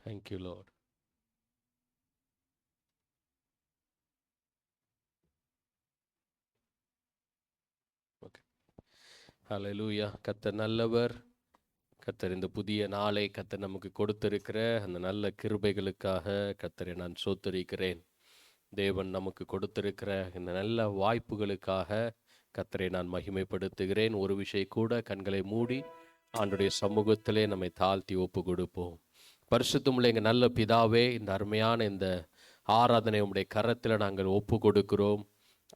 Thank you, Lord. Okay. Hallelujah. கர்த்தர் நல்லவர். கர்த்தர் இந்த புதிய நாளை கர்த்தர் நமக்கு கொடுத்திருக்கிற அந்த நல்ல கிருபைகளுக்காக கர்த்தரை நான் ஸ்தோத்திரிக்கிறேன். தேவன் நமக்கு கொடுத்திருக்கிற இந்த நல்ல வாய்ப்புகளுக்காக கர்த்தரை நான் மகிமைப்படுத்துகிறேன். ஒரு விஷயம் கூட கண்களை மூடி ஆண்டுடைய சமூகத்திலே நம்மை தாழ்த்தி ஒப்பு கொடுப்போம். பரிசுத்தமுள்ள எங்கள் நல்ல பிதாவே, இந்த அருமையான இந்த ஆராதனை உம்முடைய கரத்தில் நாங்கள் ஒப்பு கொடுக்கிறோம்.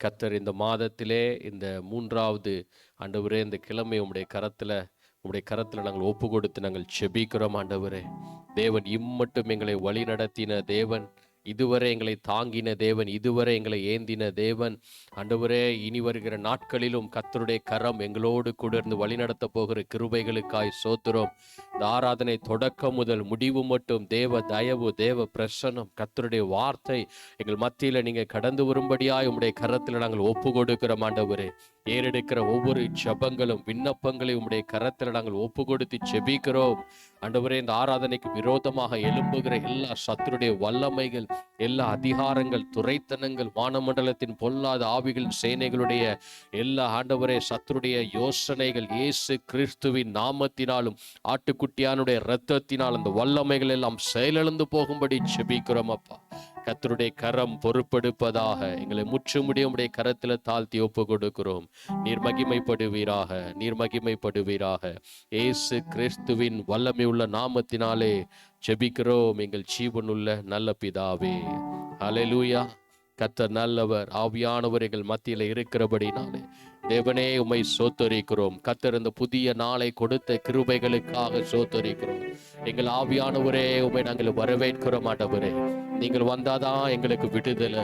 கர்த்தர் இந்த மாதத்திலே இந்த 3வது ஆண்டவரே இந்த கிழமை உம்முடைய கரத்தில் நாங்கள் ஒப்பு கொடுத்து நாங்கள் செபிக்கிறோம். ஆண்டவரே, தேவன் இம்மட்டும் எங்களை வழி நடத்தின தேவன், இதுவரை எங்களை தாங்கின தேவன், இதுவரை எங்களை ஏந்தின தேவன், ஆண்டவரே இனி வருகிற நாட்களிலும் கர்த்தருடைய கரம் எங்களோடு கூட இருந்து வழிநடத்த போகிற கிருபைகளுக்காய் சோத்திரம். இந்த ஆராதனை தொடக்கம் முதல் முடிவு மட்டும் தேவ தயவு, தேவ பிரசன்னம், கர்த்தருடைய வார்த்தை எங்கள் மத்தியில் நீங்கள் கடந்து வரும்படியாய் உம்முடைய கரத்தில் நாங்கள் ஒப்பு கொடுக்கிறோம். ஆண்டவரே, ஏறெடுக்கிற ஒவ்வொரு ஜெபங்களும் விண்ணப்பங்களையும் உம்முடைய கரத்தில் நாங்கள் ஒப்பு கொடுத்து செபிக்கிறோம். ஆண்டவரே, இந்த ஆராதனைக்கு விரோதமாக எழும்புகிற எல்லா சத்துருடைய வல்லமைகள், எல்லா அதிகாரங்கள், துரைத்தனங்கள், வானமண்டலத்தின் பொல்லாத ஆவிகளின் சேனைகளுடைய எல்லா ஆண்டவரே சத்துருடைய யோசனைகள் இயேசு கிறிஸ்துவின் நாமத்தினாலும் ஆட்டுக்குட்டியானுடைய இரத்தத்தினால் அந்த வல்லமைகள் எல்லாம் செயலிழந்து போகும்படி செபிக்கிறோம். அப்பா, கர்த்தருடைய கரம் பொறுப்பெடுப்பதாக எங்களை முற்றுமுடிய உடைய கரத்தில் தாழ்த்தி ஒப்பு கொடுக்கிறோம். நீர் மகிமைப்படுவீராக, நீர் மகிமைப்படுவீராக. இயேசு கிறிஸ்துவின் வல்லமை உள்ள நாமத்தினாலே ஜெபிக்கிறோம் எங்கள் ஜீவனுள்ள நல்ல பிதாவே. ஹல்லேலூயா. கர்த்தர் நல்லவர், ஆவியானவர் எங்கள் மத்தியில் இருக்கிறபடினாலே தேவனே உம்மை சோத்தரிக்கிறோம். கர்த்தர் இந்த புதிய நாளை கொடுத்த கிருபைகளுக்காக சோத்தரிக்கிறோம். எங்கள் ஆவியானவரே உம்மை நாங்கள் வரவேற்கிறோம். ஆண்டவரே, நீங்கள் வந்தாதான் எங்களுக்கு விடுதலை.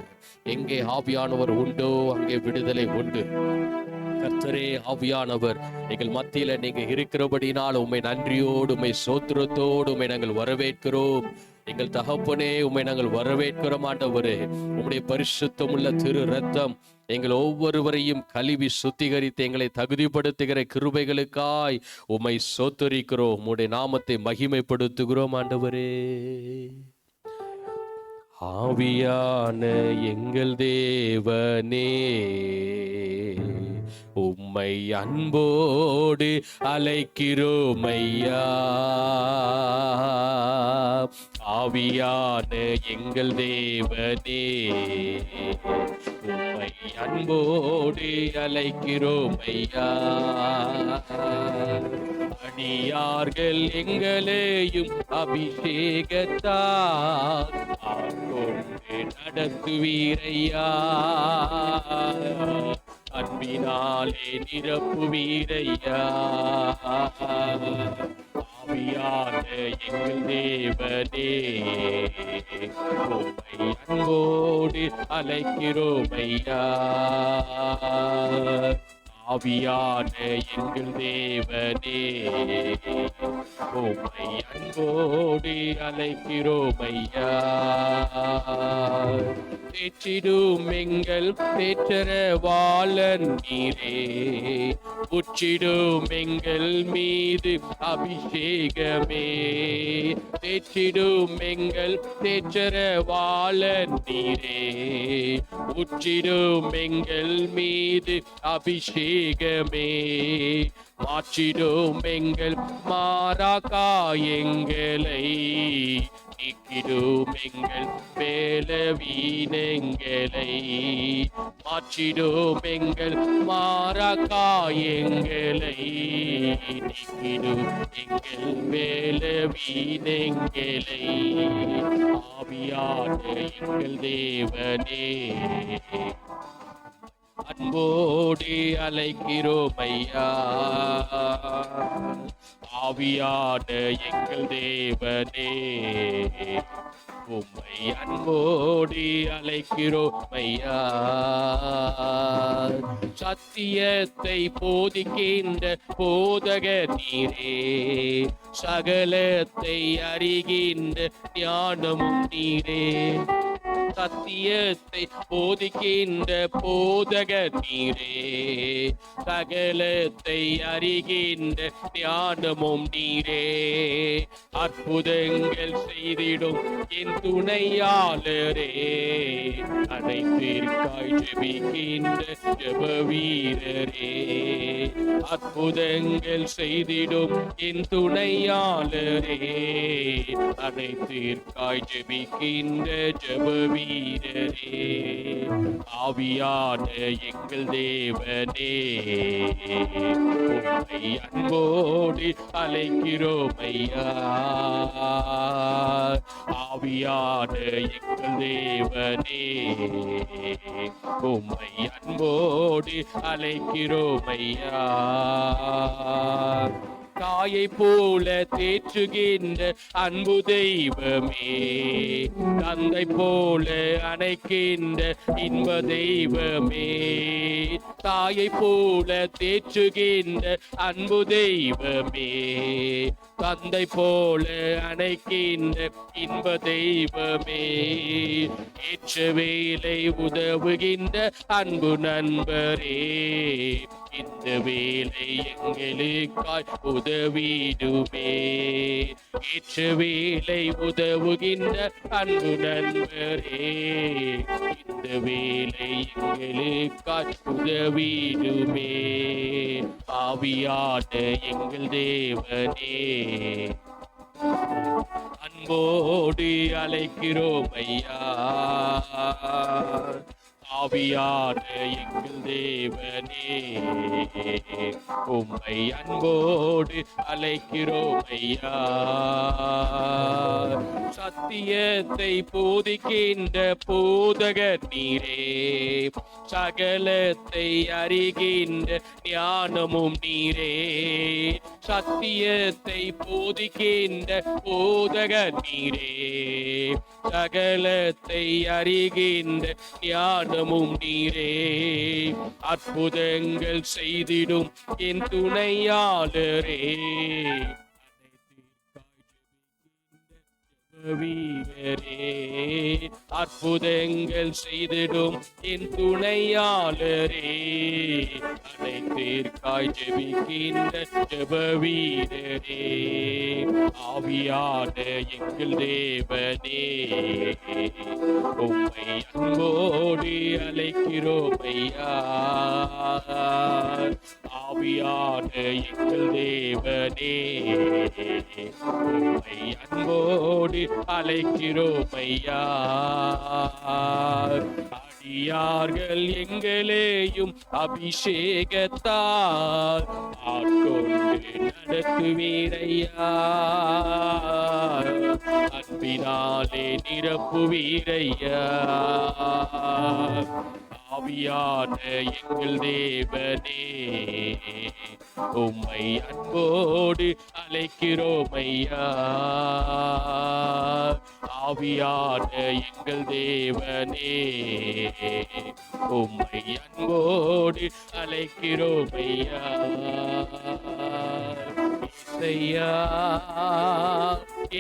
எங்கே ஆவியானவர் உண்டோ அங்கே விடுதலை உண்டு. கர்த்தரே ஆவியானவர் எங்கள் மத்தியில் நீங்க இருக்கிறபடினால் உம்மை நன்றியோடு, உம்மை சோத்திரத்தோடு உம்மை நாங்கள் வரவேற்கிறோம். எங்கள் தகப்பனே உம்மை நாங்கள் வரவேற்கிறோம். ஆண்டவரே, உம்முடைய பரிசுத்தமுள்ள திரு ரத்தம் எங்கள் ஒவ்வொருவரையும் கழுவி சுத்திகரித்து எங்களை தகுதிப்படுத்துகிற கிருபைகளுக்காய் உம்மை சோத்தரிக்கிறோம். உம்முடைய நாமத்தை மகிமைப்படுத்துகிறோம். ஆண்டவரே, ஆவியான எங்கள் தேவனே, உம்மை அன்போடு அழைக்கிறோம் ஐயா. ஆவியான எங்கள் தேவனே, உம்மை அன்போடு அழைக்கிறோம் ஐயா. அடியார்கள் எங்களையும் அபிஷேகத்தால் ஆட்கொண்டு நடத்துவீரையா. அன்பினாலே நிரப்புவீரையா. ஆவியான எங்கள் தேவனே, உம்மை அன்போடு அழைக்கிறோம் ஐயா. ஆவியான எங்கள் தேவனே, உம்மை அன்போடு அழைக்கிறோம் ஐயா. தேற்றிடும் எங்கள் தேற்றரவாளன் நீரே, உற்றிடும் எங்கள் மீது அபிஷேகமே. தேற்றிடும் எங்கள் தேற்றரவாளன் நீரே, உற்றிடும் எங்கள் மீது அபிஷேகமே. மாற்றிடும் எங்கள் மாறாகாயங்களை, நீக்கிடும் எங்கள் பலவீனங்களை. மாற்றிடும் எங்கள் மாறாகாயங்களை, நீக்கிடும் எங்கள் பலவீனங்களை. ஆவியான எங்கள் தேவனே, அன்போடு அழைக்கிறோம் ஐயா. ஆவியான எங்கள் தேவனே, உம்மை அன்போடு அழைக்கிறோம் ஐயா. சத்தியத்தை போதிக்கின்ற போதக நீரே, சகலத்தை அறிகின்ற ஞானமும் நீரே. சத்தியத்தை போதிக்கின்ற போதகர் நீரே, சகலத்தை அறிகின்ற ஞானமும் நீரே, அற்புதங்கள் செய்திடும் என் துணையாளரே, அனைத்திற்காய் ஜெபிக்கின்ற ஜெப வீரரே, அற்புதங்கள் செய்திடும் என் துணையாளரே, அனைத்திற்காய் ஜெபிக்கின்ற ஜெப வீரரே, ஆவியான எங்கள் தேவனே, உம்மை அன்போடு அழைக்கிறோம் ஐயா, ஆவியான எங்கள் தேவனே, உம்மை அன்போடு அழைக்கிறோம் ஐயா, தாயை போல தேற்றுகின்ற அன்பு தெய்வமே, தந்தை போல அணைக்கின்ற இன்ப தெய்வமே, தாயை போல தேற்றுகின்ற அன்பு தெய்வமே, தந்தை போல அணைக்கின்ற இன்ப தெய்வமே, ஏற்ற வேலை உதவுகின்ற அன்பு நண்பரே, இந்த வேலை எங்களுக்காய் உதவிடுமே, ஏற்ற வேலை உதவுகின்ற அன்பு நண்பரே, இந்த வேலை எங்களுக்காய் உதவிடுமே, ஆவியான எங்கள் தேவனே, அன்போடு அழைக்கிறோம் ஐயா, ஆவியான எங்கள் தேவனே, உம்மை அன்போடு அழைக்கிறோம் ஐயா, சத்தியத்தை போதிக்கின்ற போதகர் நீரே, சகலத்தை அறிகின்ற ஞானமும் நீரே, சத்தியத்தை போதிக்கின்ற போதகர் நீரே, சகலத்தை அறிகின்ற ஞானமும் நீரே, அற்புதங்கள் செய்திடும் என் துணையாளரே, வீரரே, அற்புதங்கள் செய்திடும் என் துணையாளரே, அனைத்திற்காய் ஜெபிக்கின்ற ஜெப வீரரே, ஆவியான எங்கள் தேவனே, உம்மை அன்போடு அழைக்கிறோம் ஐயா, ஆவியான எங்கள் தேவனே, உம்மை அன்போடு அழைக்கிறோம் ஐயா, அடியார்கள் எங்களையும் அபிஷேகத்தால் ஆட்கொண்டு நடத்துவீரையா, அன்பினாலே நிரப்புவீரையா, ஆவியான எங்கள் தேவனே, உம்மை அன்போடு அழைக்கிறோம் ஐயா, ஆவியான எங்கள் தேவனே, உம்மை அன்போடு அழைக்கிறோம் ஐயா, இசையா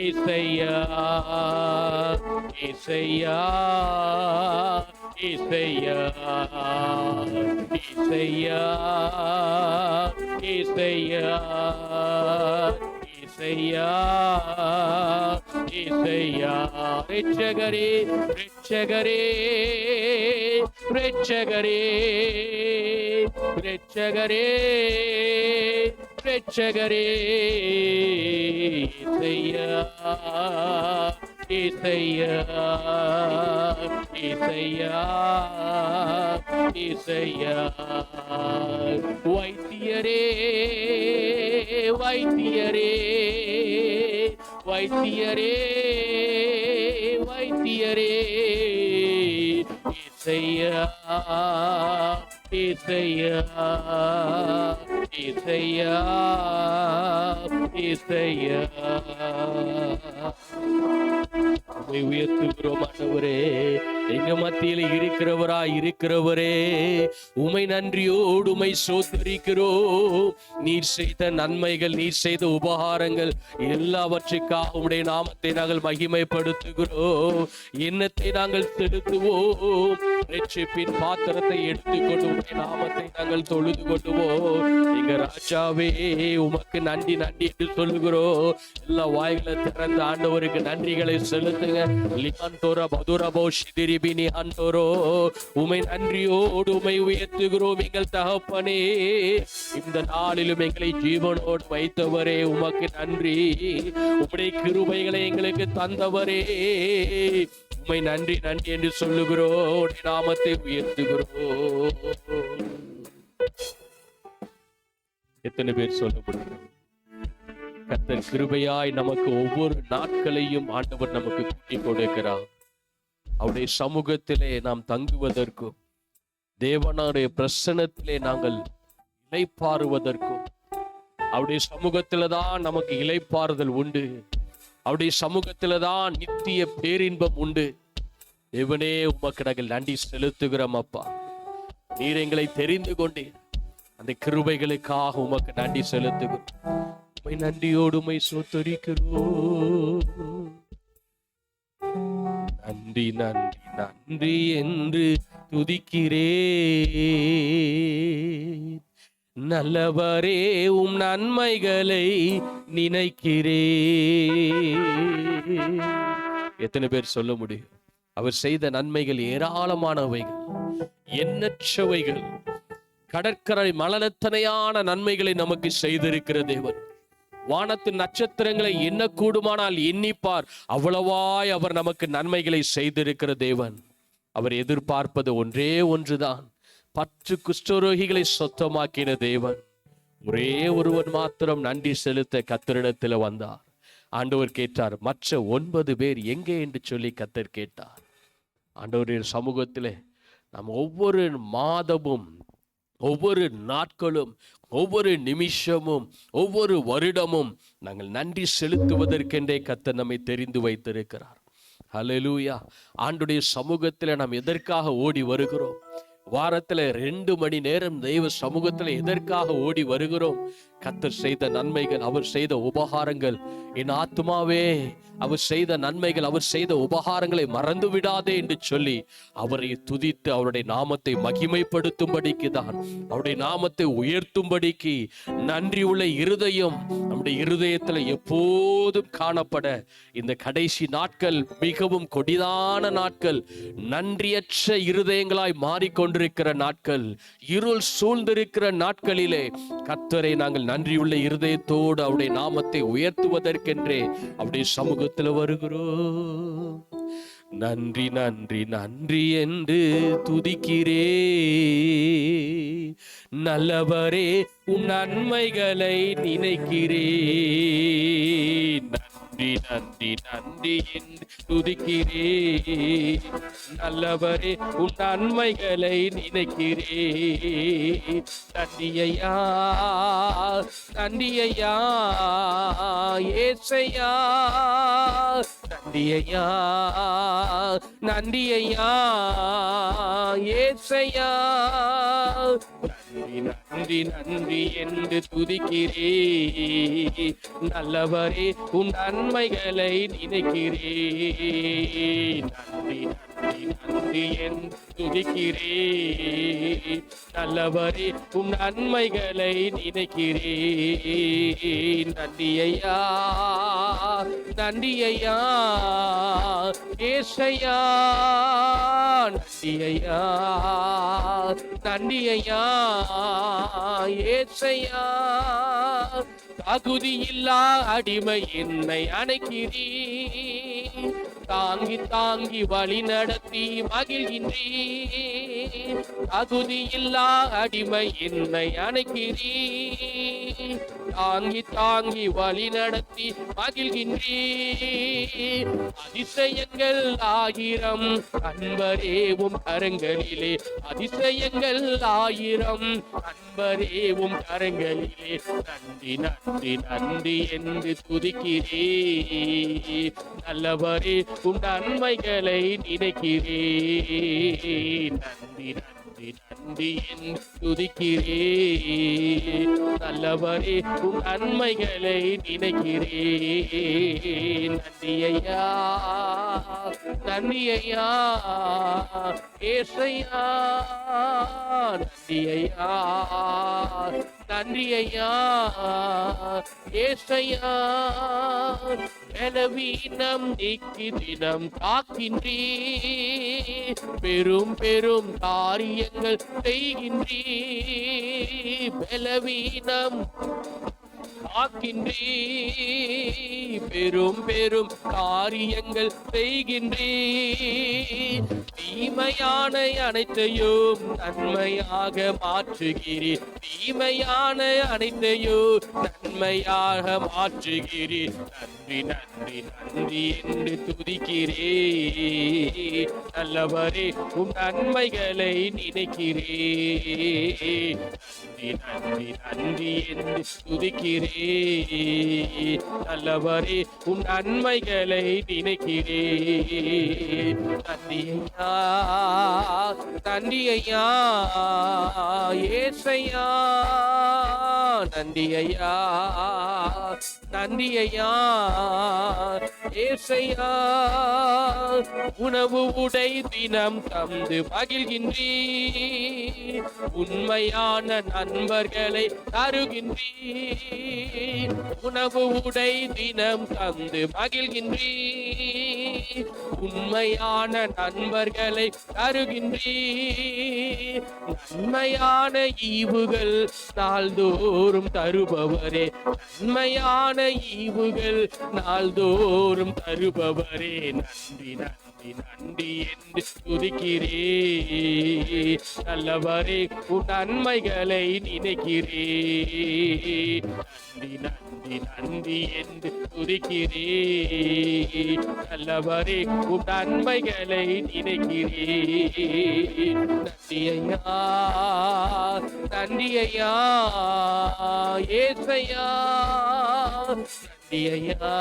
இசையா இசையா இசையா இசையா இசையா இசையா இசையா, ரட்சகரே ரட்சகரே ரட்சகரே ரட்சகரே ரட்சகரே, இசையா இசையா இசையா இசையா, வைத்தியரே வைத்தியரே வைத்தியரே வைத்தியரே, இசையா இசையா இசையா இசையா, உயர்த்துகிறோம் ஆண்டவரே. எங்க மத்தியில இருக்கிறவரே, உமை நன்றியோடு உமை சோதரிக்கிறோம். நீர் செய்த நன்மைகள், நீர் செய்த உபகாரங்கள் எல்லாவற்றுக்காக உடைய நாமத்தை நாங்கள் மகிமைப்படுத்துகிறோம். எண்ணத்தை நாங்கள் செலுத்துவோம். ரட்சிப்பின் பாத்திரத்தை எடுத்துக்கொண்டு உடைய நாமத்தை நாங்கள் தொழுது கொள்ளுவோம். எங்க ராஜாவே, உமக்கு நன்றி நன்றி என்று சொல்லுகிறோம். எல்லா வாய்களை திறந்த ஆண்டவருக்கு நன்றிகளை செலுத்துங்க. உமை நன்றியோடு உமை உயர்த்துகிறோம். எங்கள் தகப்பனே, இந்த நாளிலும் எங்களை ஜீவனோடு வைத்தவரே, உமக்கு நன்றி. உம்முடைய கிருபைகளை எங்களுக்கு தந்தவரே, உம்மை நன்றி நன்றி என்று சொல்லுகிறோம். நாமத்தை உயர்த்துகிறோம். எத்தனை பேர் சொல்ல முடியும்? கர்த்தர் கிருபையாய் நமக்கு ஒவ்வொரு நாட்களையும் ஆண்டவர் நமக்கு கூட்டி கொடுக்கிறார். அவருடைய சமூகத்திலே நாம் தங்குவதற்கும், தேவனுடைய பிரசன்னத்திலே நாங்கள் இளைப்பாறுவதற்கும், அவருடைய சமூகத்தில தான் நமக்கு இளைப்பாறுதல் உண்டு. அவருடைய சமூகத்தில தான் நித்திய பேரின்பம் உண்டு. தேவனே, உமக்கு நாங்கள் நன்றி செலுத்துகிறோம் அப்பா. நீர் எங்களை தெரிந்து கொண்டீர். அந்த கிருபைகளுக்காக உமக்கு நன்றி செலுத்துகிறோம். உம்மை நன்றியோடு உம்மை சோத்தரிக்கிறோம். நன்றி நன்றி நன்றி என்று துதிக்கிறேன். நல்லவரே, உம் நன்மைகளை நினைக்கிறேன். எத்தனை பேர் சொல்ல முடியும்? அவர் செய்த நன்மைகள் ஏராளமானவைகள், எண்ணற்றவைகள். கடற்கரை மலனத்தனையான நன்மைகளை நமக்கு செய்திருக்கிற தேவன். வானத்து நட்சத்திரங்களை எண்ணக்கூடுமானால் எண்ணிப்பார், அவ்வளவாய் அவர் நமக்கு நன்மைகளை செய்திருக்கிற தேவன். அவர் எதிர்பார்ப்பது ஒன்றே ஒன்றுதான், 10 குஷ்டரோகிகளை சொத்தமாக்கின தேவன். ஒரே ஒருவன் மாத்திரம் நன்றி செலுத்த கர்த்தரிடத்தில் வந்தார். ஆண்டவர் கேட்டார், மற்ற 9 பேர் எங்கே என்று சொல்லி கர்த்தர் கேட்டார். ஆண்டவருடைய சமூகத்திலே நாம் ஒவ்வொரு மாதமும், ஒவ்வொரு நாட்களும், ஒவ்வொரு நிமிஷமும், ஒவ்வொரு வருடமும் நாங்கள் நன்றி செலுத்துவதற்கென்றே கர்த்தர் நம்மை தெரிந்து வைத்திருக்கிறார். ஹல்லேலூயா. ஆண்டுடைய சமூகத்தில் நாம் எதற்காக ஓடி வருகிறோம்? வாரத்துல 2 மணி நேரம் தெய்வ சமூகத்துல எதற்காக ஓடி வருகிறோம்? கர்த்தர் செய்த நன்மைகள், அவர் செய்த உபகாரங்கள். என் ஆத்துமாவே, அவர் செய்த நன்மைகள், அவர் செய்த உபகாரங்களை மறந்து விடாதே என்று சொல்லி அவரை துதித்து அவருடைய நாமத்தை மகிமைப்படுத்தும்படிக்கு தான், அவருடைய நாமத்தை உயர்த்தும்படிக்கு நன்றி உள்ள இருதயம் நம்முடைய இருதயத்துல எப்போதும் காணப்பட, இந்த கடைசி நாட்கள் மிகவும் கொடிதான நாட்கள், நன்றியற்ற இருதயங்களாய் மாறிக்கொண்டிருக்கிற நாட்கள், இருள் சூழ்ந்திருக்கிற நாட்களிலே கர்த்தரை நாங்கள் நன்றியுள்ள இருதயத்தோடு அவருடைய நாமத்தை உயர்த்துவதற்கென்றே அவருடைய சமூகத்தில் வருகிறோம். நன்றி நன்றி நன்றி என்று துதிக்கிறேன். நல்லவரே, உம் நன்மைகளை நினைக்கிறேன். நன்றி நன்றி நன்றி என்று துதிக்கிறேன். நல்லவரே, உன் நன்மைகளை நினைக்கிறேன். நன்றியையா நன்றியையா ஏசையா, நன்றியையா நன்றியையா ஏசையா. நன்றி நன்றி நன்றி என்று துதிக்கிறேன். நல்லவரே, உன் நன்மைகளை நினைக்கிறேன். நன்றி நன்றி நன்றி என்று துதிக்கிறேன். நல்லவரே, உன் நன்மைகளை நினைக்கிறேன். நன்றியையா நன்றியையா ஏசையா. நன்றியையா நன்றியையா ஏசையா. தகுதியில்லா அடிமை என்னை அணைக்கிறீர். தாங்கி தாங்கி வழி நடத்தி மகிழ்கின்றீர். தகுதியில்லா அடிமை என்னை அணைக்கிறீர். தாங்கி தாங்கி வழி நடத்தி மகிழ்கின்றீர். அதிசயங்கள் 1000 அன்பரேவும் கரங்களிலே. அதிசயங்கள் 1000 அன்பரேவும் கரங்களிலே. நன்றி நன்றி நன்றி நன்றி என்று துதிக்கிறேன். நல்லவரே உன் நன்மைகளை நினைக்கிறேன். நன்றி நன்றி நன்றி என்று துதிக்கிறேன். நல்லவரே உன் நன்மைகளை நினைக்கிறேன். நன்றி ஐயா, நன்றி ஐயா, ஏசையா, நன்றி ஐயா, நன்றி ஐயா, ஏசையா. பலவீனம் நீக்கி தினம் காக்கின்றே, பெரும் பெரும் காரியங்கள் செய்கின்றே. பலவீனம் காக்கின்றே, பெரும் பெரும் காரியங்கள் செய்கின்றே. தீமையான அனைத்தையும் நன்மையாக மாற்றுகிறீர். தீமையான அனைத்தையும் நன்மையாக மாற்றுகிறீர். நன்றி நன்றி நன்றி என்று துதிக்கிறேன். நல்லவரே உம் நன்மைகளை நினைக்கிறேன். நன்றி நன்றி நன்றி என்று துதிக்கிறேன். நல்லவரே உம் நன்மைகளை நினைக்கிறேன். நன்றி ஐயா, நன்றி ஐயா, ஏசையா, நன்றி ஐயா, நன்றி ஐயா, ஏசையா. உணவு உடை தினம் தந்து மகிழ்கின்றே, உண்மையான நண்பர்களை தருகின்றே. உணவு உடை தினம் தந்து மகிழ்கின்றே, உண்மையான நண்பர்களை தருகின்றே. நன்மையான ஈவுகள் நாள்தோறும் தருபவரே, நன்மையான ஈவுகள் நாள்தோறும் தருபவரே. நன்றி நன்றி நன்றி என்று துதிக்கிறேன். நல்லவரே உன் நன்மைகளை நினைக்கிறேன். நன்றி நன்றி நன்றி என்று துதிக்கிறேன். நல்லவரே உன் நன்மைகளை நினைக்கிறேன். நன்றி ஐயா, நன்றி ஐயா, ஏசையா, நன்றி ஐயா,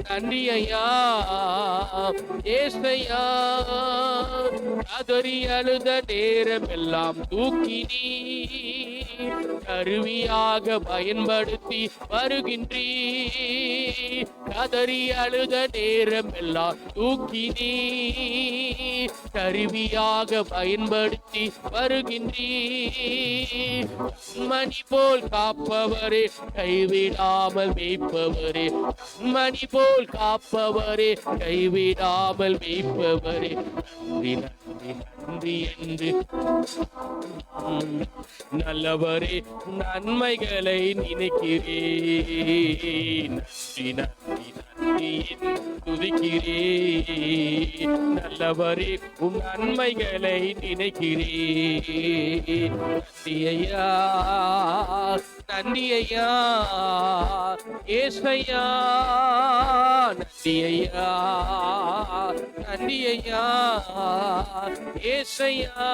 நன்றி ஐயா, ஏசையா. கதறி அழுத நேரம் எல்லாம் தூக்கினீ, கருவியாக பயன்படுத்தி வருகின்றீ. கதறி அழுத நேரம் எல்லாம் தூக்கினீ, கருவியாக பயன்படுத்தி வருகின்றீ. மணி போல் காப்பவரே, கைவிடாமல் மேய்ப்பவரே. மணி போல் காப்பவரே, கைவிடாமல் மேய்ப்பவரே. நன்றி நன்றி நன்றி என்று நல்லவரே நன்மைகளை நினைக்கிறேன். நன்றி நன்றி நன்றி என்று துதிக்கிறேன். நல்லவரே உம் நன்மைகளை நினைக்கிறேன். நன்றி ஐயா, நன்றி ஐயா, ஏசையா, நன்றி ஐயா, நன்றி ஐயா, ஏசையா,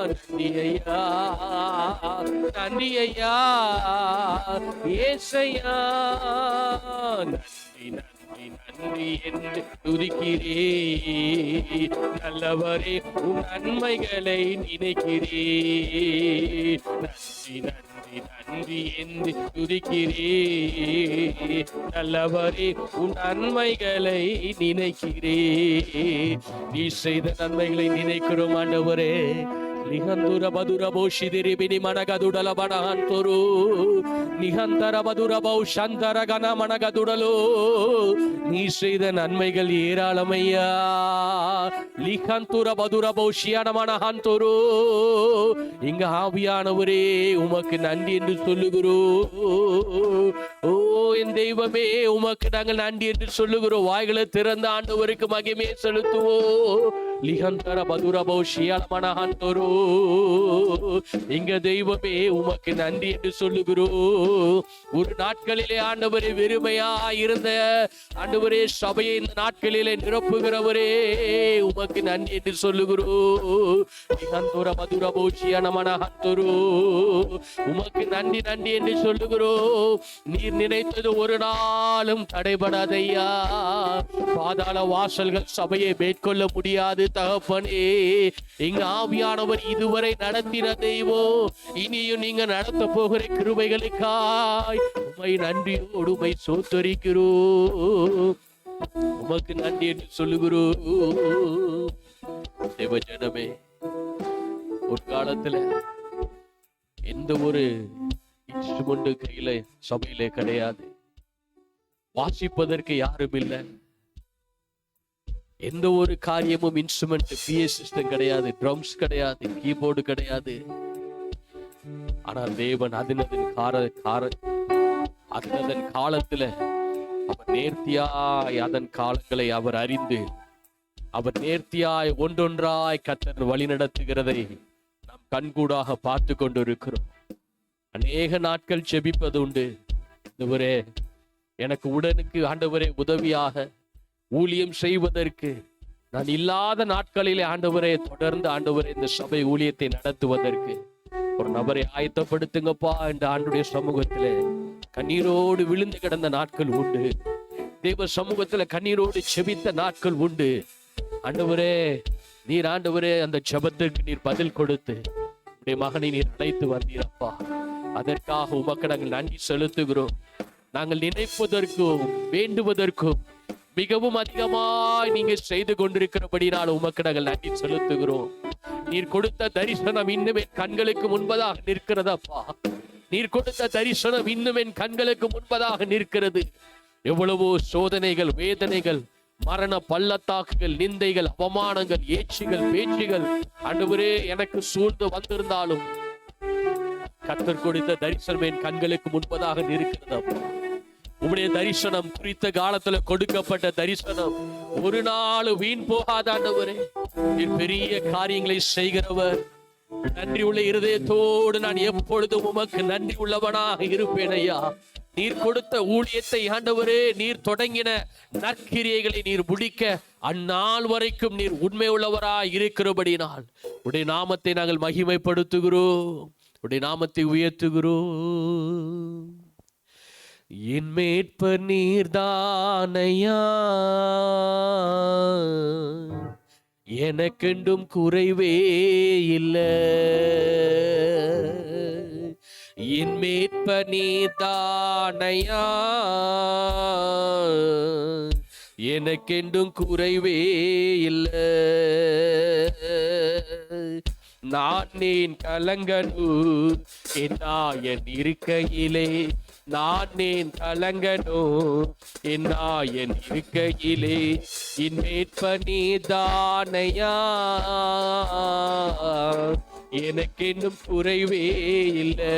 நன்றி ஐயா, நன்றி ஐயா, ஏசையா. நன்றி நன்றி நன்றி என்று துதிக்கிறேன். நல்லவரே உம் நன்மைகளை நினைக்கிறேன். நன்றி நன்றி நன்றி என்று துதிக்கிறேன். நல்லவரே உம் நன்மைகளை நினைக்கிறேன். நீ செய்த நன்மைகளை நினைக்கிறோம் ஆண்டவரே. ಲಿಹಂದುರ ಬದುರ ಬಹುಶಿದಿರಿ ಬಿನಿ ಮಣಗದುಡಲ ಬಣಹಂತರು நிகந்தர மதுர பௌஷந்தர கன மணகதுடலோ. நீ செய்த நன்மைகள் ஏராளமையா. லிகந்துர மதுர பௌஷியான மணஹந்தரு. இங்க ஆவியானவரே உமக்கு நன்றி என்று சொல்லுகிறோம். ஓ என் தெய்வமே, உமக்கு நாங்கள் நன்றி என்று சொல்லுகிறோம். வாய்களை திறந்த ஆண்டவருக்கு மகிமையை செலுத்துவோம். லிஹந்தர மதுரபோ ஷியலமனஹந்தரோ. எங்க தெய்வமே உமக்கு நன்றி என்று சொல்லுகிறோம். ஒரு நாட்களிலே ஆண்டவரே வெறுமையா இருந்த ஆண்டவரே சபையை இந்த நாட்களிலே நிரப்புகிறவரே உமக்கு நன்றி என்று சொல்லுகிறோம். லிஹந்தர மதுரபோ ஷியலமனஹந்தரோ. உமக்கு நன்றி நன்றி என்று சொல்லுகிறோம். நீர் நினைத்தது ஒரு நாளும் தடைபடாதையா. பாதாள வாசல்கள் சபையை மேற்கொள்ள முடியாது தகப்பனே. எங்க ஆவியானவர் இதுவரை நடத்தின தெய்வம், இனியும் நீங்க நடத்த போகிற கிருபைகளுக்காய் உமை நன்றியோடு உமை சோத்தரிக்கிறோம். உமக்கு நன்றி என்று சொல்லுகிறோம். தேவஜனமே, ஒரு காலத்துல எந்த ஒரு இன்ஸ்ட்ருமெண்ட் கையில சபையிலே கிடையாது. வாசிப்பதற்கு யாரும் இல்லை. எந்த ஒரு காரியமும் இன்ஸ்ட்ருமெண்ட், பிஏ சிஸ்டம் கிடையாது, ட்ரம்ஸ் கிடையாது, கீபோர்டு கிடையாது. ஆனால் தேவன் அதன் காலத்துல அவர் நேர்த்தியாய் அதன் காலங்களை அவர் அறிந்து அவர் நேர்த்தியாய் ஒன்றொன்றாய் கர்த்தர் வழி நடத்துகிறதை நாம் கண்கூடாக பார்த்து கொண்டிருக்கிறோம். அநேக நாட்கள் ஜெபிப்பது உண்டு. ஆண்டவரே, எனக்கு உடனுக்கு ஆண்டவரே உதவியாக ஊழியம் செய்வதற்கு நான் இல்லாத நாட்களிலே ஆண்டவரே தொடர்ந்து ஆண்டவரே இந்த சபை ஊழியத்தை நடத்துவதற்கு ஒரு நபரை ஆயத்தப்படுத்துங்கப்பா என்ற ஆண்டுடைய சமூகத்திலே கண்ணீரோடு விழுந்து கிடந்த நாட்கள் உண்டு. தேவ சமூகத்துல கண்ணீரோடு செபித்த நாட்கள் உண்டு. ஆண்டவரே, நீர் ஆண்டவரே அந்த ஜெபத்திற்கு நீர் பதில் கொடுத்து உடைய மகனை நீர் அழைத்து வந்தீரப்பா. அதற்காக உமக்கு நாங்கள் நன்றி செலுத்துகிறோம். நாங்கள் நினைப்பதற்கும் வேண்டுவதற்கும் மிகவும் அதிகமாய் நீங்க செய்து கொண்டிருக்கிறபடினால் உமக்கு நாங்கள் நன்றி செலுத்துகிறோம். நீர் கொடுத்த தரிசனம் இன்னும் என் கண்களுக்கு முன்பதாக நிற்கிறதப்பா. நீர் கொடுத்த தரிசனம் இன்னும் என் கண்களுக்கு முன்பதாக நிற்கிறது. எவ்வளவோ சோதனைகள், வேதனைகள், மரண பள்ளத்தாக்குகள், நிந்தைகள், அவமானங்கள், ஏச்சுகள், பேச்சுகள் ஆண்டவரே எனக்கு சூழ்ந்து வந்திருந்தாலும் கர்த்தர் கொடுத்த தரிசனம் என் கண்களுக்கு முன்பதாக நிற்கிறது. உம்முடைய தரிசனம் குறித்த காலத்துல கொடுக்கப்பட்ட தரிசனம் ஒரு நாள் வீண் போகாத ஆண்டவரே. நீர் பெரிய காரியங்களை செய்கிறவர். நன்றி உள்ள இருதயத்தோடு நான் எப்பொழுதும் உமக்கு நன்றி உள்ளவனாக இருப்பேன் ஐயா. நீர் கொடுத்த ஊழியத்தை ஆண்டவரே, நீர் தொடங்கின நற்கிரியைகளை நீர் முடிக்க அந்நாள் வரைக்கும் நீர் உண்மை உள்ளவராய் இருக்கிறபடினால் உடைய நாமத்தை நாங்கள் மகிமைப்படுத்துகிறோம். உடைய நாமத்தை உயர்த்துகிறோம். என் மேற்பர் நீர்தானையா, எனக்கெண்டும் குறைவே இல்லை. என் மேற்பர் நீர்தானையா, எனக்கெண்டும் குறைவே இல்லை. நான் ஏன் கலங்கணும் என் இருக்கையிலே, நான் ஏன் கலங்கணும் என் இருக்கையிலே. என் மேற்பர் நீதானையா, எனக்கென்னும் குறைவே இல்லை.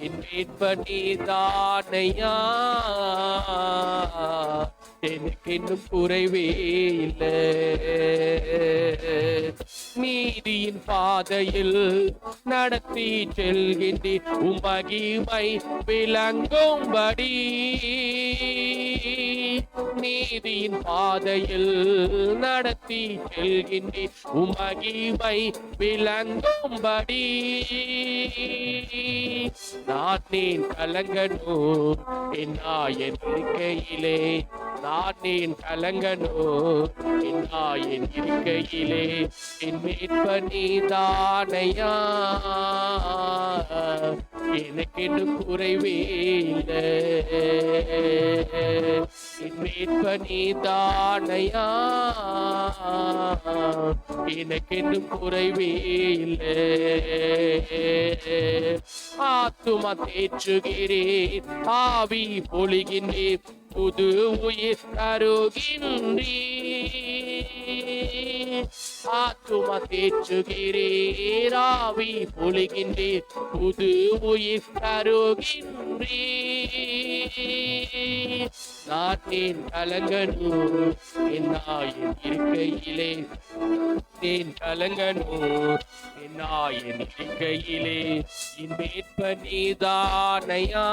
என் மேற்பர் நீதானையா, எனக்கென்னும் குறைவே இல்லை. நீதியின் பாதையில் நடத்தி செல்கின்றீர், உமகிமை விளங்கும்படி. நீதியின் பாதையில் நடத்தி செல்கின்றீர், உமகிமை விளங்கும்படி. நான் ஏன் கலங்கணும் என் இருக்கையிலே, நான் ஏன் கலங்கணும் என் இருக்கையிலே. என் மேற்பர் நீதானையா, எனக்கென்னும் குறைவே இல்லை. என் மேற்பர் நீதானையா, எனக்கென்னும் குறைவே இல்லை. ஆத்துமா தேற்றுகிறேன், ஆவி பொழிகின்றேன், புது உயிர் தருகின்றீர். ஆத்துமா தேற்றுகிறீர், ஆவி பொழிகின்றீர், புது உயிர் தருகின்றீர். நான் ஏன் கலங்கணும் என் நாயன் இருக்கையிலே, ஏன் கலங்கணும் என் நாயன் இருக்கையிலே, என் மீட்ப நீதானையா,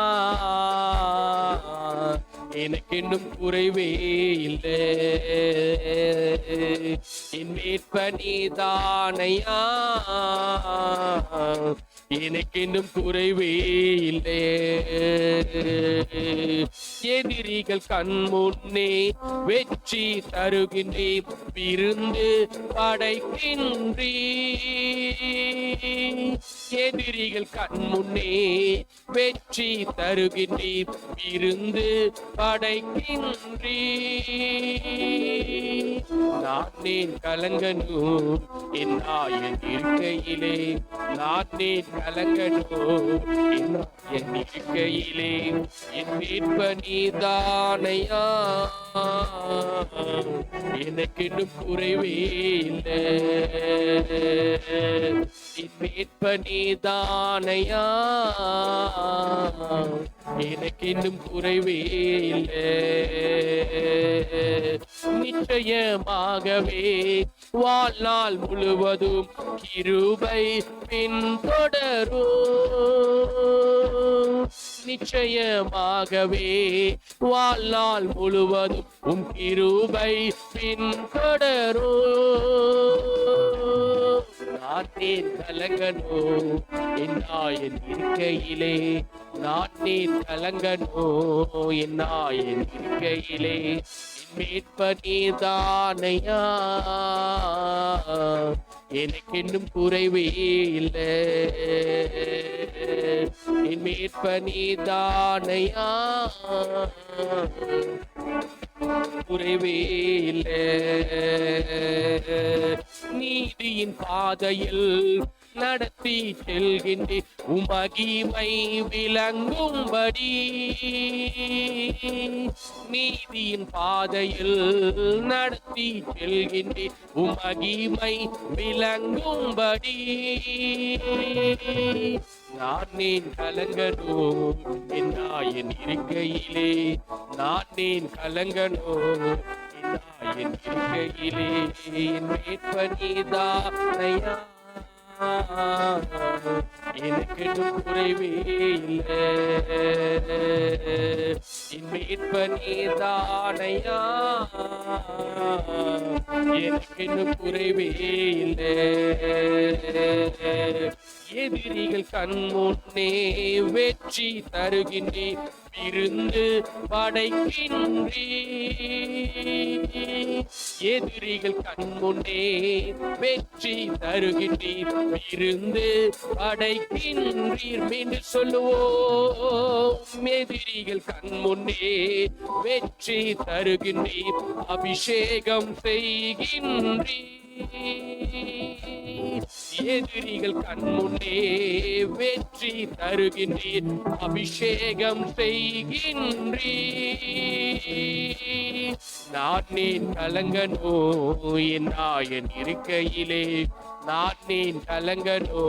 எனக்கு இன்னும் குறைவே இல்லை. என் மீட்ப நீதானையா, எனக்கு இன்னும் குறைவே இல்லை. எதிரிகள் கண் முன்னே வெற்றி தருகின்றே, விருந்து படைக்கின்றே. எதிரிகள் கண் முன்னே வெற்றி தருகின்றே, விருந்து படைக்கின்றே. நானே கலங்கணும் என் நாயன் இருக்கையிலே, நானே கலங்கணும் என் நாயன் இருக்கையிலே, என் மீட்ப நீதானையா, எனக்கு இன்னும் குறைவே இல்லை. என் மீட்ப நீதானையா, எனக்கு இன்னும் குறைவே இல்லை. நிச்சயமாகவே வாழ்நாள் முழுவதும் கிருபை பின்தொடரும். நிச்சயமாகவே வாழ்நாள் முழுவதும் உம் கிருபை பின்தொடரும். நானே கலங்கணும் என் நாயன் இருக்கையிலே, நானே கலங்கணும் என் நாயன் இருக்கையிலே, என் மீட்ப நீதானையா, எனக்கு இன்னும் குறைவே இல்லை. என் மீட்ப நீதானையா, குறைவே இல்லை. நீதியின் பாதையில் நடத்தி செல்கின்றேன், உமகிமை விளங்கும்படி. நீதியின் பாதையில் நடத்தி செல்கின்றேன், உமகிமை விளங்கும்படி. நானே கலங்கணும் என் நாயன் இருக்கையிலே, நானே கலங்கணும் என் நாயன் இருக்கையிலே, என் மீட்ப நீதானையா, எனக்கு குறைவே இல்லை. என் மீட்ப நீதானையா, எனக்கு குறைவே இல்லை. எதிரிகள் கண் முன்னே வெற்றி தருகின்றே, விருந்து படைக்கின்றே. எதிரிகள் கண் முன்னே வெற்றி தருகின்றீர், விருந்து படைக்கின்றீர். மீண்டும் சொல்லுவோம், எதிரிகள் கண் முன்னே வெற்றி தருகின்றீர், அபிஷேகம் செய்கின்றீர். எதிரிகள் கண் முன்னே வெற்றி தருகின்றீர், அபிஷேகம் செய்கின்றீர். நானே கலங்கனோ என் நாயன் இருக்கையிலே, நானே கலங்கனோ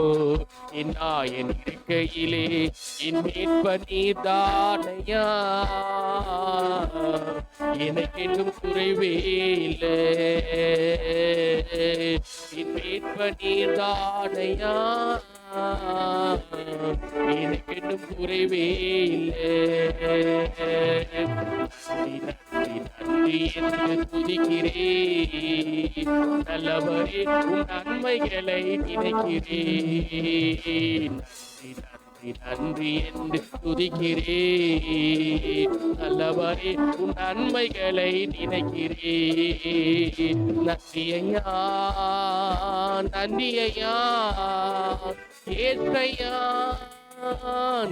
என் நாயன் இருக்கையிலே, என் மீட்ப நீதானையா, எனக்கு இன்னும் குறைவே இல்லை. என் மீட்ப நீதானையா, எனக்கு இன்னும் குறைவே இல்லை. நன்றி என்று துதிக்கிறேன், நல்லவரே உன் நன்மைகளை நினைக்கிறேன். நன்றி என்று துதிக்கிறேன், நல்லவரே உன் நன்மைகளை நினைக்கிறேன். நன்றி ஐயா, நன்றி ஐயா, ஏற்றையா,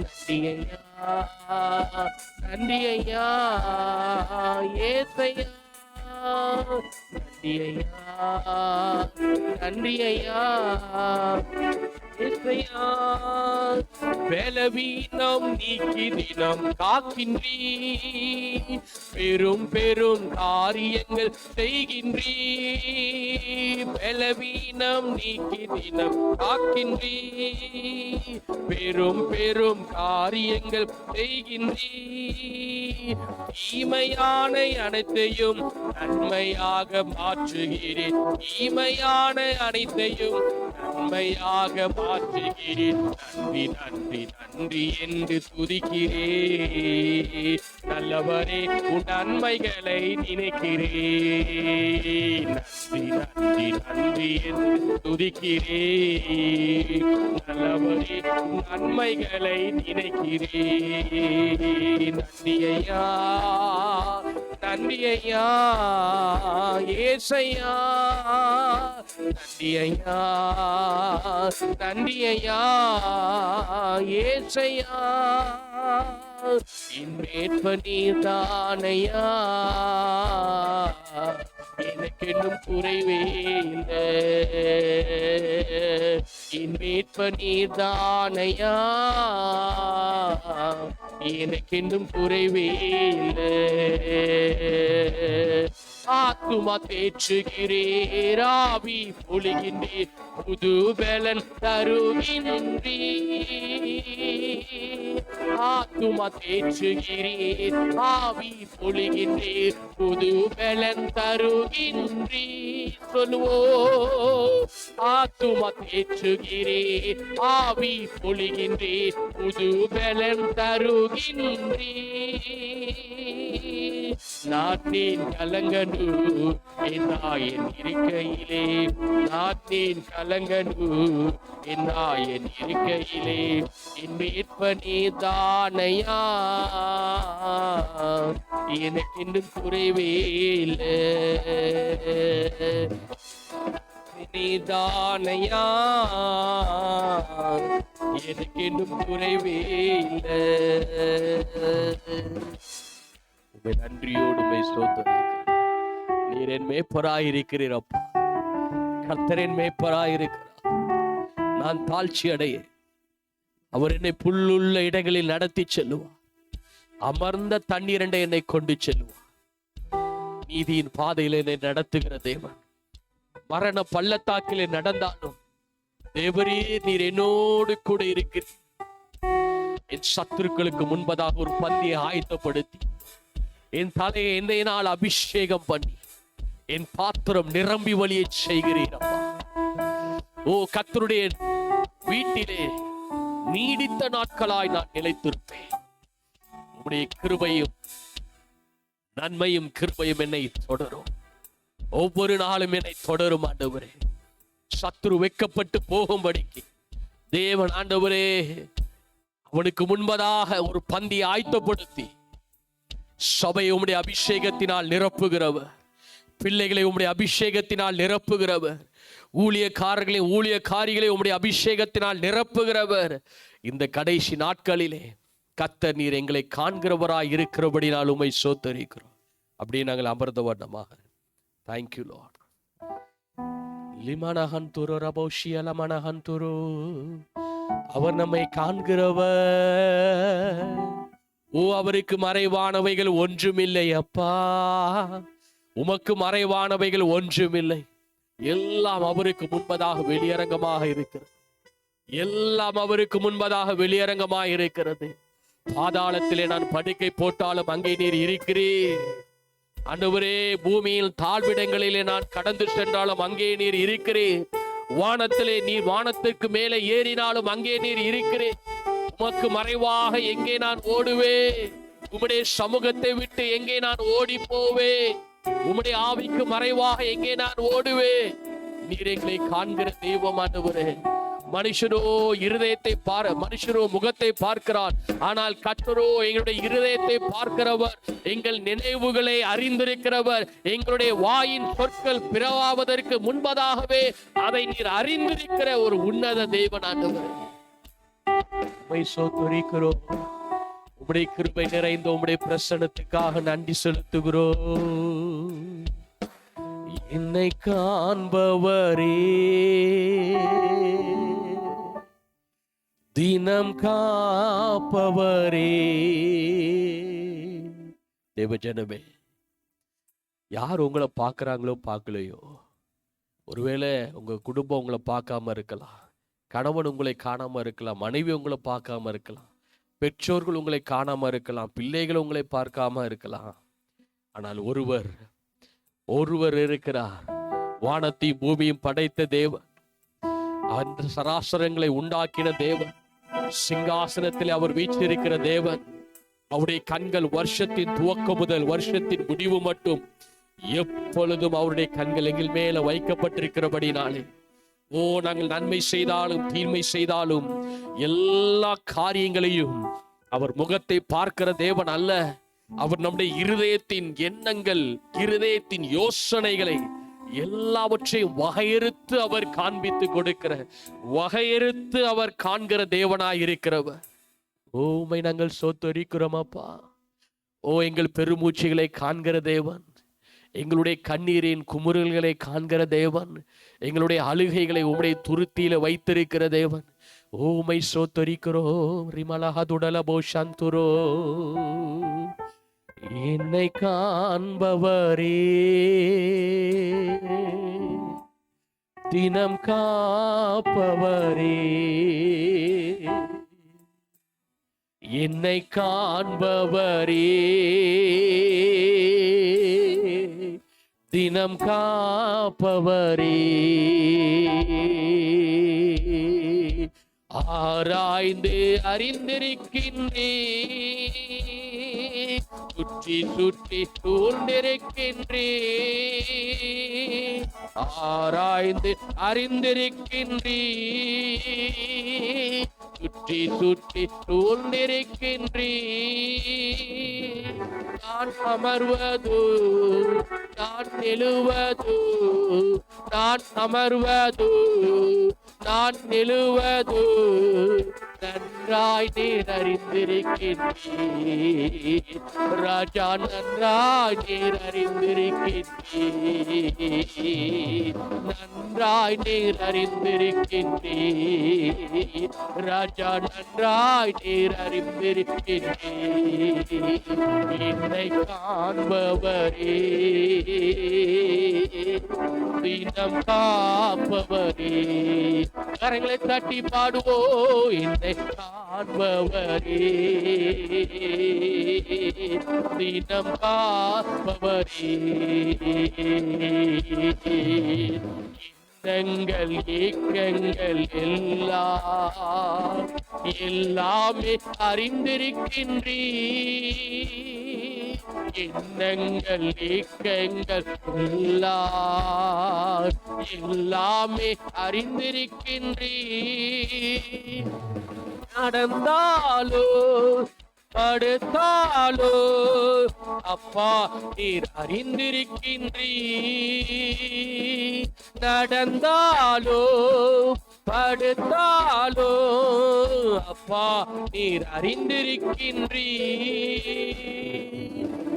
நன்றி ஐயா, நன்றி ஐயா, ஏற்றையா, நன்றி ஐயா, நன்றி ஐயா, ஏற்றையா, பலவீனம் நீக்கி தினம் காக்கின்றீ, பெரும் பெரும் காரியங்கள் செய்கின்றீ. பலவீனம் நீக்கி தினம் காக்கின்றீ, பெரும் பெரும் காரியங்கள் செய்கின்றீ. தீமையான அனைத்தையும் நன்மையாக மாற்றுகிறேன், தீமையான அனைத்தையும் நன்மையாக மாற்றுகிறேன். நன்றி நன்றி நன்றி என்று துதிக்கிறேன், நல்லவரே உன் நன்மைகளை நினைக்கிறேன். நன்றி நன்றி நன்றி என்று துதிக்கிறேன், நல்லவரே உன் நன்மைகளை நினைக்கிறேன். நன்றி ஐயா, நன்றி ஐயா ஏசையா, நன்றி ஐயா, நன்றி ஐயா ஏசையா. என் மீட்ப நீர்தானையா, எனக்கு இன்னும் குறைவே இல்லை. என் மீட்ப நீர்தானையா, எனக்கு இன்னும் குறைவே இல்லை. ஆத்துமா தேற்றுகிறீர், ஆவி பொழிகின்றீர், புது பலன் தருகின்றீர். ஆத்துமா தேற்றுகிறீர், ஆவி பொழிகின்றீர், புது பலன் தருகின்றீர். சொல்லுவோ, ஆத்துமா தேற்றுகிறீர், ஆவி பொழிகின்றீர், புது பலன் தருகின்றீர். நாட்டின் கலங்கனு என் நாயன் இருக்கையிலே, நாட்டின் கலங்கனு என் நாயன் இருக்கையிலே, என் மீட்ப நீதானையா, எனக்கு இன்னும் குறைவே இல்லை. நீதானையா, எனக்கு இன்னும் குறைவே இல்லை. உம்மை நன்றியோடு உம்மை ஸ்தோத்திரிக்கிறேன். நீர் என் மேய்ப்பராயிருக்கிறீர் அப்பா, கர்த்தர் என் மேய்ப்பராயிருக்கிறார். நான் தாழ்ச்சி அடைய அவர் என்னை புல்லுள்ள இடங்களில் நடத்தி செல்லுவார், அமர்ந்த தண்ணீரண்டை என்னை கொண்டு செல்லுவார். நீதியின் பாதையில் என்னை நடத்துகிற தேவன். மரண பள்ளத்தாக்கிலே நடந்தாலும் தேவரே நீர் என்னோடு கூட இருக்கிறீர். என் சத்துருக்களுக்கு முன்பதாக ஒரு பந்தியை ஆயத்தப்படுத்தி என் தலையை இன்றைய நாள் அபிஷேகம் பண்ணி என் பாத்திரம் நிரம்பி வழியை செய்கிறீர் அப்பா. ஓ கர்த்தருடைய வீட்டிலே நீடித்த நாட்களாய் நான் நிலைத்திருப்பேன். உம்முடைய கிருபையும் நன்மையும் கிருபையும் என்னை தொடரும், ஒவ்வொரு நாளும் என்னை தொடரும் ஆண்டவரே. சத்துரு வெட்கப்பட்டு போகும்படிக்கு தேவன் ஆண்டவரே அவனுக்கு முன்பதாக ஒரு பந்தி ஆயத்தப்படுத்தி சபை உம்முடைய அபிஷேகத்தினால் நிரப்புகிறவர், பிள்ளைகளை உம்முடைய அபிஷேகத்தினால் நிரப்புகிறவர், ஊழியக்காரிகளை உம்முடைய அபிஷேகத்தினால் நிரப்புகிறவர். இந்த கடைசி நாட்களிலே கர்த்தர் நீர் எங்களை காண்கிறவராய் இருக்கிறபடினால் உம்மை ஸ்தோத்திரிக்கிறோம். அப்படியே நாங்கள் அமர்ந்த வண்ணமாக தேங்க்யூ லார்ட். லிமனஹந்துரு ரபோஷியலமனஹந்துரு, அவர் நம்மை காண்கிறவர். ஓ அவருக்கு மறைவானவைகள் ஒன்றுமில்லை அப்பா, உமக்கு மறைவானவைகள் ஒன்றுமில்லை. எல்லாம் அவருக்கு முன்பதாக வெளியரங்கமாக இருக்கிறது, எல்லாம் அவருக்கு முன்பதாக வெளியரங்கமாக இருக்கிறது. பாதாளத்திலே நான் படுக்கை போட்டாலும் அங்கே நீர் இருக்கிறீர் ஆண்டவரே. பூமியில் தாழ்விடங்களிலே நான் கடந்து சென்றாலும் அங்கே நீர் இருக்கிறீர். வானத்திலே நீர் வானத்திற்கு மேலே ஏறினாலும் அங்கே நீர் இருக்கிறீர். உமக்கு மறைவாக எங்கே நான் ஓடுவேன்? உம்முடைய சமூகத்தை விட்டு எங்கே நான் ஓடி போவேன்? உம்முடைய ஆவிக்கு மறைவாக எங்கே நான் ஓடுவேன்? நீர் எங்களை காண்கிற தெய்வம் ஆண்டவரே. மனுஷரோ இருதயத்தை மனுஷரோ முகத்தை பார்க்கிறார், ஆனால் கர்த்தரோ எங்களுடைய இருதயத்தை பார்க்கிறவர், எங்கள் நினைவுகளை அறிந்திருக்கிறவர். எங்களுடைய வாயின் சொற்கள் பிறவாவதற்கு முன்பதாகவே அதை நீர் அறிந்திருக்கிற ஒரு உன்னத தேவன் ஆண்டவரே. உம்மை ஸ்தோத்திரிக்கிறோம். உம்முடைய கிருபை நிறைந்த உம்முடைய பிரசன்னத்துக்காக நன்றி செலுத்துகிறோம். என்னை காண்பவரே, தினம் காப்பவரே. தேவஜனமே, யார் உங்களை பார்க்குறாங்களோ பார்க்கலையோ, ஒருவேளை உங்கள் குடும்பம் உங்களை பார்க்காம இருக்கலாம், கணவன் உங்களை காணாமல் இருக்கலாம், மனைவி உங்களை பார்க்காம இருக்கலாம், பெற்றோர்கள் உங்களை காணாமல் இருக்கலாம், பிள்ளைகள் உங்களை பார்க்காம இருக்கலாம். ஆனால் ஒருவர் இருக்கிறார். வானத்தையும் பூமியும் படைத்த தேவன், அந்த சராசரங்களை உண்டாக்கின தேவன், சிங்காசனத்தில் அவர் வீற்றிருக்கிற தேவன். அவருடைய கண்கள் வருஷத்தின் துவக்கம் முதல் வருஷத்தின் முடிவு மட்டும் எப்பொழுதும் அவருடைய கண்கள் எங்கள் மேல வைக்கப்பட்டிருக்கிறபடினாலே, நாங்கள் நன்மை செய்தாலும் தீமை செய்தாலும் எல்லா காரியங்களையும் அவர் முகத்தை பார்க்கிற தேவன் அல்ல. அவர் நம்முடைய இருதயத்தின் எண்ணங்கள், இருதயத்தின் யோசனைகளை எல்லாவற்றையும் வகையறுத்து அவர் காண்பித்து கொடுக்கிற, வகையறுத்து அவர் காண்கிற தேவனாய் இருக்கிறவர். உம்மை நாங்கள் ஸ்தோத்திரிக்கிறோம் அப்பா. எங்கள் பெருமூச்சுகளை காண்கிற தேவன், எங்களுடைய கண்ணீரின் குமுறல்களை காண்கிற தேவன், எங்களுடைய அழுகைகளை உம்முடைய துருத்தியில வைத்திருக்கிற தேவன். உம்மை ஸ்தோத்திரிக்கிறோம். ரிமலஹதுடலபோ சந்துரோ. என்னை காண்பவரே, தினம் காப்பவரே, என்னை காண்பவரே, தினம் காப்பவரே, ஆராய்ந்து அறிந்திருக்கின்றே, சுற்றி சுற்றி சூழ்ந்திருக்கின்றே, ஆராய்ந்து அறிந்திருக்கின்றே, சுற்றி சுற்றி சூழ்ந்திருக்கின்றே. நான் அமர்வது, நான் எழுவது, நான் அமர்வது, நான் எழுவது நன்றாய் நீர் அறிந்திருக்கின்றீர் ராஜா, நன்றாய் நீர் அறிந்திருக்கின்றீர், நன்றாய் நீர் அறிந்திருக்கின்றீர் ராஜா, நன்றாய் நீர் அறிந்திருக்கின்றீர். என்னை காண்பவரே, தினம் காப்பவரே. கரங்களை தட்டி பாடுவோ. என்னை காண்பவரே, தினம் காப்பவரே, எண்ணங்கள் ஏக்கங்கள் எல்லாமே அறிந்திருக்கின்றீர், எண்ணங்கள் ஏக்கங்கள் எல்லாமே அறிந்திருக்கின்றீர். நடந்தாலோ படுத்தாலோ அப்பா நீர் அறிந்திருக்கின்றீர், நடந்தாலோ படுத்தாலோ அப்பா நீர் அறிந்திருக்கின்றீர்.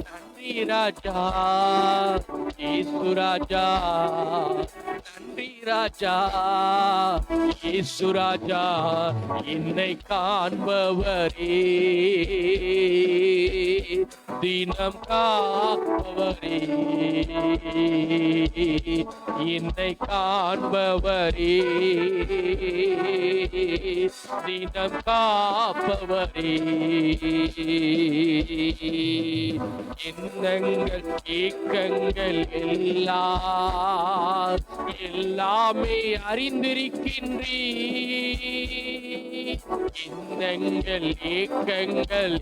நன்றி ராஜா இயேசு ராஜா, நன்றி ராஜா இயேசு ராஜா. என்னை காண்பவரே, தினம் காப்பவரே, என்னை காண்பவரே, தினம் காப்பவரே. எண்ணங்கள் ஏக்கங்கள் எல்லாமே அறிந்திருக்கின்றீர், எண்ணங்கள் ஏக்கங்கள்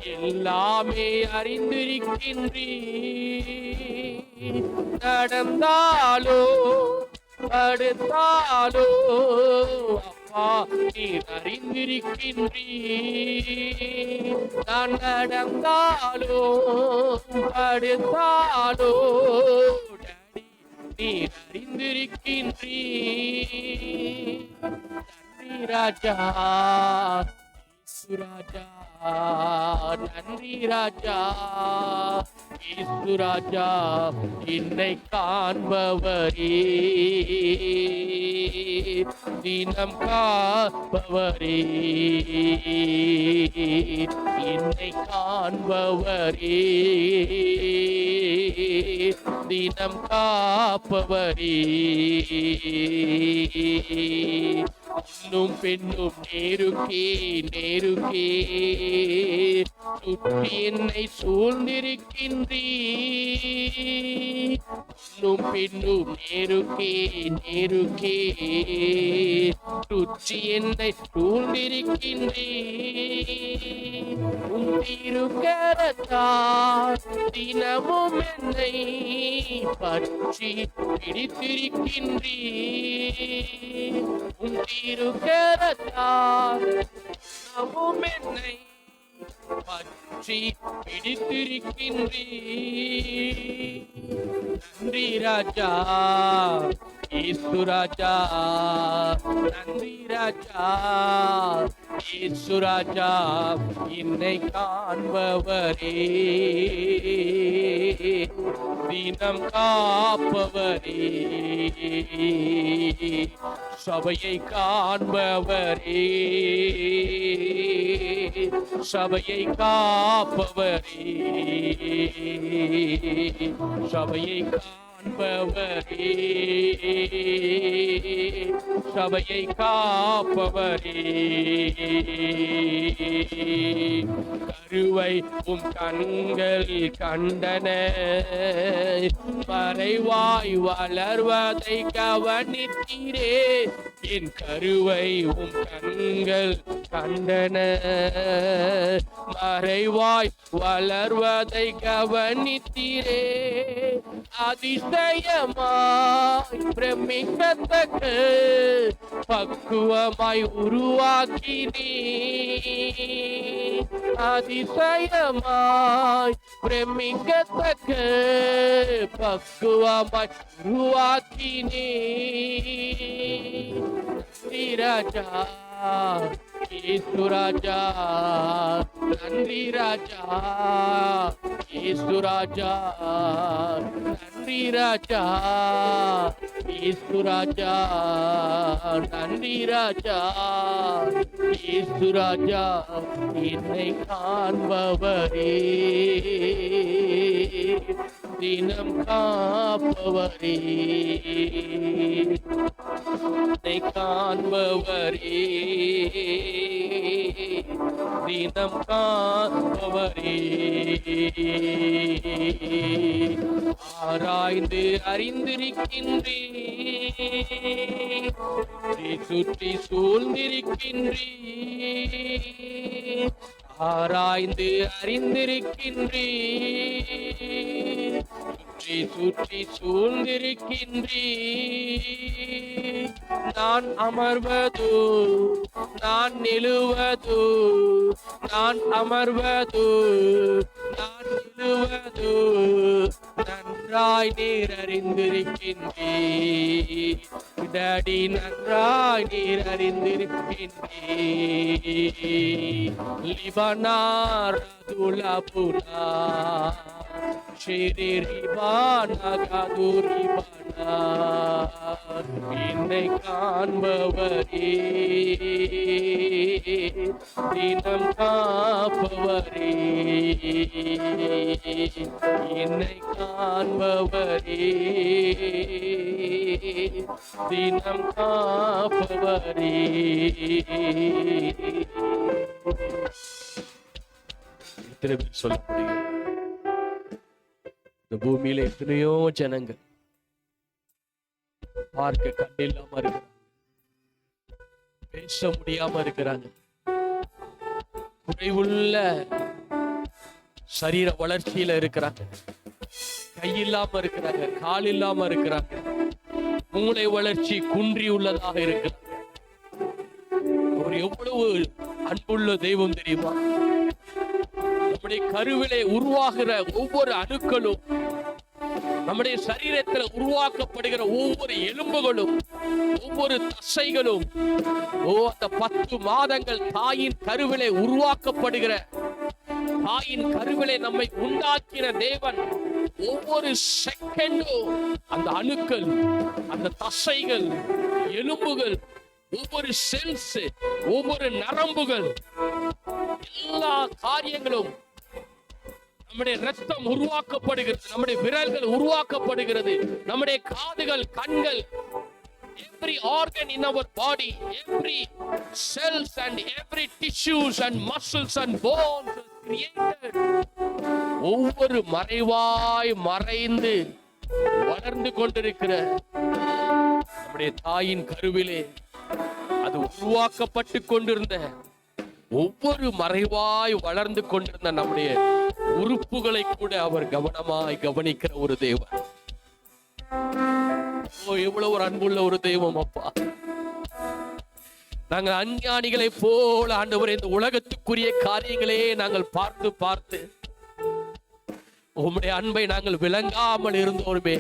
எல்லாமே அறிந்திருக்கின்றீர். நடந்தாலோ படுத்தாலோ அப்பா நீர் அறிந்திருக்கின்றீர், நான் நடந்தாலோ படுத்தாலோ டாடி நீர் அறிந்திருக்கின்றீர். நன்றி ராஜா ராஜா, நன்றி ராஜா இயேசு ராஜா. என்னை காண்பவரே, தினம் காப்பவரே, என்னை காண்பவரே, தினம் காப்பவரே, இன்னும் பெண்ணும் நேருக்கே நேருக்கே சுற்றி என்னை சூழ்ந்திருக்கின்றீ, இன்னும் பெண்ணும் நேருக்கே நேருக்கே சுற்றி என்னை சூழ்ந்திருக்கின்றீ, உன் திருக்கரத்தால் தினமும் என்னை பற்றி பிடித்திருக்கின்றீ, உன் திருக்கரத்தால் தினமும் என்னை பற்றி பிடித்திருக்கின்றீ, நன்றி ராஜா இயேசு ராஜா, நன்றி ராஜா இயேசு ராஜா, என்னை காண்பவரே, தினம் காப்பவரே, சபையை காண்பவரே, சபையை காப்பவரே, சபையை காண்பவரே, சபையை காப்பவரே, கருவை உம் கண்கள் கண்டன, மறைவாய் வளர்வதை கவனித்தீரே, என் கருவை உம் கண்கள் கண்டன, மறைவாய் வளர்வதை கவனித்தீரே, அதிசயமாய் பிரமிக்கத்தக்க பக்குவமாய் உருவாக்கினீ, அதிசயமாய் பிரமிக்கத்தக்க பக்குவமாய் உருவாக்கினீ, நன்றி ராஜா இயேசு ராஜா, நன்றி ராஜா இயேசு ராஜா, நன்றி ராஜா இயேசு ராஜா, நன்றி ராஜா இயேசு ராஜா, என்னை காண்பவரே, தினம் காப்பவரே, என்னை காண்பவரே, தினம் காப்பவரே, ஆராய்ந்து அறிந்திருக்கின்றே, சுற்றி சூழ்ந்திருக்கின்றே, ஆராய்ந்து அறிந்திருக்கின்றே, சுற்றி சுற்றி சூழ்ந்திருக்கின்றே, நான் அமர்வதோ நான் நிலுவதோ, நான் அமர்வதோ நான் நிலுவதோ, நன்றாய் நீர் அறிந்திருக்கின்றே, டாடி நன்றாய் நீர் அறிந்திருக்கின்றே, லிபனார் துலபுனா ஷிரிபானா கதுரிபானா, என்னை காண்பவரே, தினம் காப்பவரே, என்னை காண்பவரே, தினம் காப்பவரே. எத்தனை பேர் சொல்ல முடியும்? இந்த பூமியில எத்தனையோ ஜனங்கள் பார்க்க கண்ணு இல்லாம இருக்கிறாங்க, பேச முடியாம இருக்கிறாங்க, குறைவுள்ள சரீர வளர்ச்சியில இருக்கிறாங்க, கை இல்லாம இருக்கிறாங்க, கால் இல்லாம இருக்கிறாங்க, மூளை வளர்ச்சி குன்றி உள்ளதாக இருக்கிறாங்க. ஒரு எவ்வளவு அன்புள்ள தெய்வம் தெரியுமா? நம்முடைய கருவிலே உருவாகிற ஒவ்வொரு அணுக்களும், நம்முடைய சரீரத்தில் உருவாக்கப்படுகிற ஒவ்வொரு எலும்புகளும், ஒவ்வொரு தசைகளும், அந்த 10 மாதங்கள் தாயின் கருவிலே உருவாக்கப்படுகிற, தாயின் கருவிலே நம்மை உண்டாக்கின தேவன் ஒவ்வொரு செகண்டும் அந்த அணுக்கள், அந்த தசைகள், எலும்புகள் ஒவ்வொரு செல்ஸ், ஒவ்வொரு நரம்புகள், எல்லா காரியங்களும், நம்முடைய ரத்தம் உருவாக்கப்படுகிறது, நம்முடைய விரல்கள் உருவாக்கப்படுகிறது, நம்முடைய காதுகள், கண்கள், every organ in our body, every cells and every tissues and muscles and bones is created. ஒவ்வொரு மறைவாய் மறைந்து வளர்ந்து கொண்டிருக்கிற நம்முடைய தாயின் கருவிலே அது உருவாக்கப்பட்டு கொண்டிருந்த ஒவ்வொரு மறைவாய் வளர்ந்து கொண்டிருந்த நம்முடைய உறுப்புகளை கூட அவர் கவனமாய் கவனிக்கிற ஒரு தேவன். எவ்வளவு ஒரு அன்புள்ள ஒரு தெய்வம் அப்பா. நாங்கள் அஞ்ஞானிகளை போல ஆண்டவரே இந்த உலகத்துக்குரிய காரியங்களே நாங்கள் பார்த்து பார்த்து உம்முடைய அன்பை நாங்கள் விளங்காமல் இருந்தோருமே.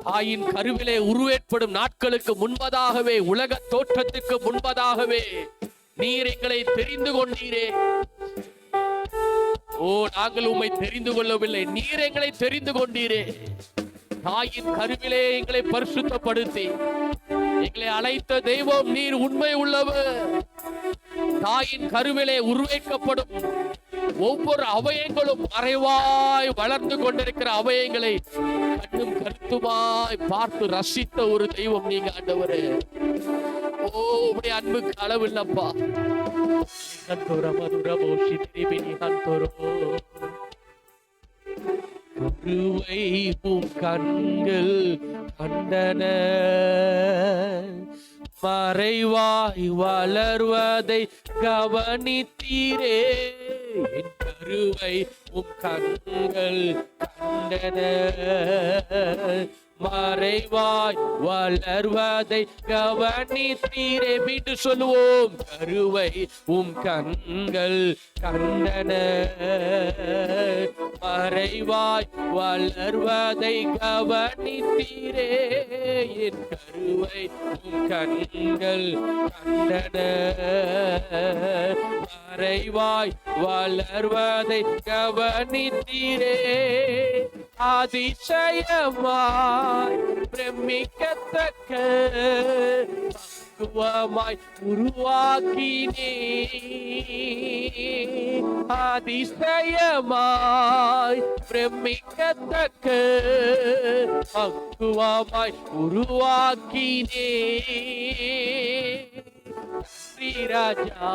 தாயின் கருவிலே உருவேற்படும் நாட்களுக்கு முன்பதாகவே, உலக தோற்றத்துக்கு முன்பதாகவே நீர் எங்களை தெரிந்து கொண்டீரே. நாங்கள் உம்மை தெரிந்து கொள்ளவில்லை, நீர் எங்களை தெரிந்து கொண்டீரே. தாயின் கருவிலே எங்களை பரிசுத்தப்படுத்தி எங்களை அழைத்த தெய்வம் நீர் உண்மை உள்ளவர். தாயின் கருவிலே உருவாக்கப்படும் ஒவ்வொரு அவயங்களும் மறைவாய் வளர்ந்து கொண்டிருக்கிற அவயங்களை கண்ணும் கருத்துமாய் பார்த்து ரசித்த ஒரு தெய்வம் நீங்க ஆண்டவரே. உம்முடைய அன்புக்கு அளவில்லப்பா. கருவை உம் கண்கள் கண்டன, மறைவாய் வளர்வதை கவனித்தீரே. என் கருவை உம் கண்கள் கண்டன, மறைவாய் வளர்வதை கவனித்தீரே. மீண்டும் சொல்லுவோம். கருவை உம் கண்கள் கண்டன, மறைவாய் வளர்வதை கவனித்தீரே. என் கருவை உம் கண்கள் கண்டன, மறைவாய் வளர்வதை கவனித்தீரே. அதிசயமாய் பிரமிக்கத்தக்க பக்குவமாய் உருவாக்கினே. அதிசயமாய் பிரமிக்கத்தக்க பக்குவமாய் உருவாக்கினே. ஸ்ரீ ராஜா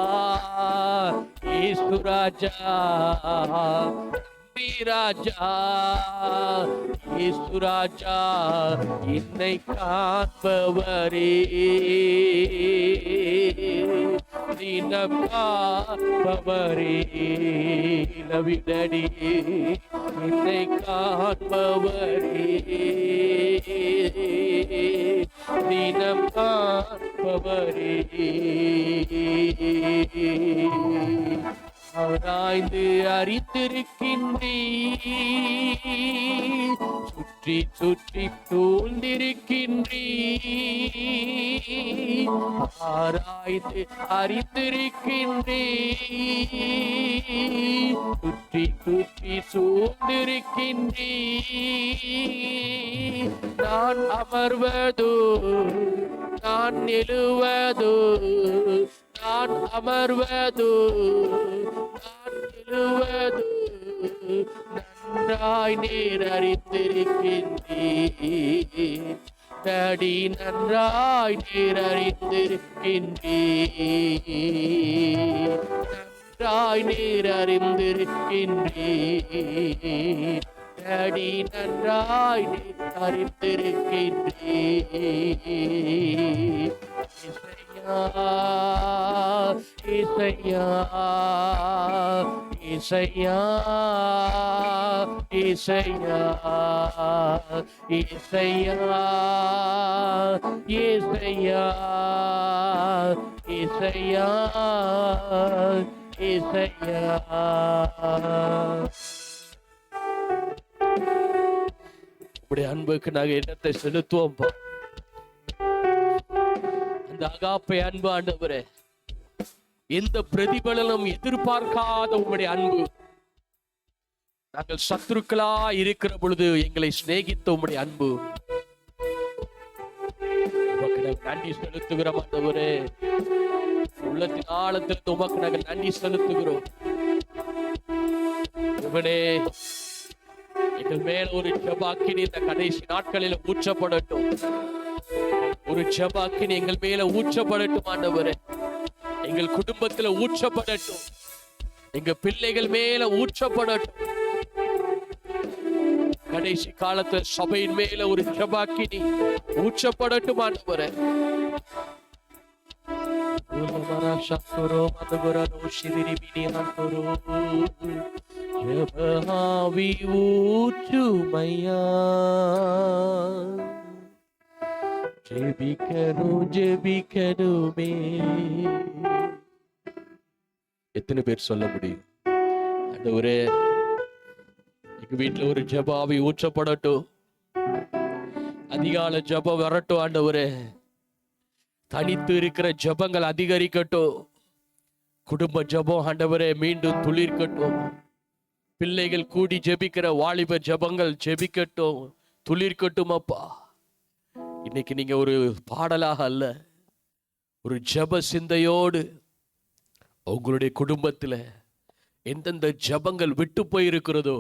இயேசு ராஜா, ராஜா இயேசு ராஜா, என்னை காப்பவரே. தினம் காப்பவரே, லவிடடி என்னை காப்பவரே. தினம் காப்பவரே. ஆராய்ந்து அறிந்திருக்கின்றீர், சுற்றி சுற்றி சூழ்ந்திருக்கின்றீர். ஆராய்ந்து அறிந்திருக்கின்றீர், சுற்றி சுற்றி சூழ்ந்திருக்கின்றீர். நான் அமர்வதோ நான் எழுவதோ, நான் அமர்வதோ நான் எழுவதோ, நன்றாய் நீர் அறிந்திருக்கின்றீர். தடி நன்றாய் நீர் அறிந்திருக்கின்றீர். நன்றாய் நீர் அறிந்திருக்கின்றீர். தடி நன்றாய் நீர் அறிந்திருக்கின்றீர். இசையா இசையா இசையா இசையா இசையா இசையா இசையா. உடைய அன்புக்கு நாங்க இடத்தை செலுத்துவோம். அந்த அகாப்பை அன்பு ஆண்டவரே, எந்த பிரதிபலனும் எதிர்பார்க்காத உங்களுடைய அன்பு, நாங்கள் சத்துருக்களா இருக்கிற பொழுது எங்களை சிநேகித்த உங்களுடைய அன்பு, நன்றி செலுத்துகிறோம் ஆண்டவரே. உள்ளத்தின் ஆழத்திலிருந்து உமக்கு நாங்கள் நன்றி செலுத்துகிறோம். எங்கள் மேல ஒரு ஜெபாக்கினி இந்த கடைசி நாட்களில் ஊற்றப்படட்டும். ஒரு ஜெபாக்கினி எங்கள் மேல ஊற்றப்படட்டும் ஆண்டவரே. எங்கள் குடும்பத்துல ஊற்றப்படட்டும். எங்க பிள்ளைகள் மேல ஊற்றப்படட்டும். கடைசி காலத்துல சபையின் மேல ஒரு ஜெபாக்கினி ஊற்றப்படட்டும் ஆண்டவரே. ஜெபஆவி ஊற்றுமையா, ஜெபிக்கணும் ஜெபிக்கணுமே. எத்தனை பேர் சொல்ல முடியும்? ஆண்டவரே, எங்க வீட்டுல ஒரு ஜெபாவி ஊற்றப்படட்டும். அதிகாலை ஜெபம் வரட்டும் ஆண்டவரே. தனித்து இருக்கிற ஜெபங்கள் அதிகரிக்கட்டும். குடும்ப ஜெபம் ஆண்டவரே மீண்டும் துளிர்க்கட்டும். பிள்ளைகள் கூடி ஜெபிக்கிற வாலிப ஜெபங்கள் ஜெபிக்கட்டும், துளிர்க்கட்டும் அப்பா. இன்னைக்கு நீங்க ஒரு பாடலாக அல்ல, ஒரு ஜெப சிந்தையோடு உங்களுடைய குடும்பத்துல எந்தெந்த ஜெபங்கள் விட்டு போயிருக்கிறதோ,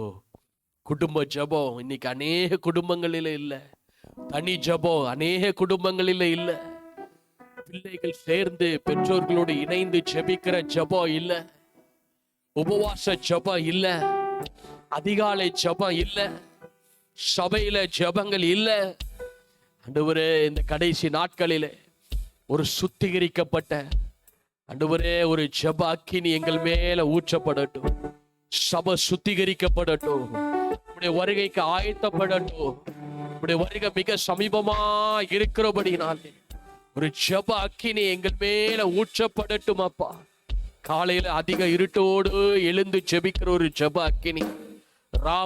குடும்ப ஜெபம் இன்னைக்கு அநேக குடும்பங்களில இல்ல, தனி ஜெபம் அநேக குடும்பங்களில இல்ல, பிள்ளைகள் சேர்ந்து பெற்றோர்களோடு இணைந்து ஜெபிக்கிற ஜெபம் இல்ல, உபவாச ஜெபம் இல்ல, அதிகாலை ஜெபம் இல்ல, சபையில ஜெபங்கள் இல்ல. ஆண்டவரே, இந்த கடைசி நாட்களிலே ஒரு சுத்திகரிக்கப்பட்ட ஆண்டவரே ஒரு ஜெப அக்கினி எங்கள் மேல ஊற்றப்படட்டும். சபை சுத்திகரிக்கப்படட்டும். உடைய வருகைக்கு ஆயத்தப்படட்டும். உடைய வருகை மிக சமீபமா இருக்கிறபடினாலே ஒரு ஜெப அக்கினி எங்கள் மேல ஊற்றப்படட்டும் அப்பா. காலையில அதிக இருட்டோடு எழுந்து ஜெபிக்கிற ஒரு ஜெப அக்கினி,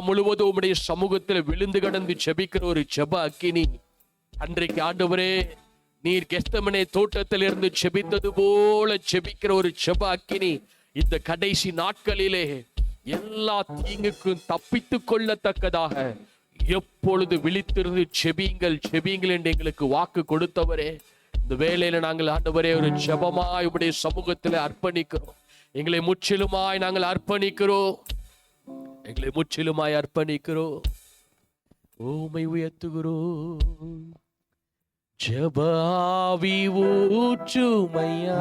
முழுவதும் உம்முடைய சமூகத்தில் விழுந்து கடந்து ஜெபிக்கிற ஒரு ஜெப அக்கினி. அன்றைக்கு ஆண்டவரே நீர் கெத்செமனே தோட்டத்தில் இருந்து ஜெபித்தது போல ஜெபிக்கிற ஒரு ஜெப அக்கினி இந்த கடைசி நாட்களிலே எல்லா தீங்குக்கும் தப்பித்து கொள்ளத்தக்கதாக எப்பொழுது விழித்திருந்து ஜெபியுங்கள் ஜெபியுங்கள் என்று எங்களுக்கு வாக்கு கொடுத்தவரே, இந்த வேளையில நாங்கள் ஆண்டவரே ஒரு ஜெபமாய் உம்முடைய சமூகத்தில் அர்ப்பணிக்கிறோம். எங்களை முற்றிலுமாய் நாங்கள் அர்ப்பணிக்கிறோம். எங்களை முற்றிலுமாய் அர்ப்பணிக்கிறோம். உம்மை உயர்த்துகிறோம். ஜெபஆவி ஊற்றுமையா,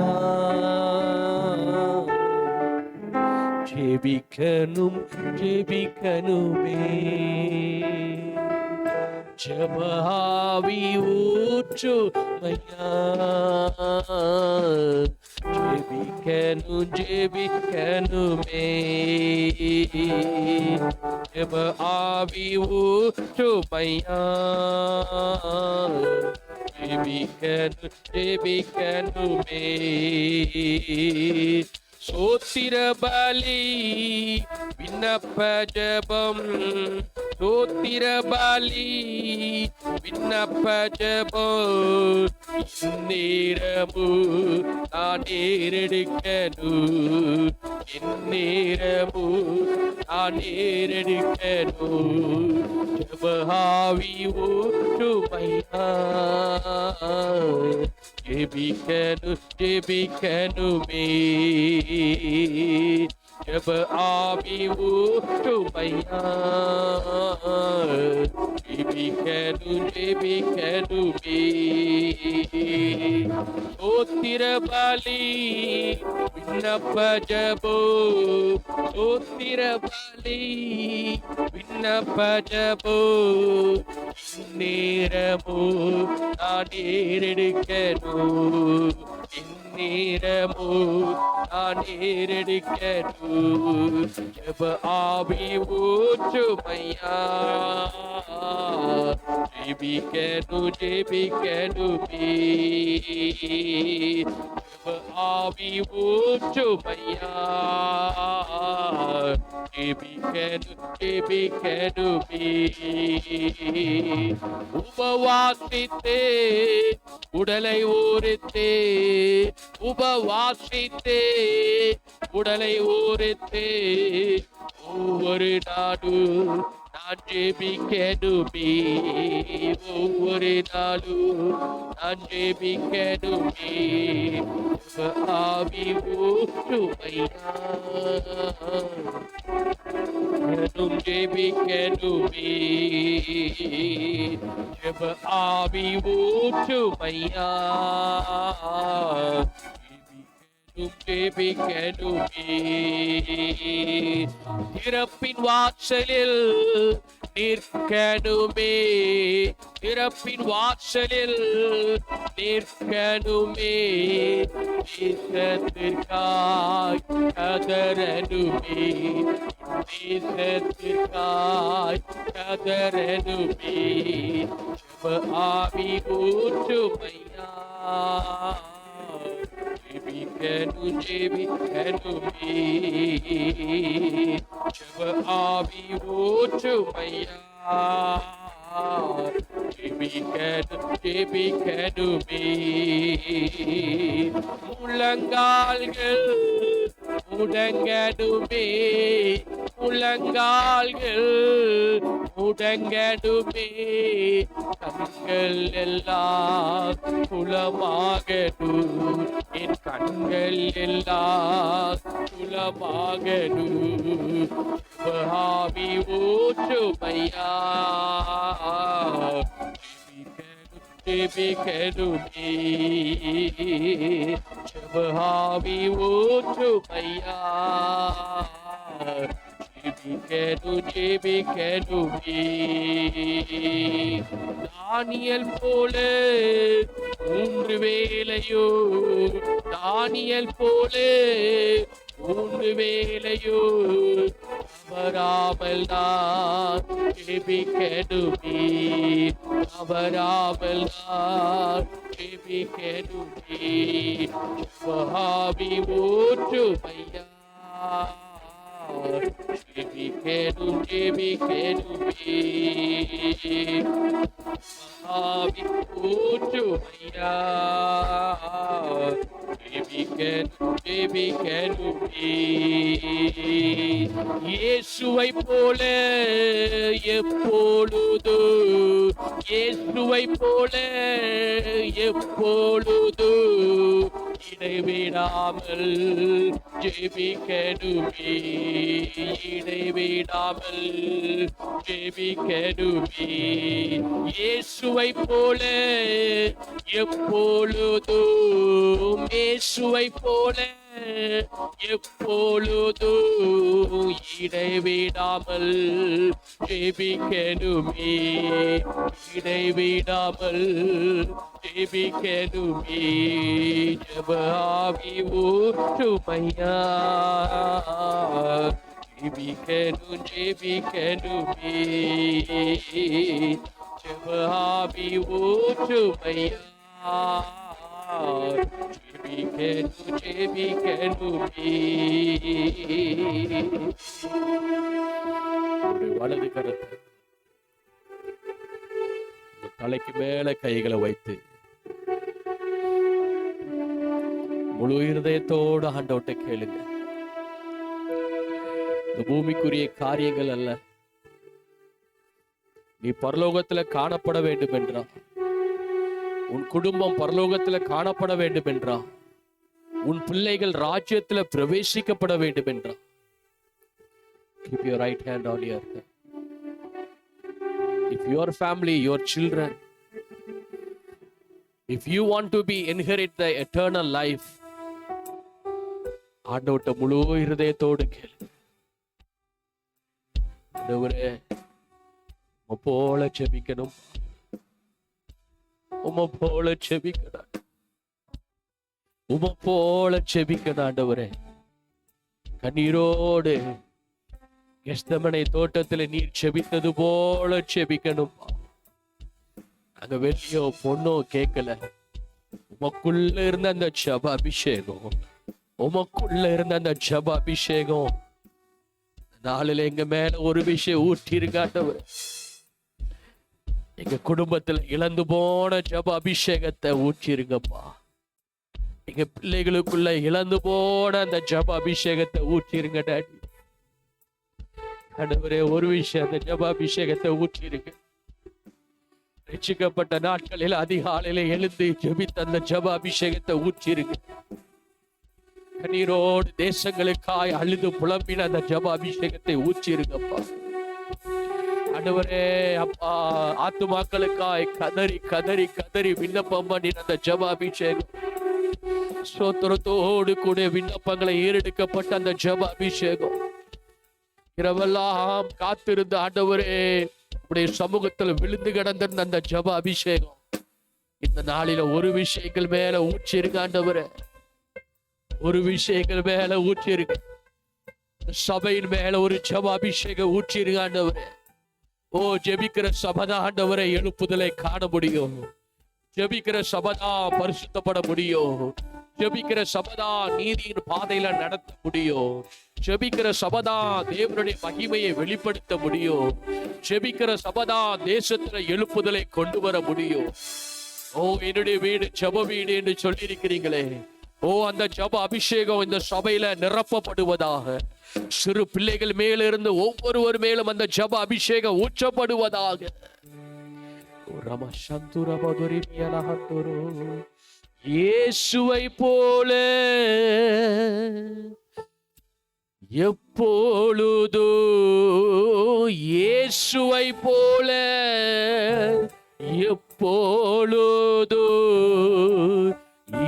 ஜெபிக்கணும் ஜெபிக்கணுமே. ஜெபஆவி ஊற்றுமையா, ஜெபிக்கணும் ஜெபிக்கணுமே. ஜெபஆவி ஊற்றுமையா, ஜெபிக்கணும் ஜெபிக்கணுமே. சோத்திர பலி விண்ணப்ப ஜெபம், சோத்திர பலி விண்ணப்ப ஜெபம். இந்நேரமு நான் ஏறெடுக்கணும், இந்நேரமு நான் ஏறெடுக்கணும். ஜெபஆவி ஊற்றுமையா, ஜெபிக்கணும் ஜெபிக்கணுமே. ஜெபஆவி ஊற்றுமையா, ஜெபிக்கணும் ஜெபிக்கணுமே. சோத்திர பலி விண்ணப்ப ஜெபம், சோத்திர பலி விண்ணப்ப ஜெபம். இந்நேரமோ நான் ஏறெடுக்கணும், இந்நேரமோ நான் ஏறெடுக்கணும். ஜெபஆவி ஊற்றுமையா, ஜெபிக்கணும் ஜெபிக்கணுமே. ஜெபஆவி ஊற்றுமையா, ஜெபிக்கணும் ஜெபிக்கணுமே. உபவாசித்தே உடலை ஊறித்தே, உபவாசித்தே உடலை ஊறித்தே, ஒவ்வொரு நாடு நான் ஜெபிக்கணுமே, ஒவ்வொரு நாளும் நான் ஜெபிக்கணுமே, ஆவி ஊற்றுமையா, ஜெபிக்கணுமே, ஆவி ஊற்றுமையா, திறப்பின் வாசலில் நிற்கணுமே, திறப்பின் வாசலில் நிற்கணுமே, தேசத்திற்காய் கதறணுமே, தேசத்திற்காய் கதறணுமே, ஆவி ஊற்றுமையா, ஜெபிக்கணுமே, ஆவி ஊற்றுமையா, ஜெபிக்கணுமே, முழங்கால்கள் முடங்கணுமே, முழங்கால்கள் முடங்கணுமே, கண்கள் எல்லாம் குலமாகணும், என் கண்கள் எல்லாம் குலமாகணும், ஆவி ஊற்றுமையா, ஜெபிக்கணுமே, ஆவி ஊற்றுமையா, ஜெபிக்கணுமே, தானியேல் போல 3 வேளையோ, தானியேல் போல 3 வேளையோ தவறாமல் நான் ஜெபிக்கணுமே, தவறாமல் நான் ஜெபிக்கணுமே, ஆவி ஊற்றுமையா, ஜெபிக்கணுமே, ஆவி ஊற்றுமையா, ஜெபிக்கணுமே, இயேசுவை போல எப்பொழுது, இயேசுவை போல எப்பொழுது இடைவிடாமல் ஜெபிக்கணுமே, இடைவிடாமல் ஜெபிக்கணுமே, இயேசுவை போல எப்பொழுதும், இயேசுவை போல எப்பொழுதும் இடைவிடாமல் ஜெபிக்கணுமே, இடைவிடாமல் ஜெபிக்கணுமே, ஆவி ஊற்றுமையா, ஜெபிக்கணுமே, ஆவி ஊற்றுமையா, ஜெபிக்கணுமே, வலது கரத்தை தலைக்கு மேல கைகளை வைத்து முழு இருதயத்தோடு ஆண்டவர்ட்ட கேளுங்க. இந்த பூமிக்குரிய காரியங்கள் அல்ல, நீ பரலோகத்துல காணப்பட வேண்டும் என்றா, உன் குடும்பம் பரலோகத்துல காணப்பட வேண்டும் என்றா, உன் பிள்ளைகள் ராஜ்யத்துல பிரவேசிக்கப்பட வேண்டும் என்றா, keep your right hand on your head. If your family, your children, if you want to be inherit the eternal life, ஆண்டவர்ட்ட முழு இருதயத்தோடு கேளு. ஆண்டவரே, உம்மை போல ஜெபிக்கணும், உம்மை போல ஜெபிக்கணும், உம்மை போல ஜெபிக்கணும். ஆண்டவரே, கண்ணீரோடு கெத்செமனே தோட்டத்தில் நீர் ஜெபித்தது போல ஜெபிக்கணும். அங்க வெளியோ பொண்ணோ கேட்கல, உமக்குள்ள இருந்த அந்த ஜப அபிஷேகம், உமக்குள்ள இருந்த அந்த ஜப அபிஷேகம் நாளில எங்க மேல ஒரு விஷயம் ஊற்றி இருக்காண்டவர். எங்க குடும்பத்துல இழந்து போன ஜப அபிஷேகத்தை ஊற்றிருங்கப்பா. எங்க பிள்ளைகளுக்குள்ள இழந்து போன அந்த ஜப அபிஷேகத்தை ஊற்றிருங்க டாடி. ஆண்டவரே, ஒரு விஷயம், அந்த ஜெபாபிஷேகத்தை ஊற்றிருங்க. ரட்சிக்கப்பட்ட நாட்களில் அதிகாலையில எழுந்து ஜெபித்த அந்த ஜெபாபிஷேகத்தை ஊற்றிருங்க. கண்ணீரோடு தேசங்களுக்காய் அழுது புலம்பின அந்த ஜெபாபிஷேகத்தை ஊற்றிருங்கப்பா. ஆண்டவரே அப்பா, ஆத்துமாக்களுக்காய் கதறி கதறி கதறி விண்ணப்பம் பண்ணின அந்த ஜெபாபிஷேகம், ஸ்தோத்திரத்தோடு கூட விண்ணப்பங்களை ஏறெடுக்கப்பட்ட அந்த ஜெபாபிஷேகம், இரவெல்லாம் காத்திருந்த ஆண்டவரே உடைய சமூகத்தில் விழுந்து கிடந்திருந்த அந்த ஜெப அபிஷேகம் இந்த நாளில ஒரு விஷயங்கள் மேல ஊற்றி இருக்கு ஆண்டவரே. ஒரு விஷயங்கள் மேல ஊற்றி இருக்கு. சபையின் மேல ஒரு ஜெப அபிஷேகம் ஊற்றி இருக்கு ஆண்டவரே. ஓ, ஜெபிக்கிற சபைதான் ஆண்டவரை எழுப்புதலை காண முடியும். ஜெபிக்கிற சபைதான் பரிசுத்தப்பட முடியும். ஜெபிக்கிற சபைதான் நீதியின் பாதையில நடத்த முடியும். ஜெபிக்கிற சபைதான் தேவனுடைய மகிமையை வெளிப்படுத்த முடியும். ஜெபிக்கிற சபைதான் தேசத்துல எழுப்புதலை கொண்டு வர முடியும். ஓ, என்னுடைய வீடு ஜெப வீடு என்று சொல்லி இருக்கிறீங்களே. ஓ, அந்த ஜெப அபிஷேகம் இந்த சபையில நிரப்பப்படுவதாக. சிறு பிள்ளைகள் மேலிருந்து ஒவ்வொருவர் மேலும் அந்த ஜெப அபிஷேகம் ஊற்றப்படுவதாக. இயேசுவை போல எப்பொழுதோ, இயேசுவை போல எப்பொழுதோ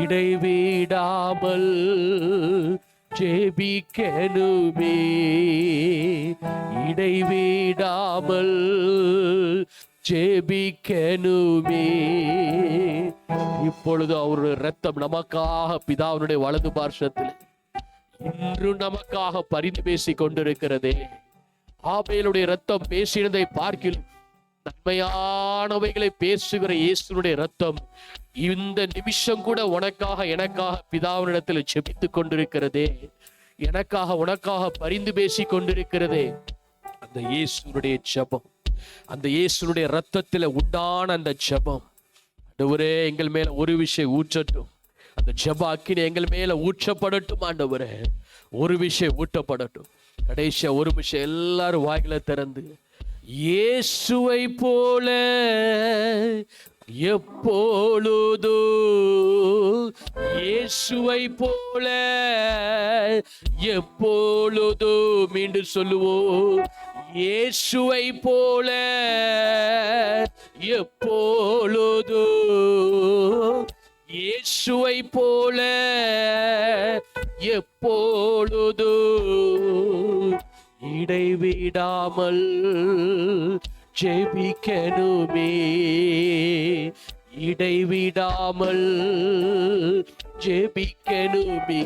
இடைவிடாமல் ஜெபிக்கணுமே, இடைவிடாமல் ஜெபிக்கணுமே. இப்பொழுது அவருடைய இரத்தம் நமக்காக பிதாவினுடைய வலது பார்சத்தில் இன்று நமக்காக பரிந்து பேசிக் கொண்டிருக்கிறதே. ஆபேலுடைய இரத்தம் பேசினதை பார்க்கிலும் நன்மையானவைகளை பேசுகிற இயேசுனுடைய இரத்தம் இந்த நிமிஷம் கூட உனக்காக எனக்காக பிதாவினிடத்தில் ஜெபித்துக் கொண்டிருக்கிறதே. எனக்காக உனக்காக பரிந்து பேசிக் கொண்டிருக்கிறதே. அந்த இயேசுனுடைய ஜெபம், அந்த இயேசுனுடைய இரத்தத்தில் உண்டான அந்த ஜெபம், ஆண்டவரே எங்கள் மேல ஒரு விஷயம் ஊற்றட்டும். அந்த ஜெப அக்கினி எங்கள் மேல ஊற்றப்படட்டும் ஆண்டவரே. ஒரு விஷயம் ஊற்றப்படட்டும். கடைசியா ஒரு விஷயம் எல்லாரும் வாயில திறந்து, இயேசுவை போல எப்பொழுதோ, இயேசுவை போல எப்பொழுதோ, மீண்டும் சொல்லுவோம், இயேசுவை போல எப்பொழுதோ, இயேசுவை போல எப்பொழுதோ இடைவிடாமல் ஜெபிக்கணுமே, இடைவிடாமல் ஜெபிக்கணுமே.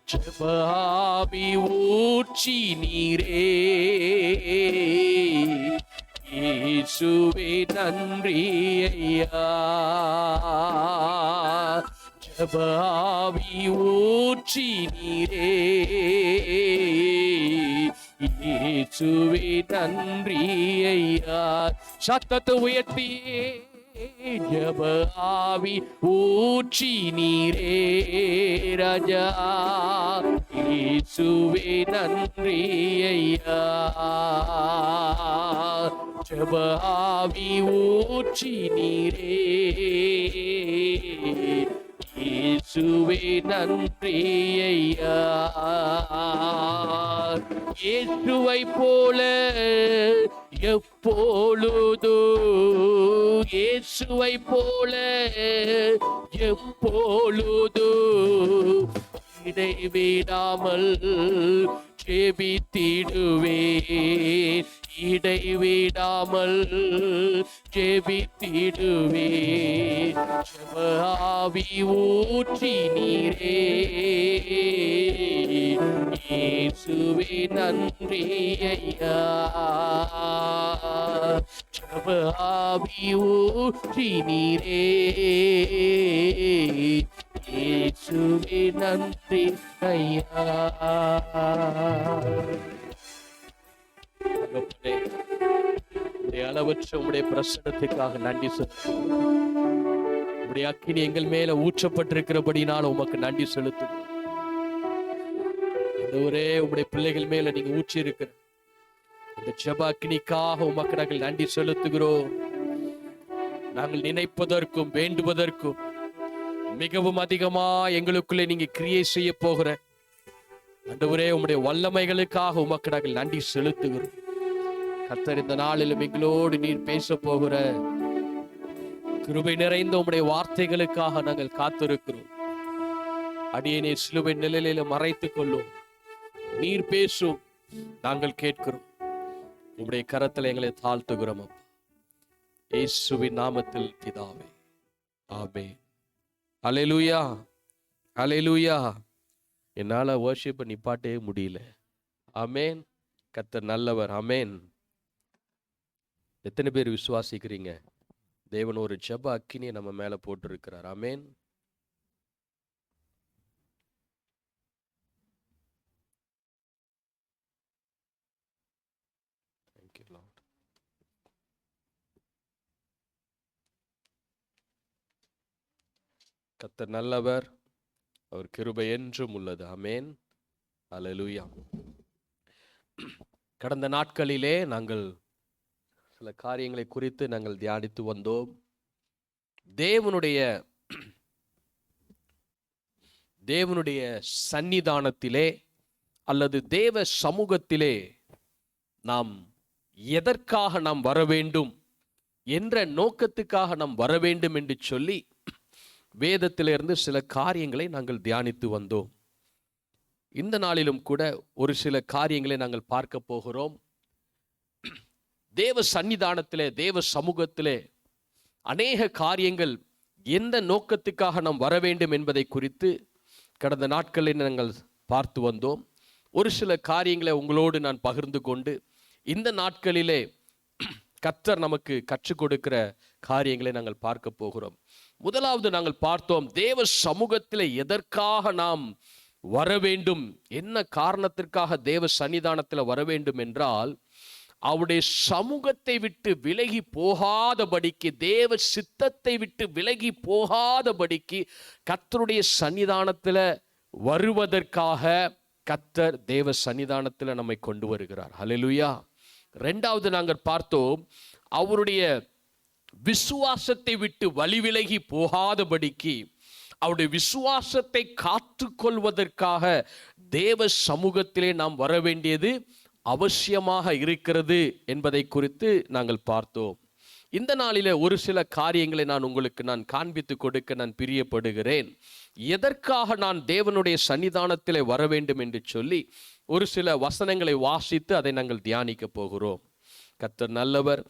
ஜெப ஆவி ஊற்றி நீரே, இயேசுவே நன்றி ஐயா. ஜெப ஆவி ஊற்றி நீரே, இயேசுவே நன்றி ஐயா. சத்தத்தை உயர்த்தி, ஜெப ஆவி ஊற்றி நீரே ராஜா, இயேசுவே நன்றி ஐயா. ஜெப ஆவி ஊற்றி நீரே, இயேசுவே நன்றி ஐயா. இயேசுவை போல எப்பொழுதோ, இயேசுவை போல எப்பொழுதோ இடைவிடாமல் ஜெபித்திடுவேன், இடைவிடாமல் ஜெபித்திடுவேன். ஜெப ஆவி ஊற்றி நீரே, இயேசுவே நன்றி ஐயா. ஜெப ஆவி ஊற்றி நீரே, இயேசுவே நன்றி ஐயா. அளவற்ற உடைய பிரசன்னத்துக்காக நன்றி செலுத்துகிறோம். உடைய அக்கினி எங்கள் மேல ஊற்றப்பட்டிருக்கிறபடினால உமக்கு நன்றி செலுத்துகிறோம். ஒரே உடைய பிள்ளைகள் மேல நீங்க ஊற்றி இருக்கிற இந்த ஜெப அக்கினிக்காக உமக்கு நாங்கள் நன்றி செலுத்துகிறோம். நாங்கள் நினைப்பதற்கும் வேண்டுவதற்கும் மிகவும் அதிகமா எங்களுக்குள்ளே நீங்க கிரியை செய்ய போகிற ஆண்டவரே உம்முடைய வல்லமைகளுக்காக உமக்கு நாங்கள் நன்றி செலுத்துகிறோம். கர்த்தர், இந்த நாளிலும் எங்களோடு நீர் பேச போகிற கிருபை நிறைந்த உம்முடைய வார்த்தைகளுக்காக நாங்கள் காத்திருக்கிறோம். அடியேனை சிலுவை நிழலில் மறைத்துக் கொள்ளும். நீர் பேசும், நாங்கள் கேட்கிறோம். உம்முடைய கரத்தில் எங்களை தாழ்த்துகிறோம். இயேசுவின் நாமத்தில் பிதாவே, ஆமென். அல்லேலூயா, அல்லேலூயா. என்னால வர்ஷிப்பை நிப்பாட்டவே முடியல. ஆமென். கர்த்தர் நல்லவர். ஆமென். எத்தனை பேர் விசுவாசிக்கிறீங்க? தேவன் ஒரு ஜெப அக்கினியை நம்ம மேல போட்டிருக்கிறார். ஆமென். கர்த்தர் நல்லவர், அவர் கிருபை என்றும் உள்ளது. ஆமென். அல்லேலூயா. கடந்த நாட்களிலே நாங்கள் சில காரியங்களை குறித்து நாங்கள் தியானித்து வந்தோம். தேவனுடைய சன்னிதானத்திலே அல்லது தேவ சமூகத்திலே நாம் எதற்காக நாம் வர வேண்டும் என்ற நோக்கத்துக்காக நாம் வர வேண்டும் என்று சொல்லி வேதத்திலிருந்து சில காரியங்களை நாங்கள் தியானித்து வந்தோம். இந்த நாளிலும் கூட ஒரு சில காரியங்களை நாங்கள் பார்க்க போகிறோம். தேவ சன்னிதானத்திலே, தேவ சமூகத்திலே அநேக காரியங்கள் எந்த நோக்கத்துக்காக நாம் வர வேண்டும் என்பதை குறித்து கடந்த நாட்களில் நாங்கள் பார்த்து வந்தோம். ஒரு சில காரியங்களை உங்களோடு நான் பகிர்ந்து கொண்டு இந்த நாட்களிலே கர்த்தர் நமக்கு கற்றுக் கொடுக்கிற காரியங்களை நாங்கள் பார்க்க போகிறோம். முதலாவது நாங்கள் பார்த்தோம், தேவ சமூகத்தில் எதற்காக நாம் வர வேண்டும், என்ன காரணத்திற்காக தேவ சன்னிதானத்தில் வர வேண்டும் என்றால், அவருடைய சமூகத்தை விட்டு விலகி போகாதபடிக்கு, தேவ சித்தத்தை விட்டு விலகி போகாதபடிக்கு கர்த்தருடைய சன்னிதானத்தில் வருவதற்காக கர்த்தர் தேவ சன்னிதானத்தில் நம்மை கொண்டு வருகிறார். ஹல்லேலூயா. ரெண்டாவது நாங்கள் பார்த்தோம், அவருடைய விசுவாசத்தை விட்டு வழி விலகி போகாதபடிக்கு, அவருடைய விசுவாசத்தை காத்து கொள்வதற்காக தேவ சமூகத்திலே நாம் வர வேண்டியது அவசியமாக இருக்கிறது என்பதை குறித்து நாங்கள் பார்த்தோம். இந்த நாளிலே ஒரு சில காரியங்களை நான் காண்பித்து கொடுக்க நான் பிரியப்படுகிறேன். எதற்காக நான் தேவனுடைய சன்னிதானத்திலே வர வேண்டும் என்று சொல்லி ஒரு சில வசனங்களை வாசித்து அதை நாங்கள் தியானிக்க போகிறோம். கர்த்தர் நல்லவர்.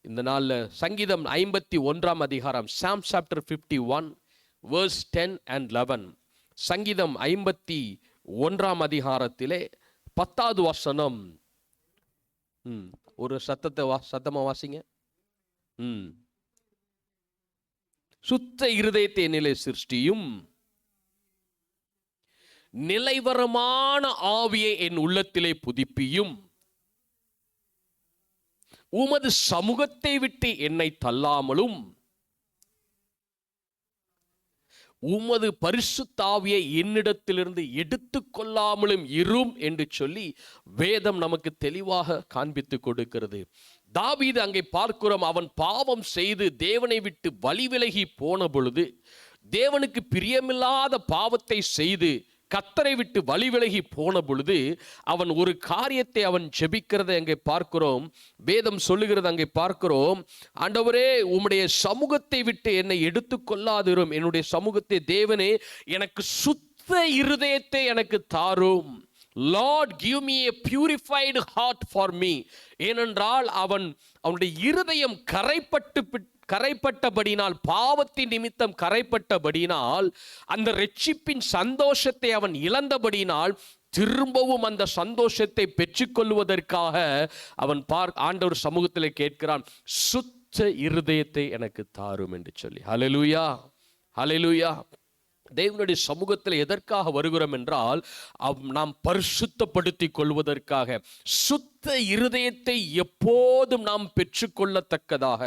இந்த நாளில் சங்கீதம் 51 அதிகாரம், Psalm chapter 51 verse 10 and 11. சங்கீதம் 51 அதிகாரத்திலே 10வது வசனம். ஒரு சத்தமா வாசிங்க. சுத்த இருதயத்தை என்னிலே சிருஷ்டியும், நிலைவரமான ஆவியை என் உள்ளத்திலே புதுப்பியும், உமது சமூகத்தை விட்டு என்னை தள்ளாமலும், உமது பரிசுத்த ஆவியை என்னிடத்திலிருந்து எடுத்து கொள்ளாமலும் இரும் என்று சொல்லி வேதம் நமக்கு தெளிவாக காண்பித்து கொடுக்கிறது. தாவீது அங்கே பார்க்கிறோம், அவன் பாவம் செய்து தேவனை விட்டு வழி விலகி போன பொழுது, தேவனுக்கு பிரியமில்லாத பாவத்தை செய்து கர்த்தரை விட்டு வழி விலகி போன பொழுது அவன் ஒரு காரியத்தை அவன் ஜெபிக்கிறதை அங்கே பார்க்கிறோம். வேதம் சொல்லுகிறது அங்கே பார்க்கிறோம், ஆண்டவரே உம்முடைய சமூகத்தை விட்டு என்னை எடுத்துக்கொள்ளாதிரும், என்னுடைய சமூகத்தை தேவனே எனக்கு சுத்த இருதயத்தை எனக்கு தாரும். Lord, give me a purified heart for me. ஏனென்றால் அவனுடைய இருதயம் கரைப்பட்டபடினால், பாவத்தின் நிமித்தம் கரைப்பட்டபடினால், அந்த இரட்சிப்பின் சந்தோஷத்தை அவன் இழந்தபடினால் திரும்பவும் அந்த சந்தோஷத்தை பெற்றுக்கொள்வதற்காக அவன் ஆண்டவர் சமூகத்தில் கேட்கிறான், சுத்த இருதயத்தை எனக்கு தாரும் என்று சொல்லி. ஹல்லேலூயா, ஹல்லேலூயா. தேவனுடைய சமூகத்தில் எதற்காக வருகிறோம் என்றால் நாம் பரிசுத்தப்படுத்திக் கொள்வதற்காக, சுத்த இருதயத்தை எப்போதும் நாம் பெற்றுக்கொள்ளத்தக்கதாக,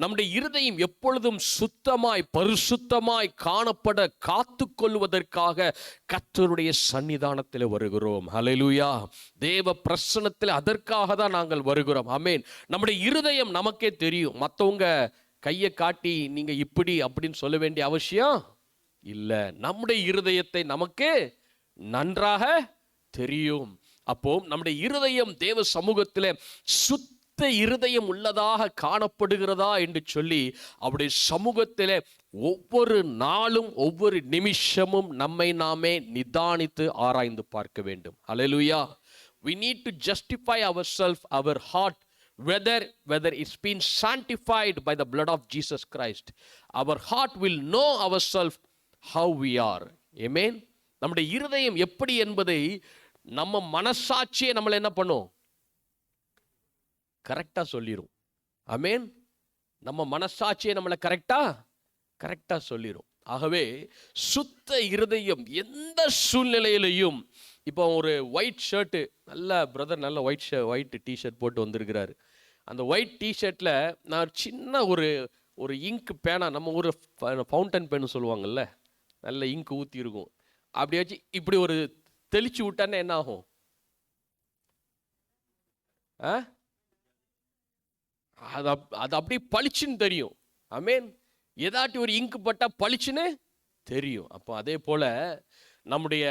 நம்முடைய இருதயம் எப்பொழுதும் சுத்தமாய் பரிசுத்தமாய் காணப்பட காத்து கொள்வதற்காக கர்த்தருடைய சன்னிதானத்தில் வருகிறோம். ஹல்லேலூயா. தேவ பிரசன்னத்தில் அதற்காக தான் நாங்கள் வருகிறோம். ஆமென். நம்முடைய இருதயம் நமக்கே தெரியும். மற்றவங்க கையை காட்டி நீங்க இப்படி அப்படின்னு சொல்ல வேண்டிய அவசியம் இல்ல. நம்முடைய இருதயத்தை நமக்கு நன்றாக தெரியும். அப்போ நம்முடைய இருதயம் தேவ சமூகத்தில் சுத்த இருதயம் உள்ளதாக காணப்படுகிறதா என்று சொல்லி அவருடைய சமூகத்தில் ஒவ்வொரு நாளும் ஒவ்வொரு நிமிஷமும் நம்மை நாமே நிதானித்து ஆராய்ந்து பார்க்க வேண்டும். ஹல்லேலூயா. We need to justify ourselves, our heart, whether it's been sanctified by the blood of Jesus Christ. Our heart will know ourselves how we are. Amen. நம்முடைய இருதயம் எப்படி என்பதை நம்ம மனசாட்சியே நம்மளை என்ன பண்ணும்? கரெக்டா சொல்லிரும். ஆமென். நம்ம மனசாட்சியே நம்மளை கரெக்டா சொல்லிரும். ஆகவே சுத்த இருதயம் எந்த சூழ்நிலையிலையும், இப்போ ஒரு ஒயிட் ஷர்ட்டு, நல்ல பிரதர் நல்ல ஒயிட் டிஷர்ட் போட்டு வந்திருக்கிறாரு. அந்த ஒயிட் டிஷர்ட்டில் நான் சின்ன ஒரு இங்க் பேனா, நம்ம ஒரு ஃபவுண்டன் பேனு சொல்லுவாங்கல்ல, நல்ல இங்க் ஊற்றி இருக்கும், அப்படி வச்சு இப்படி ஒரு தெளிச்சு விட்டானே என்ன ஆகும்? அது அப்படியே பளிச்சுன்னு தெரியும். ஆமென். ஏதாட்டி ஒரு இங்கு பட்டா பளிச்சுன்னு தெரியும். அப்போ அதே போல நம்முடைய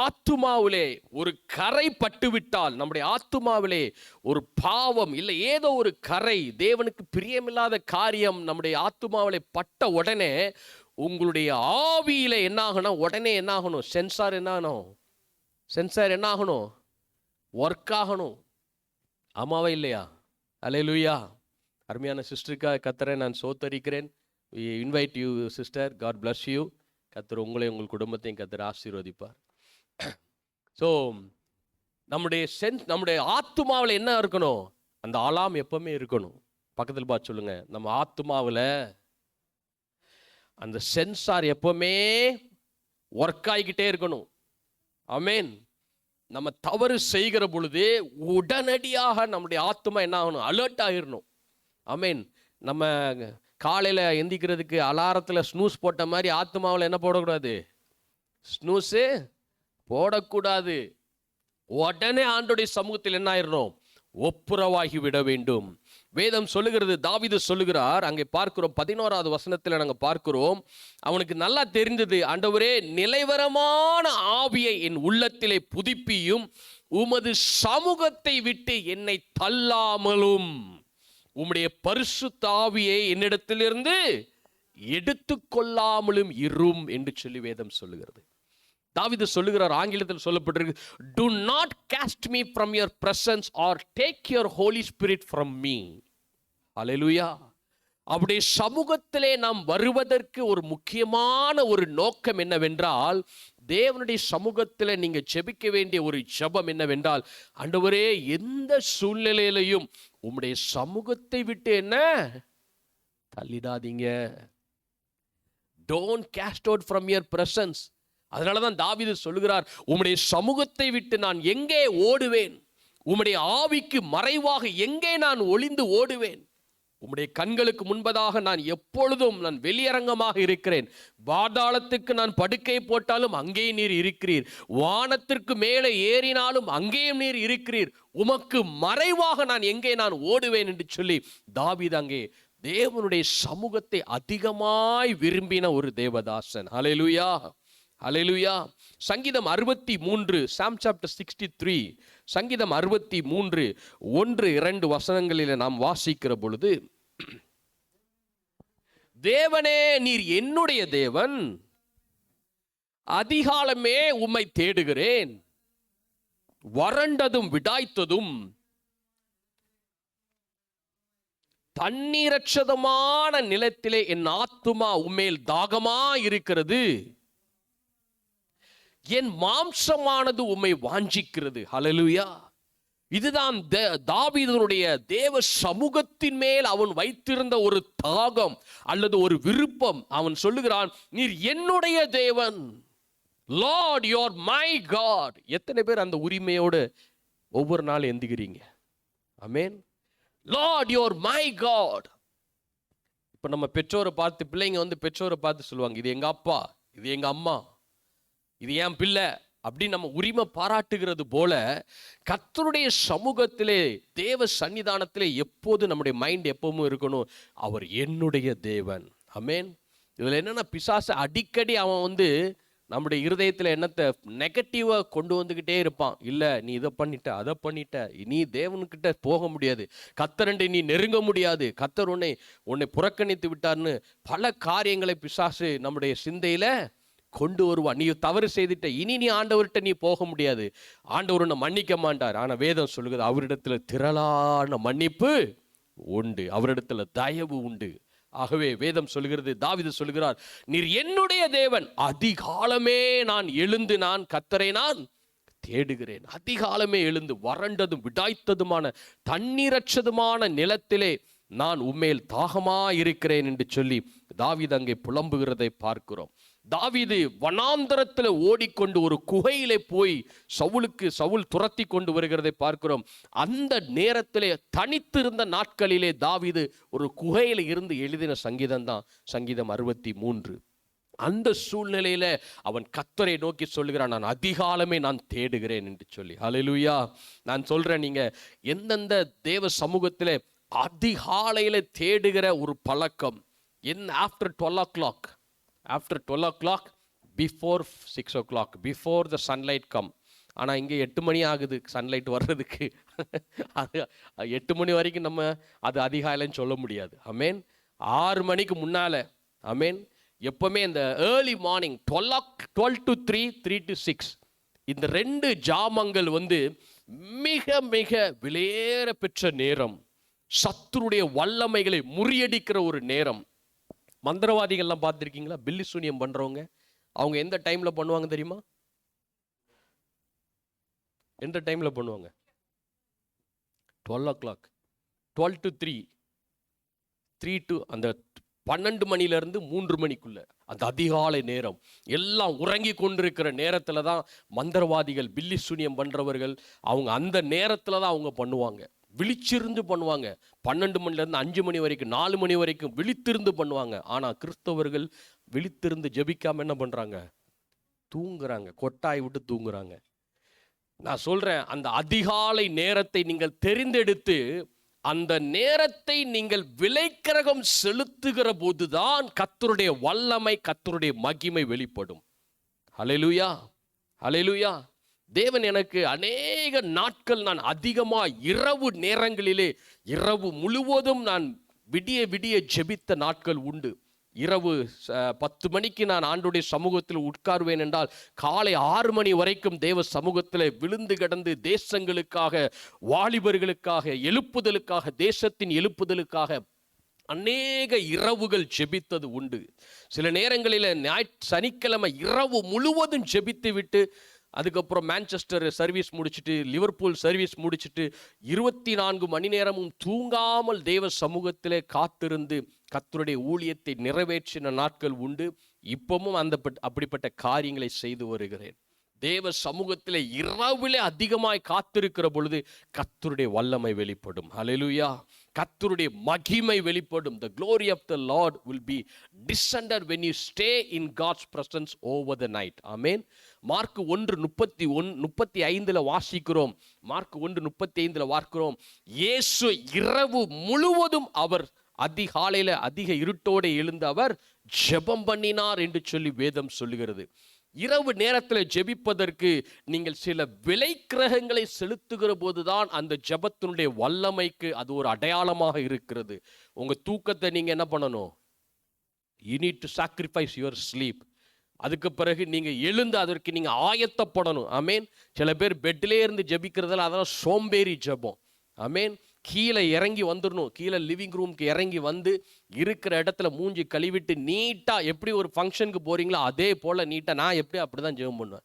ஆத்துமாவிலே ஒரு கரை பட்டுவிட்டால், நம்முடைய ஆத்துமாவிலே ஒரு பாவம் இல்லை ஏதோ ஒரு கரை, தேவனுக்கு பிரியமில்லாத காரியம் நம்முடைய ஆத்துமாவிலே பட்ட உடனே உங்களுடைய ஆவியில என்ன ஆகணும்? உடனே என்ன ஆகணும்? சென்சார் என்ன ஆகணும்? ஒர்க் ஆகணும். ஆமாவா இல்லையா? அல்லேலூயா. அருமையான சிஸ்டருக்காக கர்த்தரை நான் சோத்தரிக்கிறேன். Invite you sister, God bless you. கர்த்தர் உங்களையும் உங்கள் குடும்பத்தையும் கர்த்தர் ஆசீர்வதிப்பார். ஸோ நம்முடைய ஆத்துமாவில் என்ன இருக்கணும்? அந்த அலாம் எப்பவுமே இருக்கணும். பக்கத்தில் பார்த்து சொல்லுங்க, நம்ம ஆத்துமாவில் அந்த சென்சார் எப்பவுமே ஒர்க் ஆகிக்கிட்டே இருக்கணும். ஆமென். நம்ம தவறு செய்கிற பொழுது உடனடியாக நம்முடைய ஆத்துமா என்ன ஆகணும்? அலர்ட் ஆகிடணும். ஆமென். நம்ம காலையில் எந்திக்கிறதுக்கு அலாரத்தில் ஸ்னூஸ் போட்ட மாதிரி ஆத்துமாவில் என்ன போடக்கூடாது? ஸ்னூஸு போடக்கூடாது. உடனே ஆண்டோடைய சமூகத்தில் என்ன ஆயிடணும்? ஒப்புரவாகி விட வேண்டும். வேதம் சொல்லுகிறது, தாவீது சொல்லுகிறார், அங்கே பார்க்கிறோம் 11வது வசனத்தில் நாங்கள் பார்க்கிறோம், அவனுக்கு நல்லா தெரிந்தது, ஆண்டவரே நிலைவரமான ஆவியை என் உள்ளத்திலே புதுப்பியும், உமது சமூகத்தை விட்டு என்னை தள்ளாமலும் உம்முடைய பரிசுத்த ஆவியை என்னிடத்திலிருந்து எடுத்துக்கொள்ளாமலும் இரும் என்று சொல்லி வேதம் சொல்லுகிறது. தாவீது சொல்லுகிறார், ஆங்கிலத்தில் சொல்லப்பட்டிருக்கு, do not cast me from your presence or take your Holy Spirit from me. ஹல்லேலூயா. அவருடைய சமூகத்திலே நாம் வருவதற்கு ஒரு முக்கியமான ஒரு நோக்கம் என்னவென்றால், தேவனுடைய சமூகத்தில் நீங்க ஜெபிக்க வேண்டிய ஒரு ஜெபம் என்னவென்றால், ஆண்டவரே எந்த சூழ்நிலையிலையும் உம்முடைய சமூகத்தை விட்டு என்ன தள்ளிடாதீங்க. Don't cast out from your presence. அதனாலதான் தாவீது சொல்லுகிறார், உம்முடைய சமூகத்தை விட்டு நான் எங்கே ஓடுவேன்? உம்முடைய ஆவிக்கு மறைவாக எங்கே நான் ஒளிந்து ஓடுவேன்? உம்முடைய கண்களுக்கு முன்பதாக நான் எப்பொழுதும் நான் வெளியரங்கமாக இருக்கிறேன். பாதாளத்துக்கு நான் படுக்கை போட்டாலும் அங்கே நீர் இருக்கிறீர், வானத்திற்கு மேலே ஏறினாலும் அங்கேயும் நீர் இருக்கிறீர், உமக்கு மறைவாக நான் எங்கே நான் ஓடுவேன் என்று சொல்லி தாவீது அங்கே தேவனுடைய சமூகத்தை அதிகமாய் விரும்பின ஒரு தேவதாசன். ஹல்லேலூயா, ஹல்லேலூயா. சங்கீதம் 63, Psalm chapter 63, சங்கீதம் 63 1-2 வசனங்களில் நாம் வாசிக்கிற பொழுது, தேவனே நீர் என்னுடைய தேவன், அதிகாலமே உம்மை தேடுகிறேன், வறண்டதும் விடாய்த்ததும் தண்ணீரற்றதுமான நிலத்திலே என் ஆத்துமா உம்மேல் தாகமா இருக்கிறது, என் மாம்சமானது உம்மை வாஞ்சிக்கிறது. ஹல்லேலூயா. இதுதான் தாவீதுடைய தேவ சமூகத்தின் மேல் அவன் வைத்திருந்த ஒரு தாகம் அல்லது ஒரு விருப்பம். அவன் சொல்லுகிறான், நீர் என்னுடைய தேவன், Lord you are my God. எத்தனை பேர் அந்த உரிமையோடு ஒவ்வொரு நாள் எந்திக்கிறீங்க? ஆமென். Lord you are my God. இப்போ நம்ம பெற்றோரை பார்த்து, பிள்ளைங்க பெற்றோரை பார்த்து சொல்லுவாங்க, இது எங்க அப்பா, இது எங்க அம்மா, இது என் பிள்ளை அப்படி நம்ம உரிமை பாராட்டுகிறது போல, கர்த்தருடைய சமூகத்திலே தேவ சன்னிதானத்திலே எப்போது நம்முடைய மைண்ட் எப்பவும் இருக்கணும், அவர் என்னுடைய தேவன். ஆமென். இதில் என்னன்னா, பிசாசு அடிக்கடி அவன் நம்முடைய இருதயத்தில் என்னத்தை நெகட்டிவாக கொண்டு வந்துக்கிட்டே இருப்பான். இல்லை நீ இதை பண்ணிட்ட, அதை பண்ணிட்ட, நீ தேவனுக்கிட்ட போக முடியாது, கர்த்தரண்டை நீ நெருங்க முடியாது, கர்த்தர் உன்னை புறக்கணித்து விட்டார்னு பல காரியங்களை பிசாசு நம்முடைய சிந்தையில் கொண்டு வருவான். நீ தவறு செய்துட்ட, இனி நீ ஆண்டவர்கிட்ட நீ போக முடியாது, ஆண்டவர் உன்னை மன்னிக்க மாட்டார். ஆனால் வேதம் சொல்லுகிறது, அவரிடத்தில் திரளான மன்னிப்பு உண்டு, அவரிடத்தில் தயவு உண்டு. ஆகவே வேதம் சொல்லுகிறது, தாவீது சொல்லுகிறார், நீர் என்னுடைய தேவன், அதிகாலமே நான் எழுந்து நான் கர்த்தரை நான் தேடுகிறேன். அதிகாலமே எழுந்து வறண்டதும் விடாய்த்ததுமான தண்ணீரற்றதுமான நிலத்திலே நான் உம்மேல் தாகமா இருக்கிறேன் என்று சொல்லி தாவீது அங்கே புலம்புகிறதை பார்க்கிறோம். தாவீது வனாந்தரத்தில் ஓடிக்கொண்டு ஒரு குகையிலே போய் சவுல் துரத்தி கொண்டு வருகிறதை பார்க்கிறோம். அந்த நேரத்திலே தனித்திருந்த நாட்களிலே தாவீது ஒரு குகையில இருந்து எழுதின சங்கீதம் தான் சங்கீதம் 63. அந்த சூழ்நிலையில அவன் கர்த்தரை நோக்கி சொல்லுகிறான், நான் அதிகாலமே நான் தேடுகிறேன் என்று சொல்லி. ஹல்லேலூயா. நான் சொல்றேன், நீங்க எந்தெந்த தேவ சமூகத்திலே அதிகாலையில தேடுகிற ஒரு பழக்கம், after 12 o'clock, after 12 o'clock, before 6 o'clock, before the sunlight come. ஆனால் இங்கே 8 மணி ஆகுது சன்லைட் வர்றதுக்கு. அது 8 மணி வரைக்கும் நம்ம அது அதிகாலைன்னு சொல்ல முடியாது. ஆமென். 6 மணிக்கு முன்னால், ஆமென், எப்போவுமே இந்த ஏர்லி மார்னிங் 12 to 3, 3 to 6, இந்த 2 ஜாமங்கள் மிக மிக விலையேற பெற்ற நேரம், சத்துருடைய வல்லமைகளை முறியடிக்கிற ஒரு நேரம். மந்திரவாதிகள்லாம் பார்த்துருக்கீங்களா? பில்லி சூனியம் பண்ணுறவங்க அவங்க எந்த டைமில் பண்ணுவாங்க தெரியுமா? எந்த டைமில் பண்ணுவாங்க? 12 o'clock, 12 to 3, 3 to அந்த 12 மணிலேருந்து 3 மணிக்குள்ள அந்த அதிகாலை நேரம், எல்லாம் உறங்கி கொண்டிருக்கிற நேரத்தில் தான் மந்திரவாதிகள், பில்லி சூனியம் பண்ணுறவர்கள் அவங்க அந்த நேரத்தில் தான் அவங்க பண்ணுவாங்க. விழிச்சிருந்து பண்ணுவாங்க. 12 மணிலேருந்து 5 மணி வரைக்கும், 4 மணி வரைக்கும் விழித்திருந்து பண்ணுவாங்க. ஆனால் கிறிஸ்தவர்கள் விழித்திருந்து ஜெபிக்காம என்ன பண்ணுறாங்க? தூங்குறாங்க, கொட்டாய் விட்டு தூங்குறாங்க. நான் சொல்கிறேன், அந்த அதிகாலை நேரத்தை நீங்கள் தெரிந்தெடுத்து அந்த நேரத்தை நீங்கள் விலைக்கிரகம் செலுத்துகிற போதுதான் கர்த்தருடைய வல்லமை, கர்த்தருடைய மகிமை வெளிப்படும். ஹல்லேலூயா, ஹல்லேலூயா. தேவன் எனக்கு அநேக நாட்கள் நான் அதிகமாக இரவு நேரங்களிலே, இரவு முழுவதும் நான் விடிய விடிய ஜெபித்த நாட்கள் உண்டு. இரவு 10 மணிக்கு நான் ஆண்டவருடைய சமூகத்தில் உட்காருவேன் என்றால் காலை 6 மணி வரைக்கும் தேவ சமூகத்தில் விழுந்து கிடந்து தேசங்களுக்காக, வாலிபர்களுக்காக, எழுப்புதலுக்காக, தேசத்தின் எழுப்புதலுக்காக அநேக இரவுகள் ஜெபித்தது உண்டு. சில நேரங்களில் சனிக்கிழமை இரவு முழுவதும் ஜெபித்து விட்டு அதுக்கப்புறம் மான்செஸ்டர் சர்வீஸ் முடிச்சுட்டு, லிவர்பூல் சர்வீஸ் முடிச்சுட்டு 24 மணி நேரமும் தூங்காமல் தேவ சமூகத்திலே காத்திருந்து கர்த்தருடைய ஊழியத்தை நிறைவேற்றின நாட்கள் உண்டு. இப்பவும் அப்படிப்பட்ட காரியங்களை செய்து வருகிறேன். தேவ சமூகத்திலே இரவிலே அதிகமாய் காத்திருக்கிற பொழுது கர்த்தருடைய வல்லமை வெளிப்படும். ஹல்லேலூயா. கர்த்தருடைய மகிமை வெளிப்படும். The glory of the Lord will be descended when you stay in God's presence over the night. Amen. Mark 1:35 வாசிக்கிறோம். மார்க் 1:35 பார்க்கிறோம், இயேசு இரவு முழுவதும் அவர் அதிகாலையில அதிக இருட்டோடு எழுந்து அவர் ஜெபம் பண்ணினார் என்று சொல்லி வேதம் சொல்லுகிறது. இரவு நேரத்தில் ஜெபிப்பதற்கு நீங்கள் சில விலை கிரகங்களை செலுத்துகிற போதுதான் அந்த ஜெபத்தினுடைய வல்லமைக்கு அது ஒரு அடையாளமாக இருக்கிறது. உங்க தூக்கத்தை நீங்க என்ன பண்ணணும்? You need to sacrifice your sleep. அதுக்கு பிறகு நீங்க எழுந்து அதற்கு நீங்க ஆயத்தப்படணும். ஆமேன். சில பேர் பெட்லேயே இருந்து ஜெபிக்கிறதுல அதெல்லாம் சோம்பேறி ஜெபம். ஆமேன். கீழே இறங்கி வந்துடணும். கீழே லிவிங் ரூம்க்கு இறங்கி வந்து இருக்கிற இடத்துல மூஞ்சி கழுவிட்டு நீட்டாக, எப்படி ஒரு ஃபங்க்ஷனுக்கு போகிறீங்களோ அதே போல் நீட்டாக, நான் எப்படி அப்படி தான் ஜெபம் பண்ணுவேன்.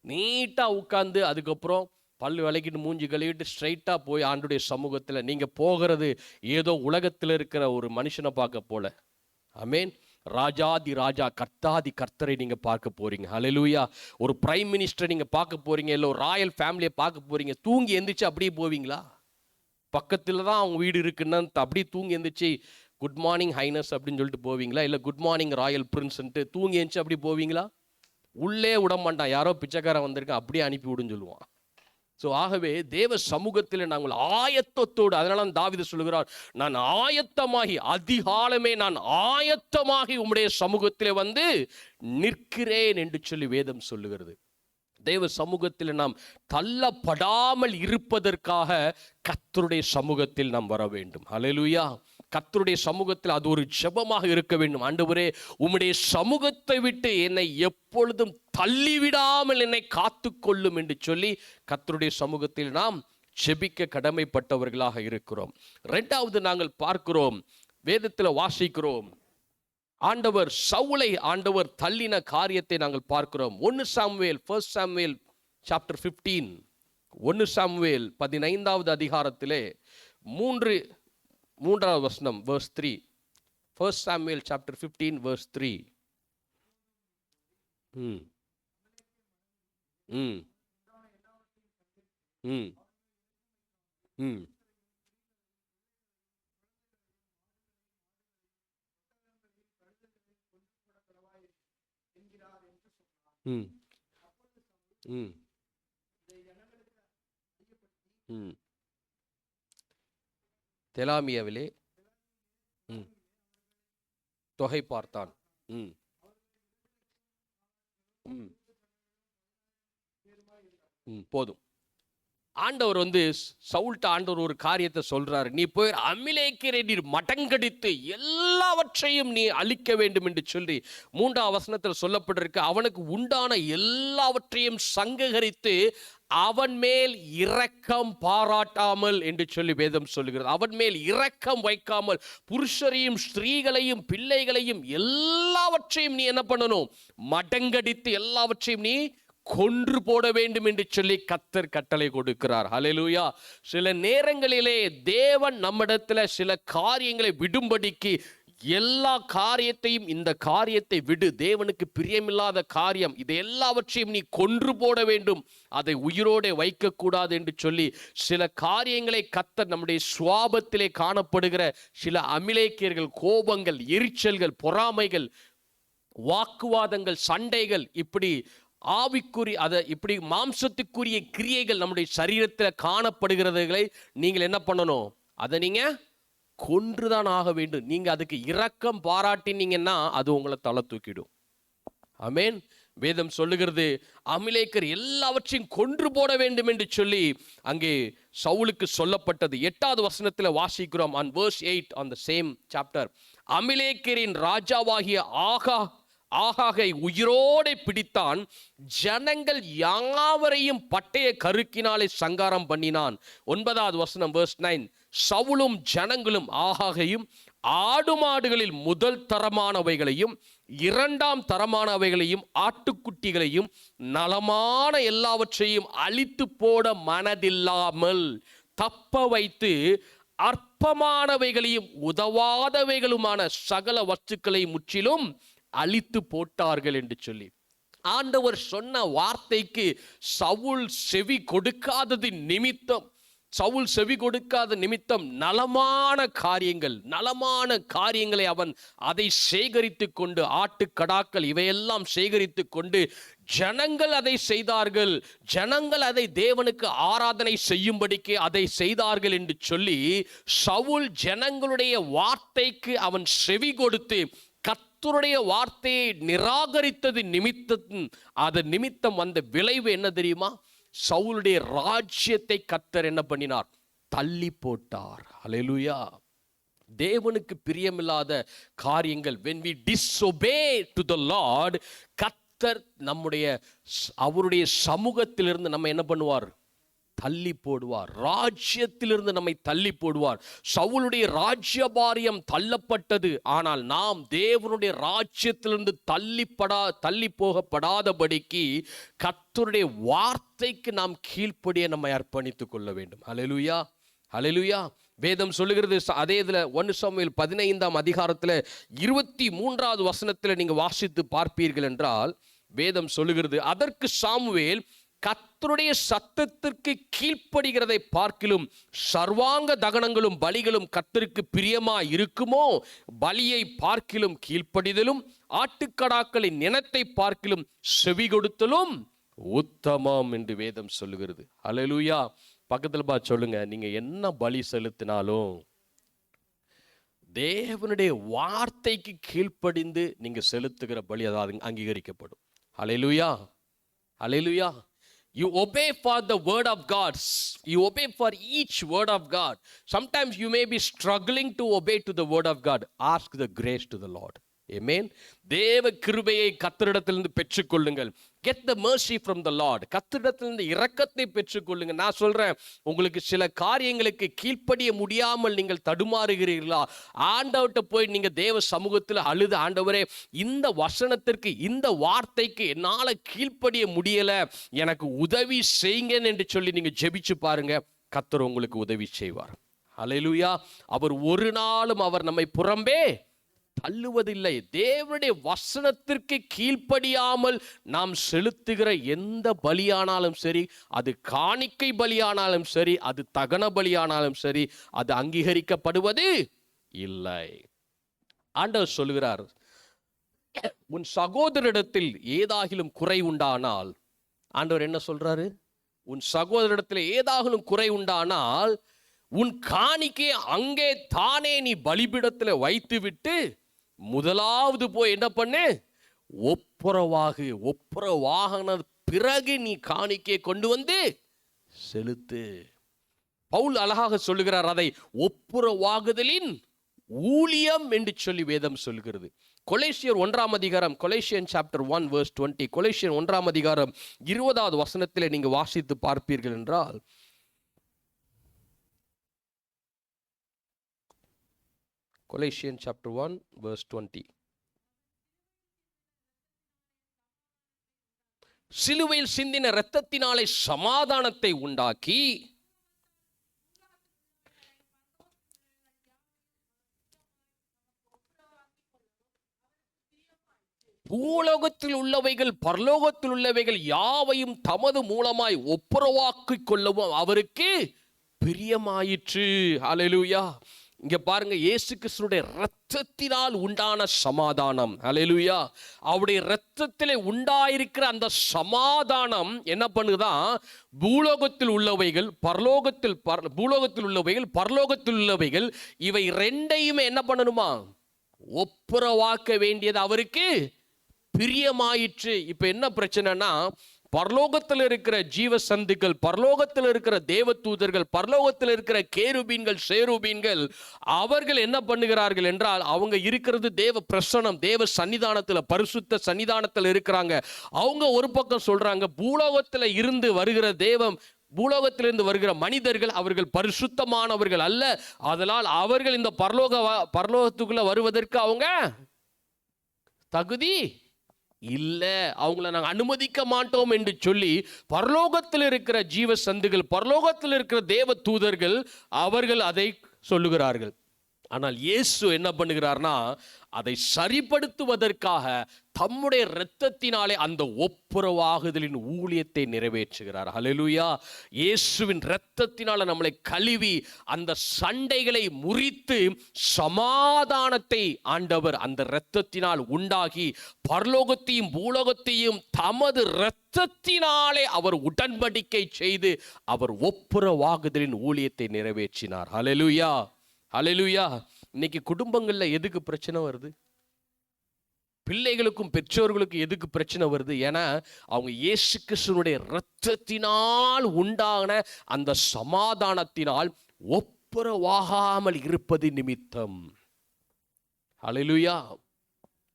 நீட்டாக உட்காந்து அதுக்கப்புறம் பல்லு விளக்கிட்டு மூஞ்சி கழுவிட்டு ஸ்ட்ரைட்டாக போய் ஆண்டுடைய சமூகத்தில் நீங்கள் போகிறது ஏதோ உலகத்தில் இருக்கிற ஒரு மனுஷனை பார்க்க போல. ஆமென். ராஜாதி ராஜா கர்த்தாதி கர்த்தரை நீங்கள் பார்க்க போறீங்க. ஹல்லேலூயா. ஒரு பிரைம் மினிஸ்டரை நீங்கள் பார்க்க போறீங்க, இல்லை ஒரு ராயல் ஃபேமிலியை பார்க்க போறீங்க. தூங்கி எந்திரிச்சு அப்படியே போவீங்களா? பக்கத்தில் தான் அவங்க வீடு இருக்குன்னு அப்படியே தூங்கி எந்திரிச்சு குட் மார்னிங் ஹைனஸ் அப்படின்னு சொல்லிட்டு போவீங்களா? இல்லை குட் மார்னிங் ராயல் பிரின்ஸ்ன்ட்டு தூங்கி எந்திரிச்சு அப்படி போவீங்களா? உள்ளே விட மாட்டான். யாரோ பிச்சைக்காரன் வந்திருக்கான் அப்படியே அனுப்பி விடுன்னு சொல்லுவான். ஸோ ஆகவே தேவ சமூகத்தில் நாங்கள் ஆயத்தத்தோடு, அதனால தாவீது சொல்லுகிறார், நான் ஆயத்தமாகி அதிகாலமே நான் ஆயத்தமாகி உம்முடைய சமூகத்தில் வந்து நிற்கிறேன் என்று சொல்லி வேதம் சொல்லுகிறது. தேவ சமூகத்தில் நாம் தள்ளப்படாமல் இருப்பதற்காக கர்த்தருடைய சமூகத்தில் நாம் வர வேண்டும். ஹல்லேலூயா. கர்த்தருடைய சமூகத்தில் அது ஒரு ஜெபமாக இருக்க வேண்டும். ஆண்டவரே, உம்முடைய சமூகத்தை விட்டு என்னை எப்பொழுதும் தள்ளிவிடாமல் என்னை காத்து கொள்ளும் என்று சொல்லி கர்த்தருடைய சமூகத்தில் நாம் ஜெபிக்க கடமைப்பட்டவர்களாக இருக்கிறோம். இரண்டாவது நாங்கள் பார்க்கிறோம், வேதத்தில் வாசிக்கிறோம், ஆண்டவர் சவுலை ஆண்டவர் தள்ளின காரியத்தை நாங்கள் பார்க்கிறோம். 1 சாமுவேல் சாப்டர் 15, 1 சாமுவேல் 15வது அதிகாரத்திலே 3வது வசனம் verse 3. 1 Samuel chapter 15 verse 3. ம் ம் ம் ம் ம் ம் ம் தெலாமியாவிலே தொகை பார்த்தான். ம் ம் ம் போதும். ஆண்டவர் வந்து சவுல்ட்ட ஆண்டவர் ஒரு காரியத்தை சொல்றாரு, நீ போய் அமிலேக்கரை நீர் மடங்கடித்து எல்லாவற்றையும் நீ அழிக்க வேண்டும் என்று சொல்லி 3ஆம் வசனத்தில் சொல்லப்பட்டிருக்கு. அவனுக்கு உண்டான எல்லாவற்றையும் சங்ககரித்து அவன் மேல் இரக்கம் பாராட்டாமல் என்று சொல்லி வேதம் சொல்லுகிறது. அவன் மேல் இரக்கம் வைக்காமல் புருஷரையும் ஸ்திரீகளையும் பிள்ளைகளையும் எல்லாவற்றையும் நீ என்ன பண்ணணும்? மடங்கடித்து எல்லாவற்றையும் நீ கொன்று போட வேண்டும் என்று சொல்லி கர்த்தர் கட்டளை கொடுக்கிறார். ஹல்லேலூயா. சில நேரங்களிலே தேவன் நம்மிடத்துல சில காரியங்களை விடும்படிக்கு எல்லா காரியத்தையும், இந்த காரியத்தை விடு, தேவனுக்கு பிரியமில்லாத காரியம், இது எல்லாவற்றையும் நீ கொன்று போட வேண்டும், அதை உயிரோடு வைக்கக்கூடாது என்று சொல்லி சில காரியங்களை கர்த்தர் நம்முடைய சுவாபத்திலே காணப்படுகிற சில அமிலேக்கியர்கள், கோபங்கள், எரிச்சல்கள், பொறாமைகள், வாக்குவாதங்கள், சண்டைகள், இப்படி ஆவிக்குரிய அதை இப்படி மாம்சத்துக்குரிய கிரியைகள் நம்முடைய சரீரத்தில் காணப்படுகிறதுகளை நீங்கள் என்ன பண்ணணும்? அதை நீங்க கொன்றுதான் ஆக வேண்டும். நீங்க அதுக்கு இரக்கம் பாராட்டினீங்கன்னா அது உங்களை தலை தூக்கிடும். ஆமென். வேதம் சொல்லுகிறது, அமிலேக்கர் எல்லாவற்றையும் கொன்று போட வேண்டும் என்று சொல்லி அங்கே சவுலுக்கு சொல்லப்பட்டது. 8வது வசனத்தில் வாசிக்கிறோம். on verse 8 on the same chapter, அமிலேக்கரின் ராஜாவாகிய ஆகாகை உயிரோடே பிடித்தான், ஜனங்கள் யாவரையும் பட்டய கருக்கினாலே சங்காரம் பண்ணினான். 9வது வசனம் verse 9, சவுலும் ஜனங்களும் ஆகாகையும் ஆடு மாடுகளில் முதல் தரமானவைகளையும் 2ஆம் தரமானவைகளையும் ஆட்டுக்குட்டிகளையும் நலமான எல்லாவற்றையும் அழித்து போட மனதில்லாமல் தப்ப வைத்து அற்பமானவைகளையும் உதவாதவைகளுமான சகல வஸ்துக்களை முற்றிலும் அழித்து போட்டார்கள் என்று சொல்லி ஆண்டவர் சொன்ன வார்த்தைக்கு சவுல் செவி கொடுக்காத நிமித்தம் நலமான காரியங்களை அவன் அதை சேகரித்து கொண்டு, ஆட்டுக்கடாக்கள் இவையெல்லாம் சேகரித்து கொண்டு ஜனங்கள் அதை செய்தார்கள். ஜனங்கள் அதை தேவனுக்கு ஆராதனை செய்யும்படிக்கு அதை செய்தார்கள் என்று சொல்லி சவுல் ஜனங்களுடைய வார்த்தைக்கு அவன் செவி கொடுத்து கர்த்தருடைய வார்த்தையை நிராகரித்தது நிமித்தம் வந்த விளைவு என்ன தெரியுமா? சவுலுடைய ராஜ்யத்தை கர்த்தர் என்ன பண்ணினார்? தள்ளி போட்டார். ஹல்லேலூயா. தேவனுக்கு பிரியமில்லாத காரியங்கள், when we disobey to the Lord, கர்த்தர் அவருடைய சமூகத்திலிருந்து நம்ம என்ன பண்ணுவார்? தள்ளி போடுவார். ராஜ்யத்திலிருந்து நம்மை தள்ளி போடுவார். சவுலுடைய ராஜ்யபாரியம் தள்ளப்பட்டது. ஆனால் நாம் தேவனுடைய ராஜ்யத்திலிருந்து தள்ளி போகப்படாதபடிக்கு கர்த்தருடைய வார்த்தைக்கு நாம் கீழ்ப்படிய நம்மை அர்ப்பணித்துக் கொள்ள வேண்டும். ஹல்லேலூயா, ஹல்லேலூயா. வேதம் சொல்லுகிறது, அதே இதில் 1 சாமுவேல் 15ஆம் அதிகாரத்தில் 23வது வசனத்தில் நீங்கள் வாசித்து பார்ப்பீர்கள் என்றால் வேதம் சொல்லுகிறது, அதற்கு சாமுவேல், கர்த்தருடைய சத்தத்திற்கு கீழ்ப்படுகிறதை பார்க்கிலும் சர்வாங்க தகனங்களும் பலிகளும் கர்த்தருக்கு பிரியமாய் இருக்குமோ? பலியை பார்க்கிலும் கீழ்ப்படிதலும் ஆட்டுக்கடாக்களின் நினத்தை பார்க்கிலும் செவி கொடுத்தலும் உத்தமம் என்று வேதம் சொல்லுகிறது. ஹல்லேலூயா. பக்கத்தில் பார்த்து சொல்லுங்க, நீங்க என்ன பலி செலுத்தினாலும் தேவனுடைய வார்த்தைக்கு கீழ்ப்படிந்து நீங்க செலுத்துகிற பலி அதாவது அங்கீகரிக்கப்படும். ஹல்லேலூயா, ஹல்லேலூயா. You obey for the word of God. You obey for each word of God. Sometimes you may be struggling to obey to the word of God. Ask the grace to the Lord. Amen. தேவ கிருபையை கர்த்தரிடத்திலிருந்து பெற்றுக்கொள்ளுங்கள். Get the mercy from the Lord. கர்த்தரிடத்திலிருந்து இரக்கத்தை பெற்றுக்கொள்ளுங்க. நான் சொல்றேன், உங்களுக்கு சில காரியங்களுக்கு கீழ்ப்படிய முடியாமல் நீங்கள் தடுமாறுகிறீர்களா? ஆண்டவர்கிட்ட போய் நீங்க தேவ சமூகத்தில் அழுது, ஆண்டவரே இந்த வசனத்திற்கு இந்த வார்த்தைக்கு என்னால கீழ்ப்படிய முடியல, எனக்கு உதவி செய்யுங்க என்று சொல்லி நீங்க ஜெபிச்சு பாருங்க. கர்த்தர் உங்களுக்கு உதவி செய்வார். ஹல்லேலூயா. அவர் ஒரு நாளும் அவர் நம்மை புறம்பே தள்ளுவதில்லை. தேவனுடைய வசனத்திற்கு கீழ்ப்படியாமல் நாம் செலுத்துகிற எந்த பலியானாலும் சரி, அது காணிக்கை பலியானாலும் சரி, அது தகன பலியானாலும் சரி, அது அங்கீகரிக்கப்படுவது இல்லை. ஆண்டவர் சொல்லுகிறார், உன் சகோதரிடத்தில் ஏதாகிலும் குறை உண்டானால், ஆண்டவர் என்ன சொல்றாரு? உன் சகோதரிடத்தில் ஏதாகிலும் குறை உண்டானால் உன் காணிக்கை அங்கே தானே நீ பலிபீடத்தில் வைத்து விட்டு முதலாவது போய் என்ன பண்ணு? ஒப்புரவாகின பிறகு நீ காணிக்கையை கொண்டு வந்து செலுத்து. பவுல் அழகாக சொல்லுகிறார், அதை ஒப்புரவாகுதலின் ஊழியம் என்று சொல்லி வேதம் சொல்கிறது. கொலேசியர் 1ஆம் அதிகாரம், கொலேசியன் சாப்டர் 1 verse 20, கொலேசியன் 1ஆம் அதிகாரம் 20வது வசனத்தில் நீங்க வாசித்து பார்ப்பீர்கள் என்றால், Colossians chapter 1 verse 20, சிலுவையில் சிந்தின இரத்தத்தினாலே சமாதானத்தை உண்டாக்கி பூலோகத்தில் உள்ளவைகள் பரலோகத்தில் உள்ளவைகள் யாவையும் தமது மூலமாய் ஒப்புரவாக்கிக் கொள்ளவும் அவருக்கு பிரியமாயிற்று. ஹல்லேலூயா. இங்க பாருங்க, இயேசு கிறிஸ்துவினுடைய இரத்தத்தினால் உண்டான சமாதானம். ஹல்லேலூயா. அவருடைய இரத்தத்திலே உண்டாயிருக்கிற அந்த சமாதானம் என்ன பண்ணுதான்? பூலோகத்தில் உள்ளவைகள் பூலோகத்தில் உள்ளவைகள் பரலோகத்தில் உள்ளவைகள் இவை ரெண்டையுமே என்ன பண்ணணுமா? ஒப்புரவாக்க வேண்டியது அவருக்கு பிரியமாயிற்று. இப்ப என்ன பிரச்சனைனா, பரலோகத்தில் இருக்கிற ஜீவ சந்துக்கள், பரலோகத்தில் இருக்கிற தேவ தூதர்கள், பரலோகத்தில் இருக்கிற கேருபீன்கள் சேருபீன்கள், அவர்கள் என்ன பண்ணுகிறார்கள் என்றால், அவங்க இருக்கிறது தேவ பிரசன்னம், தேவ சன்னிதானத்தில், பரிசுத்த சன்னிதானத்தில் இருக்கிறாங்க. அவங்க ஒரு பக்கம் சொல்றாங்க, பூலோகத்தில் இருந்து வருகிற பூலோகத்திலிருந்து வருகிற மனிதர்கள் அவர்கள் பரிசுத்தமானவர்கள் அல்ல, அதனால் அவர்கள் இந்த பரலோகத்துக்குள்ள வருவதற்கு அவங்க தகுதி இல்லை, அவங்கள நாங்கள் அனுமதிக்க மாட்டோம் என்று சொல்லி பரலோகத்தில் இருக்கிற ஜீவ சந்துகள், பரலோகத்தில் இருக்கிற தேவ தூதர்கள் அவர்கள் அதை சொல்லுகிறார்கள். ஆனால் இயேசு என்ன பண்ணுகிறார்னா, அதை சரிப்படுத்துவதற்காக தம்முடைய இரத்தத்தினாலே அந்த ஒப்புரவாகுதலின் ஊழியத்தை நிறைவேற்றுகிறார். ஹல்லேலூயா. இயேசுவின் இரத்தத்தினால நம்மளை கழுவி அந்த சண்டைகளை முறித்து சமாதானத்தை ஆண்டவர் அந்த இரத்தத்தினால் உண்டாகி பரலோகத்தையும் பூலோகத்தையும் தமது இரத்தத்தினாலே அவர் உடன்படிக்கை செய்து அவர் ஒப்புரவாகுதலின் ஊழியத்தை நிறைவேற்றினார். ஹல்லேலூயா, ஹல்லேலூயா. இன்னைக்கு குடும்பங்கள்ல எதுக்கு பிரச்சனை வருது? பிள்ளைகளுக்கும் பெற்றோர்களுக்கும் எதுக்கு பிரச்சனை வருது? ஏன்னா அவங்க இயேசு கிறிஸ்துவினுடைய இரத்தத்தினால் உண்டான அந்த சமாதானத்தினால் ஒப்புரவாகாமல் இருப்பது நிமித்தம். ஹல்லேலூயா.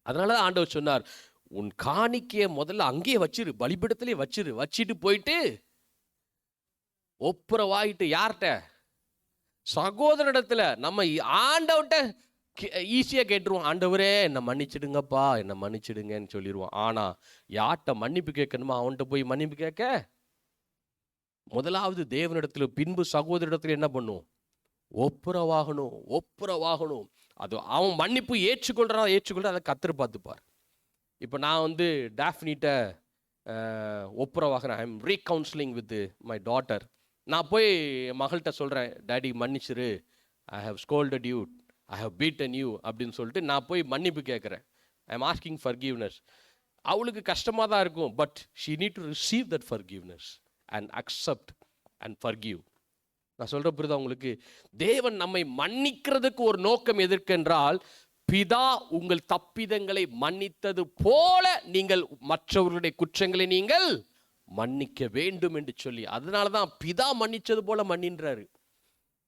அதனால ஆண்டவர் சொன்னார், உன் காணிக்கையை முதல்ல அங்கேயே வச்சிரு, பலிபீடத்திலே வச்சிட்டு போயிட்டு ஒப்புரவாயிட்டு யார்கிட்ட? சகோதரிடத்துல. நம்ம ஆண்டவர்கிட்ட ஈஸியாக கேட்டுருவோம், ஆண்டவரே என்னை மன்னிச்சிடுங்கப்பா, என்னை மன்னிச்சிடுங்கன்னு சொல்லிடுவோம். ஆனால் யார்கிட்ட மன்னிப்பு கேட்கணுமோ அவன்கிட்ட போய் மன்னிப்பு கேட்க முதலாவது தேவனிடத்துல, பின்பு சகோதரிடத்துல என்ன பண்ணும்? ஒப்புரவாகணும், ஒப்புரவாகணும். அது அவன் மன்னிப்பு ஏற்றுக்கொள்ற அதை கர்த்தர் பார்த்துப்பார். இப்போ நான் வந்து டாஃப்னிட்ட ஒப்புரவாகிறேன். I am reconciling with my daughter. நான் போய் என் மகள்கிட்ட சொல்கிறேன், டேடி மன்னிச்சிரு, I have scolded you, I have beaten you அப்படின்னு சொல்லிட்டு நான் போய் மன்னிப்பு கேட்குறேன். I am asking forgiveness. அவளுக்கு கஷ்டமாக தான் இருக்கும், but she need to receive that forgiveness and accept and forgive. நான் சொல்கிற புரியுதா உங்களுக்கு? தேவன் நம்மை மன்னிக்கிறதுக்கு ஒரு நோக்கம் எதற்கென்றால், பிதா உங்கள் தப்பிதங்களை மன்னித்தது போல நீங்கள் மற்றவர்களுடைய குற்றங்களை நீங்கள் மன்னிக்க வேண்டும் என்று சொல்லி. அதனால தான் பிதா மன்னிச்சது போல மன்னின்றாரு.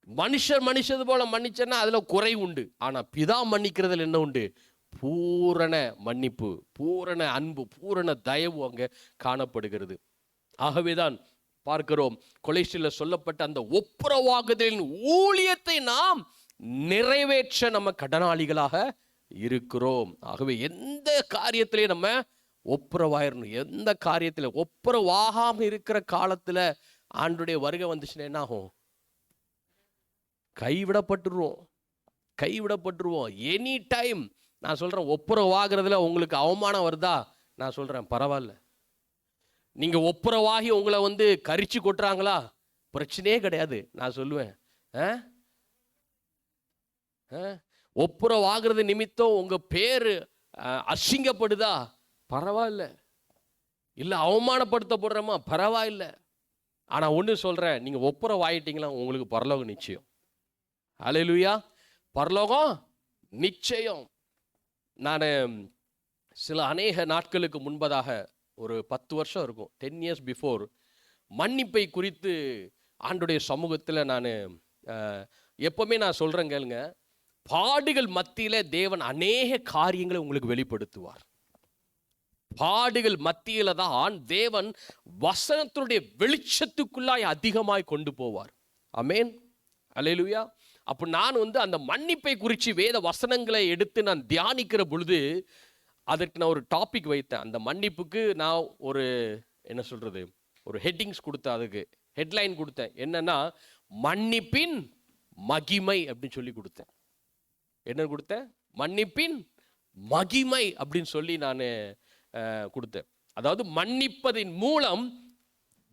மனுஷர் மன்னிச்சது போல மன்னிச்சேன்னா அதில் குறை உண்டு. ஆனால் பிதா மன்னிக்கிறதுல என்ன உண்டு? பூரண மன்னிப்பு, பூரண அன்பு, பூரண தயவு அங்கே காணப்படுகிறது. ஆகவேதான் பார்க்கிறோம், கொலைஸ்டில் சொல்லப்பட்ட அந்த ஒப்புரவாகுதலின் ஊழியத்தை நாம் நிறைவேற்ற நம்ம கடனாளிகளாக இருக்கிறோம். ஆகவே எந்த காரியத்திலே நம்ம ஒப்புரவாயிரணும். எந்த காரியத்தில் ஒப்புரவாகாம இருக்கிற காலத்தில் ஆண்டுடைய வருகை வந்துச்சுன்னா என்ன ஆகும்? கைவிடப்பட்டுருவோம். Any time. நான் சொல்கிறேன், ஒப்புரவாகிறதுல உங்களுக்கு அவமானம் வருதா? நான் சொல்கிறேன், பரவாயில்ல. நீங்கள் ஒப்புரவாகி உங்களை வந்து கரிச்சு கொட்டுறாங்களா? பிரச்சனையே கிடையாது. நான் சொல்லுவேன், ஒப்புரவாகிறது நிமித்தம் உங்கள் பேர் அசிங்கப்படுதா? பரவாயில்ல. இல்லை அவமானப்படுத்தப்படுறோமா? பரவாயில்ல. ஆனால் ஒன்று சொல்கிறேன், நீங்கள் ஒப்புரவாயிட்டீங்களா உங்களுக்கு பரலோகம் நிச்சயம். அல்லேலூயா. பரலோகம் நிச்சயம். நான் சில அநேக நாட்களுக்கு முன்பதாக, ஒரு 10 வருஷம் இருக்கும், 10 years பிஃபோர், மன்னிப்பை குறித்து ஆண்டுடைய சமூகத்தில் நான் எப்போவுமே நான் சொல்கிறேன் கேளுங்க, பாடுகள் மத்தியில் தேவன் அநேக காரியங்களை உங்களுக்கு வெளிப்படுத்துவார். பாடுகள் மத்தியில் தான் தேவன் வசனத்தினுடைய வெளிச்சத்துக்குள்ளாய் அதிகமாய் கொண்டு போவார். ஆமென், அல்லேலூயா. அப்போ நான் வந்து அந்த மன்னிப்பை குறித்து வேத வசனங்களை எடுத்து நான் தியானிக்கிற பொழுது அதற்கு நான் ஒரு டாபிக் வைத்தேன். அந்த மன்னிப்புக்கு நான் ஒரு என்ன சொல்கிறது, ஒரு ஹெட்டிங்ஸ் கொடுத்தேன், அதுக்கு ஹெட்லைன் கொடுத்தேன். என்னன்னா, மன்னிப்பின் மகிமை அப்படின்னு சொல்லி கொடுத்தேன். என்ன கொடுத்தேன்? மன்னிப்பின் மகிமை அப்படின்னு சொல்லி நான் கொடுத்தேன். அதாவது மன்னிப்பதின் மூலம்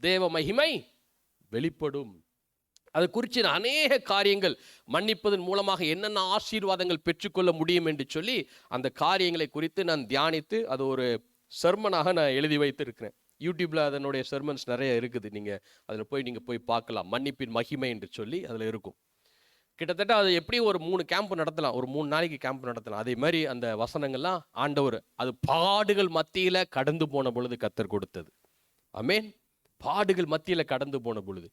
தேவ மகிமை வெளிப்படும். அது குறித்து அநேக காரியங்கள், மன்னிப்பதன் மூலமாக என்னென்ன ஆசீர்வாதங்கள் பெற்றுக்கொள்ள முடியும் என்று சொல்லி அந்த காரியங்களை குறித்து நான் தியானித்து அது ஒரு செர்மனாக நான் எழுதி வைத்திருக்கிறேன். யூடியூப்பில் அதனுடைய செர்மன்ஸ் நிறைய இருக்குது. நீங்கள் அதில் போய் பார்க்கலாம். மன்னிப்பின் மகிமை என்று சொல்லி அதில் இருக்கும். கிட்டத்தட்ட அது எப்படி ஒரு 3 கேம்ப் நடத்தலாம், ஒரு 3 நாளைக்கு கேம்ப் நடத்தலாம். அதே மாதிரி அந்த வசனங்கள்லாம் ஆண்டவர் அது பாடுகள் மத்தியில் கடந்து போன பொழுது கர்த்தர் கொடுத்தது. ஆமென். பாடுகள் மத்தியில் கடந்து போன பொழுது,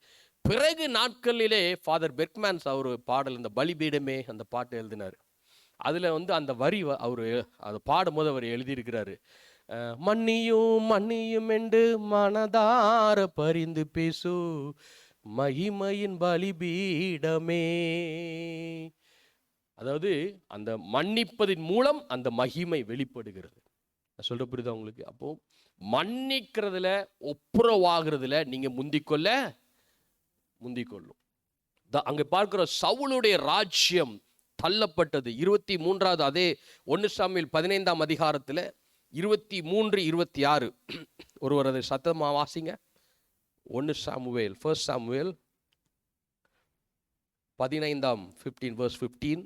பிறகு நாட்களிலே ஃபாதர் பெர்க்மேன்ஸ் அவர் பாடல், இந்த பலிபீடமே அந்த பாட்டு எழுதினார். அதில் வந்து அந்த வரி அவர் அதை பாடும்போது அவர் எழுதியிருக்கிறாரு, மன்னியும் மன்னியும் என்று மனதார பரிந்து பேசு மகிமையின் பலிபீடமே. அதாவது அந்த மன்னிப்பதின் மூலம் அந்த மகிமை வெளிப்படுகிறது. நான் சொல்ற புரியுதா உங்களுக்கு? அப்போ மன்னிக்கிறதுல, ஒப்புரவாகிறதுல நீங்க முந்திக்கொள்ளும். அங்க பார்க்கிற சவுளுடைய ராஜ்யம் தள்ளப்பட்டது. 23வது அதே 1 சாமுவேல் 15ஆம் அதிகாரத்தில் 23, 26 ஒருவர் அதை சத்தமா வாசிங்க. 1 சாமுவேல் 15 15 verse 15.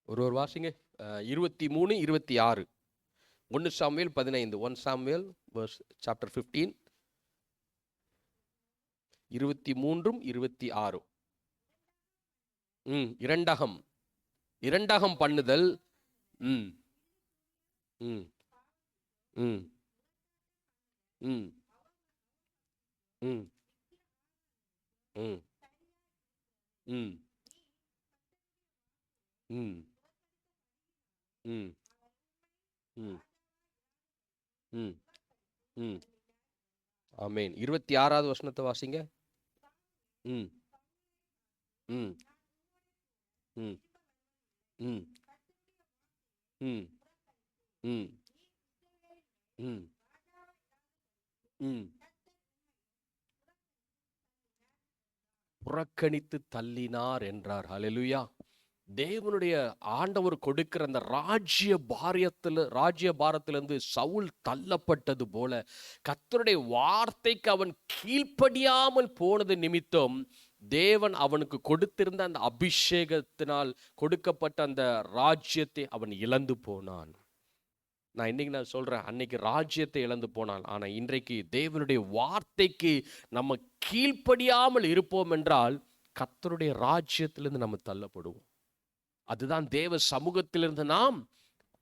ஒருவர் வாசிங்க. 23, 26. 1 சாமுவேல் 15, 1 சாமுவேல் verse chapter 15, 23, 26. இரண்டகம் பண்ணுதல். ம் ம் ம் ம் ம் ம் ம் ம் ம் ம் ம் ம் ஆமேன். 26வது வசனத்தை வாசிங்க. ம் ம் ம் ம் ம் ம் ம் ம் புறக்கணித்து தள்ளினார் என்றார். ஹல்லேலூயா. தேவனுடைய ஆண்டவர் கொடுக்கிற அந்த ராஜ்ய பாரத்திலிருந்து சவுல் தள்ளப்பட்டது போல கர்த்தருடைய வார்த்தைக்கு அவன் கீழ்ப்படியாமல் போனது நிமித்தம் தேவன் அவனுக்கு கொடுத்திருந்த அந்த அபிஷேகத்தினால் கொடுக்கப்பட்ட அந்த ராஜ்யத்தை அவன் இழந்து போனான். நான் சொல்றேன், அன்னைக்கு ராஜ்யத்தை இழந்து போனான். ஆனா இன்றைக்கு தேவனுடைய வார்த்தைக்கு நம்ம கீழ்ப்படியாமல் இருப்போம் என்றால் கர்த்தருடைய ராஜ்யத்திலிருந்து நம்ம தள்ளப்படுவோம். அதுதான் தேவ சமூகத்திலிருந்து நாம்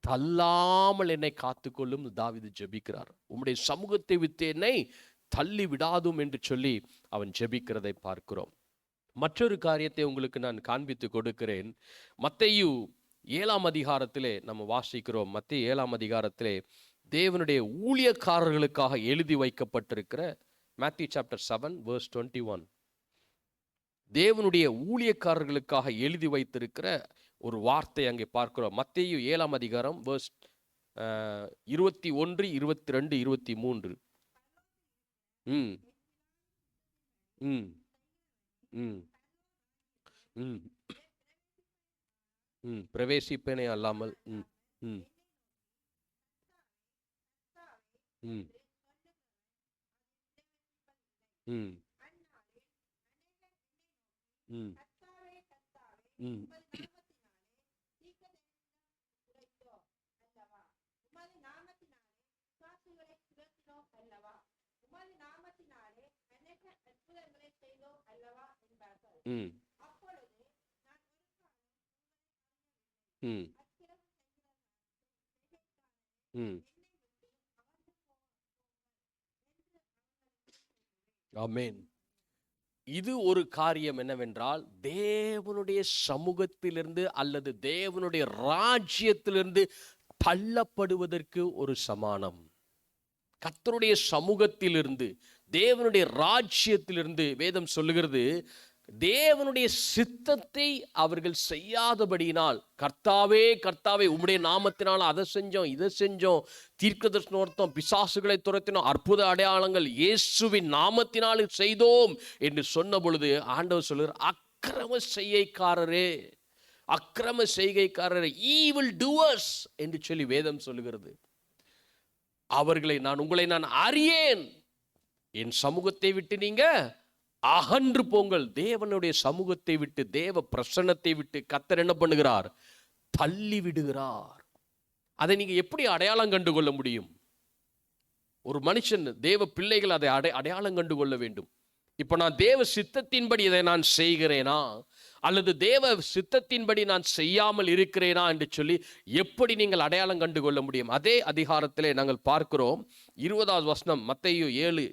தள்ளாமல் என்னை காத்துக்கொள்ளும் தாவீது ஜெபிக்கிறார். உம்முடைய சமூகத்தை விட்டு என்னை தள்ளி விடாதும் என்று சொல்லி அவன் ஜெபிக்கிறதை பார்க்கிறோம். மற்றொரு காரியத்தை உங்களுக்கு நான் காண்பித்து கொடுக்கிறேன். மத்தேயு 7ஆம் அதிகாரத்திலே நம்ம வாசிக்கிறோம். மத்தேயு 7ஆம் அதிகாரத்திலே தேவனுடைய ஊழியக்காரர்களுக்காக எழுதி வைக்கப்பட்டிருக்கிற Matthew chapter 7 verse 21 தேவனுடைய ஊழியக்காரர்களுக்காக எழுதி வைத்திருக்கிற ஒரு வார்த்தை அங்கே பார்க்கிறோம். மத்தேயு 7ஆம் அதிகாரம் verse 21, 22, 23. ம் ம் ம் ம் ம் பிரவேசிப்பேனே அல்லாமல் ம் ம் ம் ம் ம் ம் ம் ம் ம் ஆமென். இது ஒரு காரியம் என்னவென்றால், தேவனுடைய சமூகத்திலிருந்து அல்லது தேவனுடைய ராஜ்யத்திலிருந்து தள்ளப்படுவதற்கு ஒரு சமானம். கர்த்தருடைய சமூகத்திலிருந்து தேவனுடைய ராஜ்யத்திலிருந்து வேதம் சொல்லுகிறது, தேவனுடைய சித்தத்தை அவர்கள் செய்யாதபடியினால், கர்த்தாவே கர்த்தாவே உம்முடைய நாமத்தினால் அதை செஞ்சோம் இதை செஞ்சோம், தீர்க்கதரிசனம், பிசாசுகளை துரத்தினோம், அற்புத அடையாளங்கள் இயேசுவின் நாமத்தினால் செய்தோம் என்று சொன்ன பொழுது ஆண்டவர் சொல்லுகிறார், அக்கிரம செய்கைக்காரரே ஈவில் டூவர்ஸ் என்று சொல்லி வேதம் சொல்லுகிறது. உங்களை நான் அறியேன், என் சமூகத்தை விட்டு நீங்க அகன்று போங்கள். தேவனுடைய சமூகத்தை விட்டு, தேவ பிரசன்னத்தை விட்டு கர்த்தர் என்ன பண்ணுகிறார்? தள்ளி விடுகிறார். அதை நீங்க எப்படி அடையாளம் கண்டு கொள்ள முடியும்? ஒரு மனுஷன், தேவ பிள்ளைகள் அதை அடையாளம் கண்டு கொள்ள வேண்டும். இப்ப நான் தேவ சித்தத்தின்படி இதை நான் செய்கிறேனா அல்லது தேவ சித்தத்தின்படி நான் செய்யாமல் இருக்கிறேனா என்று சொல்லி எப்படி நீங்கள் அடையாளம் கண்டு கொள்ள முடியும்? அதே அதிகாரத்திலே நாங்கள் பார்க்கிறோம் 20வது வசனம், மத்தேயு 7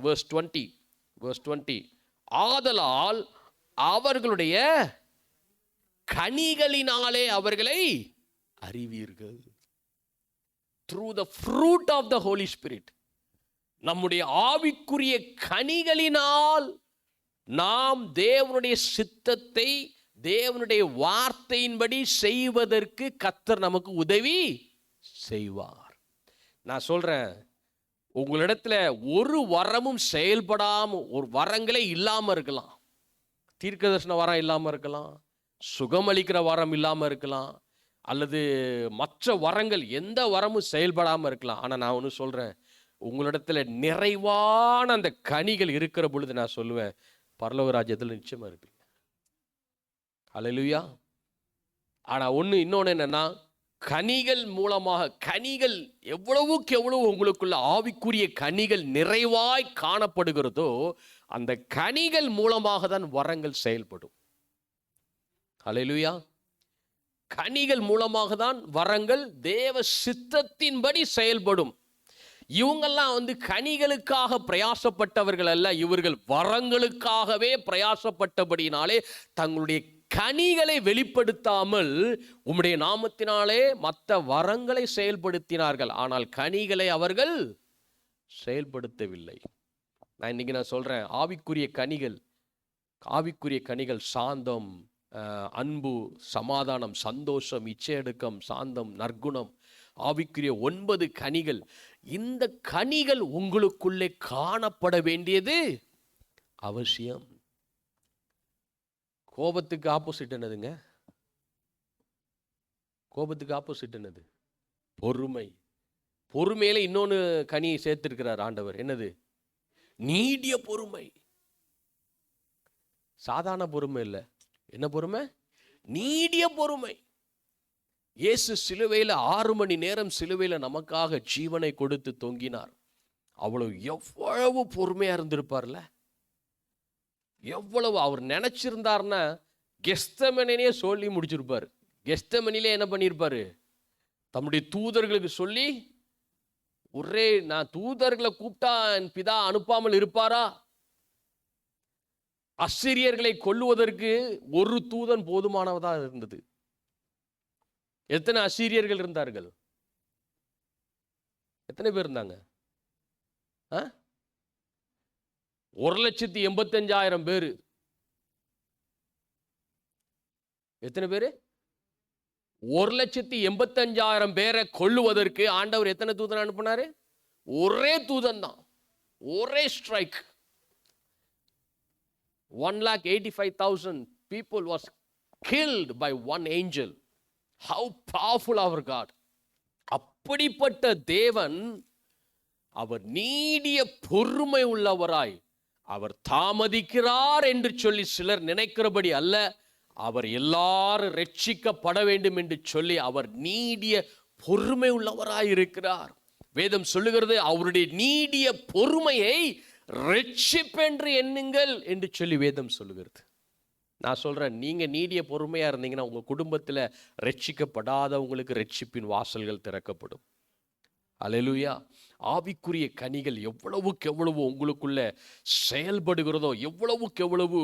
verse 20. ஆதலால் அவர்களுடைய கனிகளினாலே அவர்களை அறிவீர்கள். through the fruit of the Holy Spirit, நம்முடைய ஆவிக்குரிய கனிகளினால் நாம் தேவனுடைய சித்தத்தை, தேவனுடைய வார்த்தையின்படி செய்வதற்கு கர்த்தர் நமக்கு உதவி செய்வார். நான் சொல்றேன், உங்களிடத்துல ஒரு வரமும் செயல்படாம, ஒரு வரங்களே இல்லாம இருக்கலாம். தீர்க்கதரிசன வரம் இல்லாம இருக்கலாம், சுகமளிக்கிற வரம் இல்லாம இருக்கலாம், அல்லது மற்ற வரங்கள் எந்த வரமும் செயல்படாம இருக்கலாம். ஆனா நான் ஒன்று சொல்றேன், உங்களிடத்துல நிறைவான அந்த கனிகள் இருக்கிற பொழுது நான் சொல்லுவேன், பரலோக ராஜ்யத்தில் நிச்சயமா இருப்பீங்க. ஹல்லேலூயா. ஆனா இன்னொன்னு என்னன்னா, கனிகள் மூலமாக, கனிகள் எவ்வளவுக்கு எவ்வளவு உங்களுக்குள்ள ஆவிக்குரிய கனிகள் நிறைவாய் காணப்படுகிறதோ அந்த கனிகள் மூலமாக தான் வரங்கள் செயல்படும். ஹல்லேலூயா. கனிகள் மூலமாக தான் வரங்கள் தேவ சித்தத்தின்படி செயல்படும். இவங்கெல்லாம் கனிகளுக்காக பிரயாசப்பட்டவர்கள் அல்ல, இவர்கள் வரங்களுக்காகவே பிரயாசப்பட்டபடினாலே தங்களுடைய கனிகளை வெளிப்படுத்தாமல் உம்முடைய நாமத்தினாலே மற்ற வரங்களை செயல்படுத்தினார்கள், ஆனால் கனிகளை அவர்கள் செயல்படுத்தவில்லை. இன்னைக்கு நான் சொல்றேன், ஆவிக்குரிய கனிகள் சாந்தம், அன்பு, சமாதானம், சந்தோஷம், இச்சையடக்கம், சாந்தம், நற்குணம், ஆவிக்குரிய 9 கனிகள். இந்த கனிகள் உங்களுக்குள்ளே காணப்பட வேண்டியது அவசியம். கோபத்துக்கு ஆப்போசிட் என்னதுங்க? கோபத்துக்கு ஆப்போசிட் என்னது? பொறுமை. பொறுமையில இன்னொன்று கனியை சேர்த்திருக்கிறார் ஆண்டவர். என்னது? நீடிய பொறுமை. சாதாரண பொறுமை இல்லை. என்ன பொறுமை? நீடிய பொறுமை. இயேசு சிலுவையில் 6 மணி நேரம் சிலுவையில் நமக்காக ஜீவனை கொடுத்து தொங்கினார். எவ்வளவு பொறுமையா இருந்திருப்பார்ல. எவ்வளவு அவர் நினைச்சிருந்தார்னா கெத்செமனே சொல்லி முடிச்சிருப்பார். கெத்செமனிலே என்ன பண்ணியிருப்பாரு? தம்முடைய தூதர்களுக்கு சொல்லி, நான் தூதர்களை கூப்பிட்டா என் பிதா அனுப்பாமல் இருப்பாரா? அசிரியர்களை கொல்லுவதற்கு ஒரு தூதன் போதுமானவதாக இருந்தது. எத்தனை அசீரியர்கள் இருந்தார்கள்? எத்தனை பேர் இருந்தாங்க? 1,85,000 பேரு. எத்தனை பேரு? 1,85,000 பேரை கொல்லுவதற்கு ஆண்டவர் எத்தனை தூதன் அனுப்பினாரு? ஒரே தூதன் தான். ஒரே strike. 1,85,000 people was killed by one angel. How powerful our God. அப்படிப்பட்ட தேவன் அவர் நீடிய பொறுமை உள்ளவராய், அவர் தாமதிக்கிறார் என்று சொல்லி சிலர் நினைக்கிறபடி அல்ல, அவர் எல்லாரும் ரட்சிக்கப்பட வேண்டும் என்று சொல்லி அவர் நீடிய பொறுமை உள்ளவராய் இருக்கிறார். வேதம் சொல்லுகிறது, அவருடைய நீடிய பொறுமையை ரட்சிப்பென்று எண்ணுங்கள் என்று சொல்லி வேதம் சொல்லுகிறது. நான் சொல்றேன், நீங்க நீடிய பொறுமையா இருந்தீங்கன்னா உங்க குடும்பத்தில் ரட்சிக்கப்படாதவங்களுக்கு ரட்சிப்பின் வாசல்கள் திறக்கப்படும். அல்லேலூயா. ஆவிக்குரிய கனிகள் எவ்வளவுக்கு எவ்வளவு உங்களுக்குள்ள செயல்படுகிறதோ, எவ்வளவுக்கு எவ்வளவு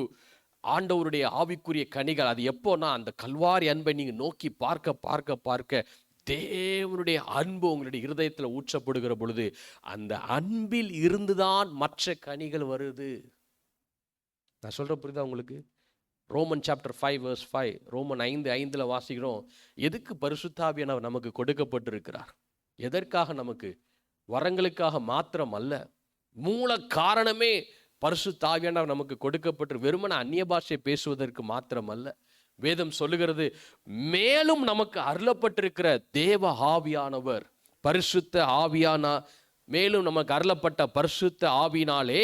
ஆண்டவருடைய ஆவிக்குரிய கனிகள், அது எப்போனா அந்த கல்வாரி அன்பை நீங்க நோக்கி பார்க்க பார்க்க பார்க்க தேவனுடைய அன்பு உங்களுடைய இருதயத்தில் ஊற்றப்படுகிற பொழுது அந்த அன்பில் இருந்துதான் மற்ற கனிகள் வருது. நான் சொல்ற புரியுதா உங்களுக்கு? ரோமன் சாப்டர் 5 verse 5, ரோமன் 5:5 வாசிக்கிறோம். எதுக்கு பரிசுத்தாவியானவர் நமக்கு கொடுக்கப்பட்டிருக்கிறார்? எதற்காக? நமக்கு வரங்களுக்காக மாத்திரம் அல்ல. மூல காரணமே பரிசுத்தாவியானவர் நமக்கு கொடுக்கப்பட்டு வெறுமன அந்நிய பாஷை பேசுவதற்கு மாத்திரம் அல்ல. வேதம் சொல்லுகிறது, மேலும் நமக்கு அருளப்பட்டிருக்கிற தேவ ஆவியானவர், பரிசுத்த ஆவியான, மேலும் நமக்கு அருளப்பட்ட பரிசுத்த ஆவியினாலே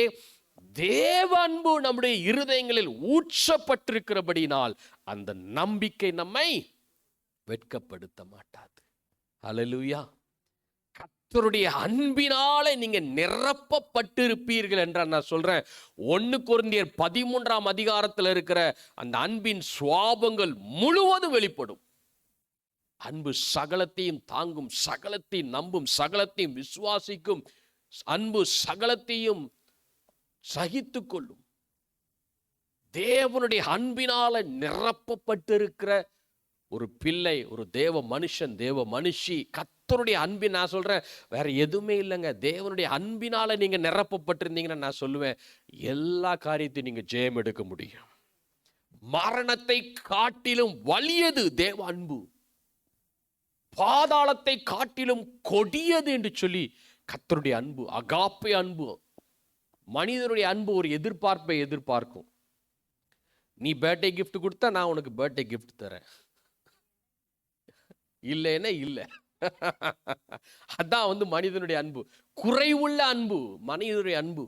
தேவ அன்பு நம்முடைய இருதயங்களில் ஊற்றப்பட்டிருக்கிறபடினால் அந்த நம்பிக்கை நம்மை வெட்கப்படுத்த மாட்டாது. அல்லேலூயா. கர்த்தருடைய அன்பினாலே நீங்க நிரப்பப்பட்டிருப்பீர்கள் என்றால் நான் சொல்றேன், 1 கொரிந்தியர் 13ஆம் அதிகாரத்தில் இருக்கிற அந்த அன்பின் சுவாபங்கள் முழுவதும் வெளிப்படும். அன்பு சகலத்தையும் தாங்கும், சகலத்தையும் நம்பும், சகலத்தையும் விசுவாசிக்கும். அன்பு சகலத்தையும் சகித்து கொள்ளும். தேவனுடைய அன்பினால நிரப்பப்பட்டிருக்கிற ஒரு பிள்ளை, ஒரு தேவ மனுஷன், தேவ மனுஷி, கர்த்தருடைய அன்பின், நான் சொல்றேன் வேற எதுவுமே இல்லைங்க. தேவனுடைய அன்பினால நீங்க நிரப்பப்பட்டிருந்தீங்கன்னா நான் சொல்லுவேன், எல்லா காரியத்தையும் நீங்க ஜெயம் எடுக்க முடியும். மரணத்தை காட்டிலும் வலியது தேவ அன்பு, பாதாளத்தை காட்டிலும் கொடியது என்று சொல்லி கர்த்தருடைய அன்பு, அகாப்பே அன்பு. மனிதனுடைய அன்பு ஒரு எதிர்பார்ப்பை எதிர்பார்க்கும். நீ பர்த்டே கிஃப்ட் கொடுத்தா நான் உனக்கு பர்த்டே கிஃப்ட் தரேன், இல்லைன்னா இல்லை. அதான் மனிதனுடைய அன்பு, குறைவுள்ள அன்பு. மனிதனுடைய அன்பு,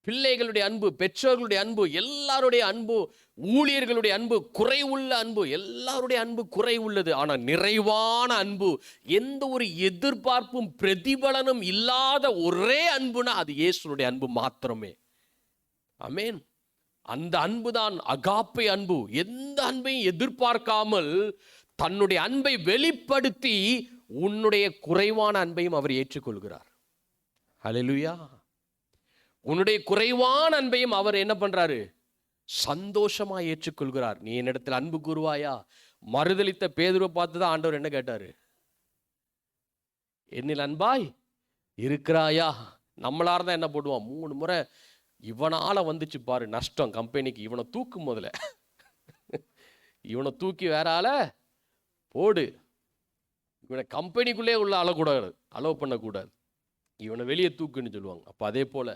பிள்ளைகளுடைய அன்பு, பெற்றோர்களுடைய அன்பு, எல்லாருடைய அன்பு, ஊழியர்களுடைய அன்பு, குறைவுள்ள அன்பு. எல்லாருடைய அன்பு குறைவுள்ளது. ஆனால் நிறைவான அன்பு, எந்த ஒரு எதிர்பார்ப்பும் பிரதிபலனும் இல்லாத ஒரே அன்புனா அது இயேசுனுடைய அன்பு மாத்திரமே. ஆமென். அந்த அன்புதான் அகாப்பே அன்பு. எந்த அன்பையும் எதிர்பார்க்காமல் தன்னுடைய அன்பை வெளிப்படுத்தி உன்னுடைய குறைவான அன்பையும் அவர் ஏற்றுக்கொள்கிறார். அல்லேலூயா. உன்னுடைய குறைவான அன்பையும் அவர் என்ன பண்றாரு? சந்தோஷமா ஏற்றுக்கொள்கிறார். நீ என்னிடத்தில் அன்பு கூறுவாயா? மறுதலித்த பேதுருவை பார்த்து தான் ஆண்டவர் என்ன கேட்டாரு? என்னில் அன்பாய் இருக்கிறாயா? நம்மளா இருந்தா என்ன போடுவான்? 3 முறை இவனால வந்துச்சு பாரு நஷ்டம் கம்பெனிக்கு, இவனை தூக்கு முதல்ல, இவனை தூக்கி வேற ஆள போடு, இவனை கம்பெனிக்குள்ளே உள்ள அலக்கூடாது, அலோவ் பண்ணக்கூடாது, இவனை வெளியே தூக்குன்னு சொல்லுவாங்க. அப்போ அதே போல,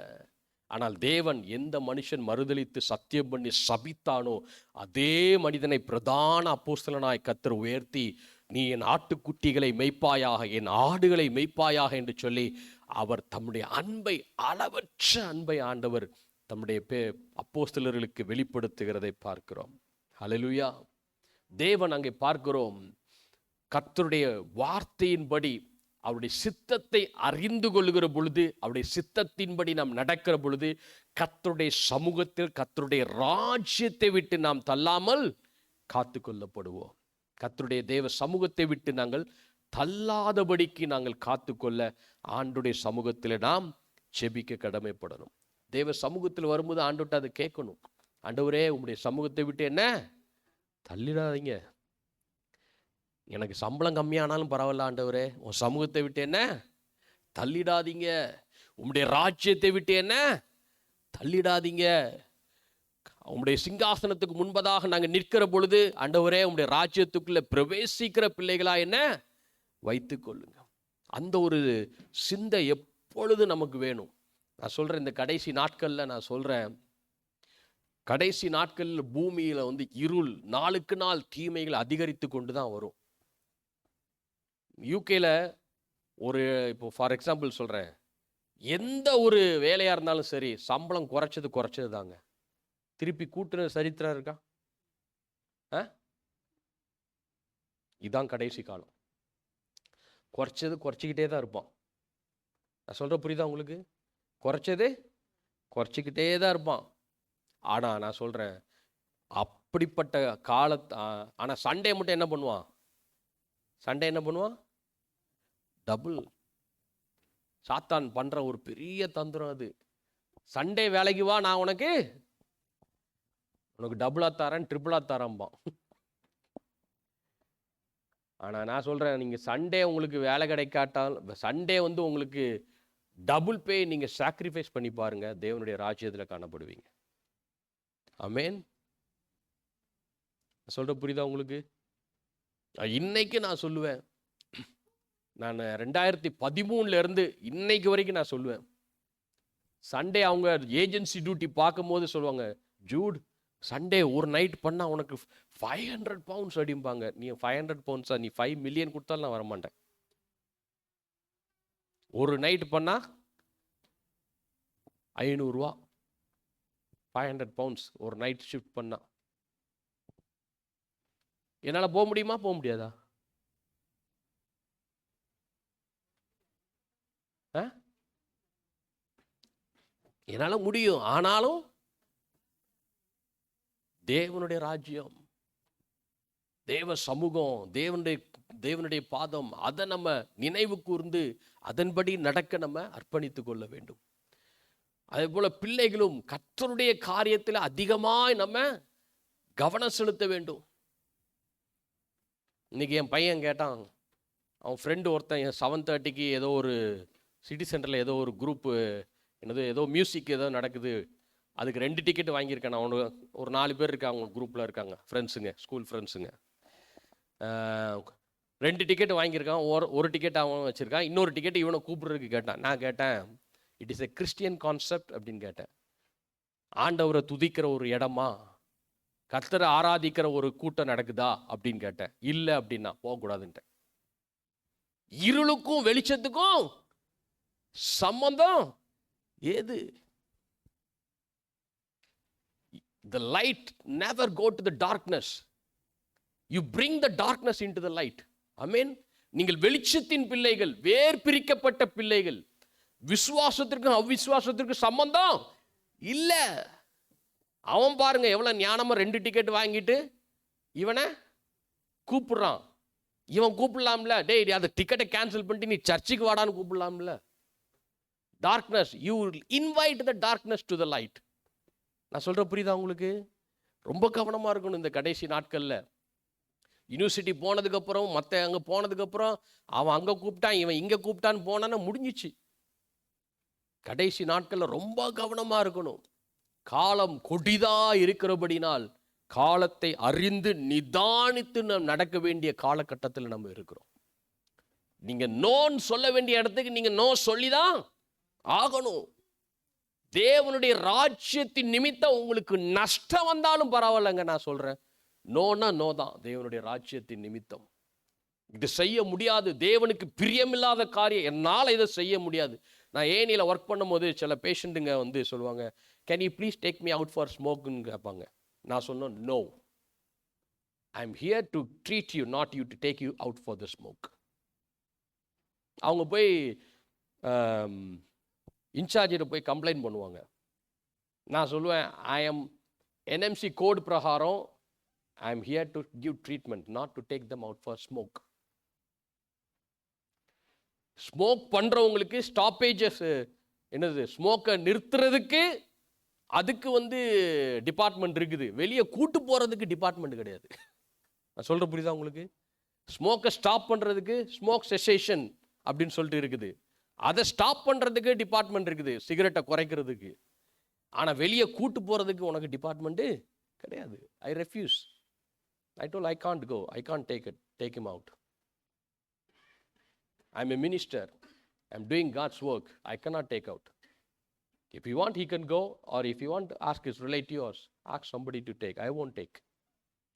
ஆனால் தேவன் எந்த மனுஷன் மறுதலித்து சத்தியம் பண்ணி சபித்தானோ அதே மனிதனை பிரதான அப்போஸ்தலனாய் கர்த்தர் உயர்த்தி, நீ என் ஆட்டுக்குட்டிகளை மெய்ப்பாயாக, என் ஆடுகளை மெய்ப்பாயாக என்று சொல்லி அவர் தம்முடைய அன்பை, அளவற்ற அன்பை ஆண்டவர் தம்முடைய அப்போஸ்தலர்களுக்கு வெளிப்படுத்துகிறதை பார்க்கிறோம். ஹல்லேலூயா. தேவன் அங்கே பார்க்கிறோம், கர்த்தருடைய வார்த்தையின்படி அவருடைய சித்தத்தை அறிந்து கொள்ளுகிற பொழுது, அவருடைய சித்தத்தின்படி நாம் நடக்கிற பொழுது, கர்த்தருடைய சமூகத்தில் கர்த்தருடைய ராஜ்யத்தை விட்டு நாம் தள்ளாமல் காத்து கொள்ளப்படுவோம். கர்த்தருடைய தேவ சமூகத்தை விட்டு நாங்கள் தள்ளாதபடிக்கு நாங்கள் காத்துக்கொள்ள ஆண்டுடைய சமூகத்தில் நாம் செபிக்க கடமைப்படணும். தேவ சமூகத்தில் வரும்போது ஆண்டுகிட்ட அதை கேட்கணும். ஆண்டவரே, உங்களுடைய சமூகத்தை விட்டு என்ன தள்ளிடாதீங்க, எனக்கு சம்பளம் கம்மியானாலும் பரவாயில்ல ஆண்டவரே, உன் சமூகத்தை விட்டு என்ன தள்ளிடாதீங்க, உம்முடைய ராஜ்யத்தை விட்டு என்ன தள்ளிடாதீங்க. உம்முடைய சிங்காசனத்துக்கு முன்பதாக நாங்கள் நிற்கிற பொழுது ஆண்டவரே, உம்முடைய ராஜ்யத்துக்குள்ள பிரவேசிக்கிற பிள்ளைகளா என்ன வைத்துக் கொள்ளுங்க. அந்த ஒரு சிந்தை எப்பொழுது நமக்கு வேணும். நான் சொல்றேன், இந்த கடைசி நாட்கள்ல நான் சொல்றேன், கடைசி நாட்களில் பூமியில இருள், நாளுக்கு நாள் தீமைகள் அதிகரித்து கொண்டு தான் வரும். யூகேல ஒரு, இப்போ ஃபார் எக்ஸாம்பிள் சொல்கிறேன், எந்த ஒரு வேலையாக இருந்தாலும் சரி, சம்பளம் குறைச்சது தாங்க, திருப்பி கூட்டுற சரித்திரம் இருக்கா? இதுதான் கடைசி காலம். குறைச்சிக்கிட்டே தான் இருப்பான். நான் சொல்கிற புரியுதா உங்களுக்கு? குறைச்சிக்கிட்டே தான் இருப்பான். ஆனால் நான் சொல்கிறேன், அப்படிப்பட்ட ஆனால் சண்டே மட்டும் என்ன பண்ணுவான்? டபுள். சாத்தான் பண்ற ஒரு பெரிய தந்திரம் அது. சண்டே வேலைக்கு வா, நான் உனக்கு டபுளா தரேன், ட்ரிபிளா தரேன்பான். ஆனா நான் சொல்றேன், நீங்க சண்டே உங்களுக்கு வேலை கிடைக்காட்டால், சண்டே உங்களுக்கு டபுள் பே நீங்க சாக்ரிஃபைஸ் பண்ணி பாருங்க, தேவனுடைய ராஜ்யத்தில் காணப்படுவீங்க. ஆமென். சொல்ற புரியுதா உங்களுக்கு? இன்னைக்கு நான் சொல்லுவேன், நான் 2013 இருந்து இன்னைக்கு வரைக்கும் நான் சொல்லுவேன், சண்டே அவங்க ஏஜென்சி டியூட்டி பார்க்கும்போது சொல்லுவாங்க, ஜூட் சண்டே ஒரு நைட் பண்ணா உனக்கு 500 பவுண்ட்ஸ் அடிப்பாங்க. நீ 500 பவுண்ட்ஸா? நீ 5 மில்லியன் கொடுத்தாலும் நான் வரமாட்டேன். ஒரு நைட் பண்ணா 500 ரூபா, 500 பவுண்ட்ஸ் ஒரு நைட் ஷிஃப்ட் பண்ணா. என்னால் போக முடியுமா? போக முடியாதா? என்னால் முடியும். ஆனாலும் தேவனுடைய ராஜ்யம், தேவ சமூகம், தேவனுடைய பாதம், அதை நம்ம நினைவு கூர்ந்து அதன்படி நடக்க நம்ம அர்ப்பணித்து கொள்ள வேண்டும். அதே போல பிள்ளைகளும் கர்த்தருடைய காரியத்தில் அதிகமாய் நம்ம கவனம் செலுத்த வேண்டும். இன்னைக்கு என் பையன் கேட்டான், அவன் ஃப்ரெண்டு ஒருத்தன் 7:30க்கு ஏதோ ஒரு சிட்டி சென்டரில் ஏதோ ஒரு குரூப்பு, ஏதோ மியூசிக் ஏதோ நடக்குது, அதுக்கு 2 டிக்கெட் வாங்கியிருக்கேன். அவனு ஒரு 4 பேர் இருக்காங்க, அவங்க குரூப்பில் இருக்காங்க, ஃப்ரெண்ட்ஸுங்க, ஸ்கூல் ஃப்ரெண்ட்ஸுங்க. 2 டிக்கெட் வாங்கியிருக்கான். ஒரு டிக்கெட் அவன் வச்சுருக்கான், இன்னொரு டிக்கெட் இவனை கூப்பிட்றதுக்கு கேட்டான். நான் கேட்டேன், it is a Christian concept அப்படின்னு கேட்டேன். ஆண்டவரை துதிக்கிற ஒரு இடமா, கர்த்தரை ஆராதிக்கிற ஒரு கூட்டம் நடக்குதா அப்படின்னு கேட்டேன். இல்லை அப்படின்னா போகக்கூடாதுன்ட்டேன். இருளுக்கும் வெளிச்சத்துக்கும் சம்பந்தம் ஏது? The light never go to the darkness. You bring the darkness into the light. Amen. நீங்கள் வெளிச்சத்தின் பிள்ளைகள், வேர் பிரிக்கப்பட்ட பிள்ளைகள். விசுவாசத்திற்கும் அவிசுவாசத்திற்கும் சம்பந்தம் இல்ல. அவன் பாருங்க எவ்வளவு ஞானமா 2 டிக்கெட் வாங்கிட்டு இவனை கூப்பிடுறான். இவன் கூப்பிடலாம்ல, டேய் அந்த டிக்கெட்டை கேன்சல் பண்ணிட்டு நீ சர்ச்சுக்கு வாடான்னு கூப்பிடலாம்ல. Darkness, you invite the darkness to the light. நான் சொல்ற புரியுதா உங்களுக்கு? ரொம்ப கவனமாக இருக்கணும் இந்த கடைசி நாட்களில். யூனிவர்சிட்டி போனதுக்கப்புறம் மற்ற அங்கே போனதுக்கப்புறம் அவன் அங்கே கூப்பிட்டான், இவன் இங்கே கூப்பிட்டான்னு போனான்னா முடிஞ்சிச்சு. கடைசி நாட்களில் ரொம்ப கவனமாக இருக்கணும். காலம் கொடிதா இருக்கிறபடினால் காலத்தை அறிந்து நிதானித்து நாம் நடக்க வேண்டிய காலகட்டத்தில் நம்ம இருக்கிறோம். நீங்க நோன்னு சொல்ல வேண்டிய இடத்துக்கு நீங்க நோ சொல்லிதான் ஆகணும். தேவனுடைய ராஜ்யத்தின் நிமித்தம் உங்களுக்கு நஷ்டம் வந்தாலும் பரவாயில்லைங்க. நான் சொல்றேன், நோனா நோ தான். தேவனுடைய ராஜ்யத்தின் நிமித்தம் இது செய்ய முடியாது, தேவனுக்கு பிரியமில்லாத காரியம், என்னால் இதை செய்ய முடியாது. நான் ஏனியில் ஒர்க் பண்ணும்போது சில பேஷண்ட்டுங்க வந்து சொல்லுவாங்க, can you please take me out for ஸ்மோக்குன்னு கேட்பாங்க. நான் சொன்னேன், no, I am here to treat you, not you to take you out for the smoke. அவங்க போய் இன்சார்ஜிட்ட போய் கம்ப்ளைண்ட் பண்ணுவாங்க. நான் சொல்லுவேன், ஐ எம் என்எம்சி கோட் பிரகாரம் ஐ am here to give treatment, not to take them out for smoke. Smoke பண்ணுறவங்களுக்கு stoppages என்னது, ஸ்மோக்கை நிறுத்துறதுக்கு அதுக்கு வந்து டிபார்ட்மெண்ட் இருக்குது, வெளியே கூட்டு போகிறதுக்கு டிபார்ட்மெண்ட் கிடையாது. நான் சொல்கிற புரியுதா உங்களுக்கு? ஸ்மோக்கை ஸ்டாப் பண்ணுறதுக்கு ஸ்மோக் செசேஷன் அப்படின்னு சொல்லிட்டு இருக்குது, அதை ஸ்டாப் பண்ணுறதுக்கு டிபார்ட்மெண்ட் இருக்குது, சிகரெட்டை குறைக்கிறதுக்கு. ஆனால் வெளியே கூட்டு போகிறதுக்கு உனக்கு டிபார்ட்மெண்ட்டு கிடையாது. I refuse. I told I can't go, I can't take him out. I'm a minister, I'm doing God's work, I cannot take out. If you want, he can go, or if you want to ask his relatives, ask somebody to take. I won't take.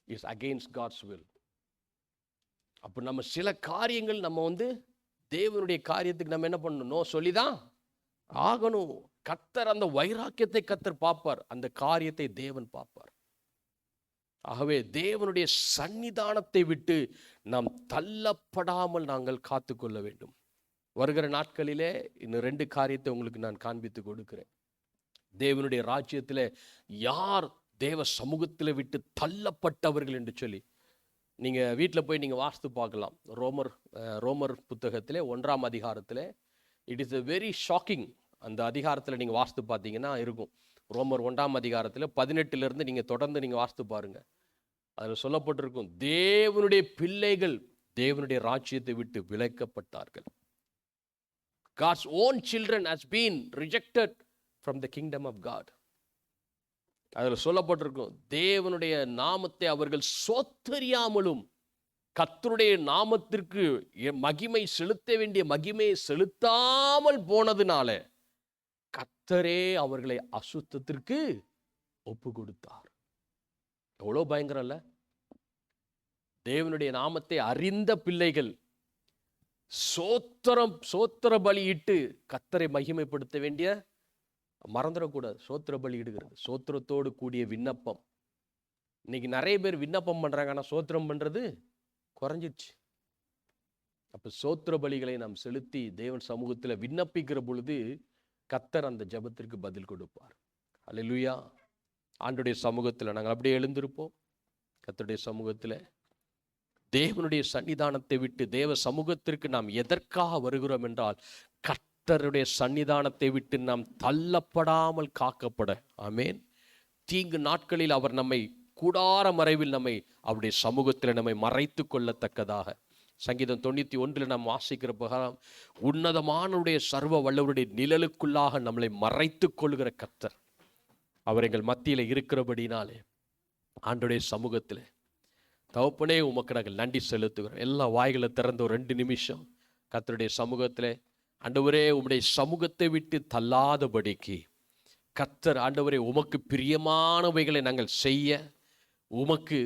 It's against God's will. அப்போ நம்ம சில காரியங்கள் நம்ம வந்து தேவனுடைய காரியத்துக்கு நம்ம என்ன பண்ணணும், நோ சொல்லிதான் ஆகணும். கர்த்தர் அந்த வைராக்கியத்தை கர்த்தர் பார்ப்பார், அந்த காரியத்தை தேவன் பார்ப்பார். ஆகவே தேவனுடைய சன்னிதானத்தை விட்டு நாம் தள்ளப்படாமல் நாங்கள் காத்துக்கொள்ள வேண்டும். வருகிற நாட்களிலே இன்னும் 2 காரியத்தை உங்களுக்கு நான் காண்பித்து கொடுக்கிறேன். தேவனுடைய ராஜ்யத்தில் யார் தேவ சமூகத்தில் விட்டு தள்ளப்பட்டவர்கள் என்று சொல்லி நீங்கள் வீட்டில் போய் நீங்கள் வாசித்து பார்க்கலாம். ரோமர் புத்தகத்திலே 1ஆம் அதிகாரத்தில் it is a very shocking. அந்த அதிகாரத்தில் நீங்கள் வாசித்து பார்த்தீங்கன்னா இருக்கும். ரோமர் 1ஆம் அதிகாரத்தில் 18 நீங்கள் தொடர்ந்து நீங்கள் வாசித்து பாருங்கள். அதில் சொல்லப்பட்டிருக்கும், தேவனுடைய பிள்ளைகள் தேவனுடைய ராஜ்யத்தை விட்டு விலக்கப்பட்டார்கள். God's own children has been rejected from the kingdom of God. அதில் சொல்லப்பட்டிருக்கும், தேவனுடைய நாமத்தை அவர்கள் சோத்தறியாமலும் கர்த்தருடைய நாமத்திற்கு மகிமை செலுத்த வேண்டிய மகிமையை செலுத்தாமல் போனதுனால கர்த்தரே அவர்களை அசுத்தத்திற்கு ஒப்பு கொடுத்தார். எவ்வளோ பயங்கரம் இல்ல? தேவனுடைய நாமத்தை அறிந்த பிள்ளைகள் சோத்திர பலியிட்டு கர்த்தரை மகிமைப்படுத்த வேண்டிய, மறந்துடக்கூடாது, சோத்திர பலி இடுகிறது, சோத்திரத்தோடு கூடிய விண்ணப்பம். இன்னைக்கு நிறைய பேர் விண்ணப்பம் பண்றாங்க, ஆனால் சோத்திரம் பண்றது குறைஞ்சிருச்சு. அப்ப சோத்திர பலிகளை நாம் செலுத்தி தேவன் சமூகத்தில் விண்ணப்பிக்கிற பொழுது கர்த்தர் அந்த ஜெபத்திற்கு பதில் கொடுப்பார். அல்லேலூயா. ஆண்டவருடைய சமூகத்தில் நாங்கள் அப்படியே எழுந்திருப்போம். கர்த்தருடைய சமூகத்தில் தேவனுடைய சன்னிதானத்தை விட்டு தேவ சமூகத்திற்கு நாம் எதற்காக வருகிறோம் என்றால் கர்த்தருடைய சன்னிதானத்தை விட்டு நாம் தள்ளப்படாமல் காக்கப்பட. ஆமேன். தீங்கு நாட்களில் அவர் நம்மை கூடார மறைவில் நம்மை அவருடைய சமூகத்தில் நம்மை மறைத்து கொள்ளத்தக்கதாக. சங்கீதம் 91 நாம் வாசிக்கிற பிரகாரம் உன்னதமானுடைய சர்வ வல்லவருடைய நிழலுக்குள்ளாக நம்மளை மறைத்து கொள்கிற கர்த்தர் அவர் எங்கள் மத்தியில் இருக்கிறபடினாலே ஆண்டவருடைய சமூகத்தில் தகப்பனே உமக்கு நாங்கள் நன்றி செலுத்துகிறோம். எல்லா வாய்களை திறந்த ஒரு 2 நிமிஷம் கர்த்தருடைய சமூகத்தில், ஆண்டவரே உம்முடைய சமூகத்தை விட்டு தள்ளாதபடிக்கு கர்த்தர் ஆண்டவரே உமக்கு பிரியமானவைகளை நாங்கள் செய்ய, உமக்கு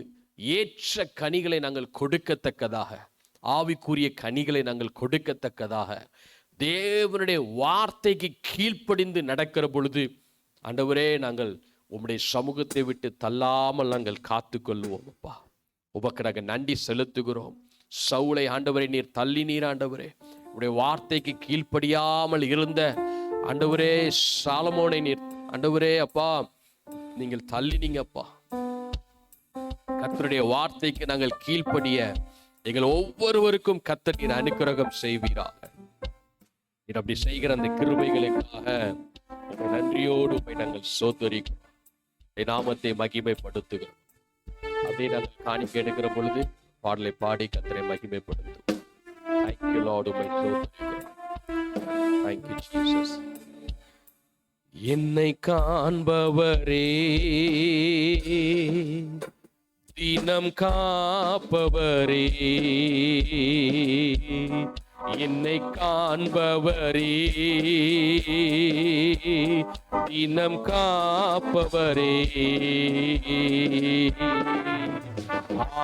ஏற்ற கனிகளை நாங்கள் கொடுக்கத்தக்கதாக, ஆவிக்குரிய கனிகளை நாங்கள் கொடுக்கத்தக்கதாக, தேவனுடைய வார்த்தைக்கு கீழ்ப்படிந்து நடக்கிற பொழுது ஆண்டவரே நாங்கள் உம்முடைய சமூகத்தை விட்டு தள்ளாமல் நாங்கள் காத்து கொள்வோம். அப்பா உமக்கு நாங்கள் நன்றி செலுத்துகிறோம். சவுலை ஆண்டவரை நீர் தள்ளினீர். ஆண்டவரே உடைய வார்த்தைக்கு கீழ்ப்படியாமல் இருந்த ஆண்டவரே சாலமோனை நீர் ஆண்டவரே அப்பா நீங்கள் தள்ளினீங்கப்பா. கர்த்தருடைய வார்த்தைக்கு நாங்கள் கீழ்ப்படிய எங்கள் ஒவ்வொருவருக்கும் கர்த்தர் நீர் அனுக்கிரகம் செய்வீராக. நீர் அப்படி செய்கிற அந்த கிருபைகளுக்காக நன்றியோடு நாங்கள் சோதரிக்கிறோம். நாமத்தை மகிமைப்படுத்துகிறோம். அப்படியே நாங்கள் காணிக்கை எடுக்கிற பொழுது பாடலை பாடி கர்த்தரை மகிமைப்படுத்தும். Thank you Lord, உம்மை ஸ்தோத்திரிக்கிறோம். Thank you Jesus. என்னை காண்பவரே, தினம் காப்பவரே, என்னை காண்பவரே, தினம் காப்பவரே,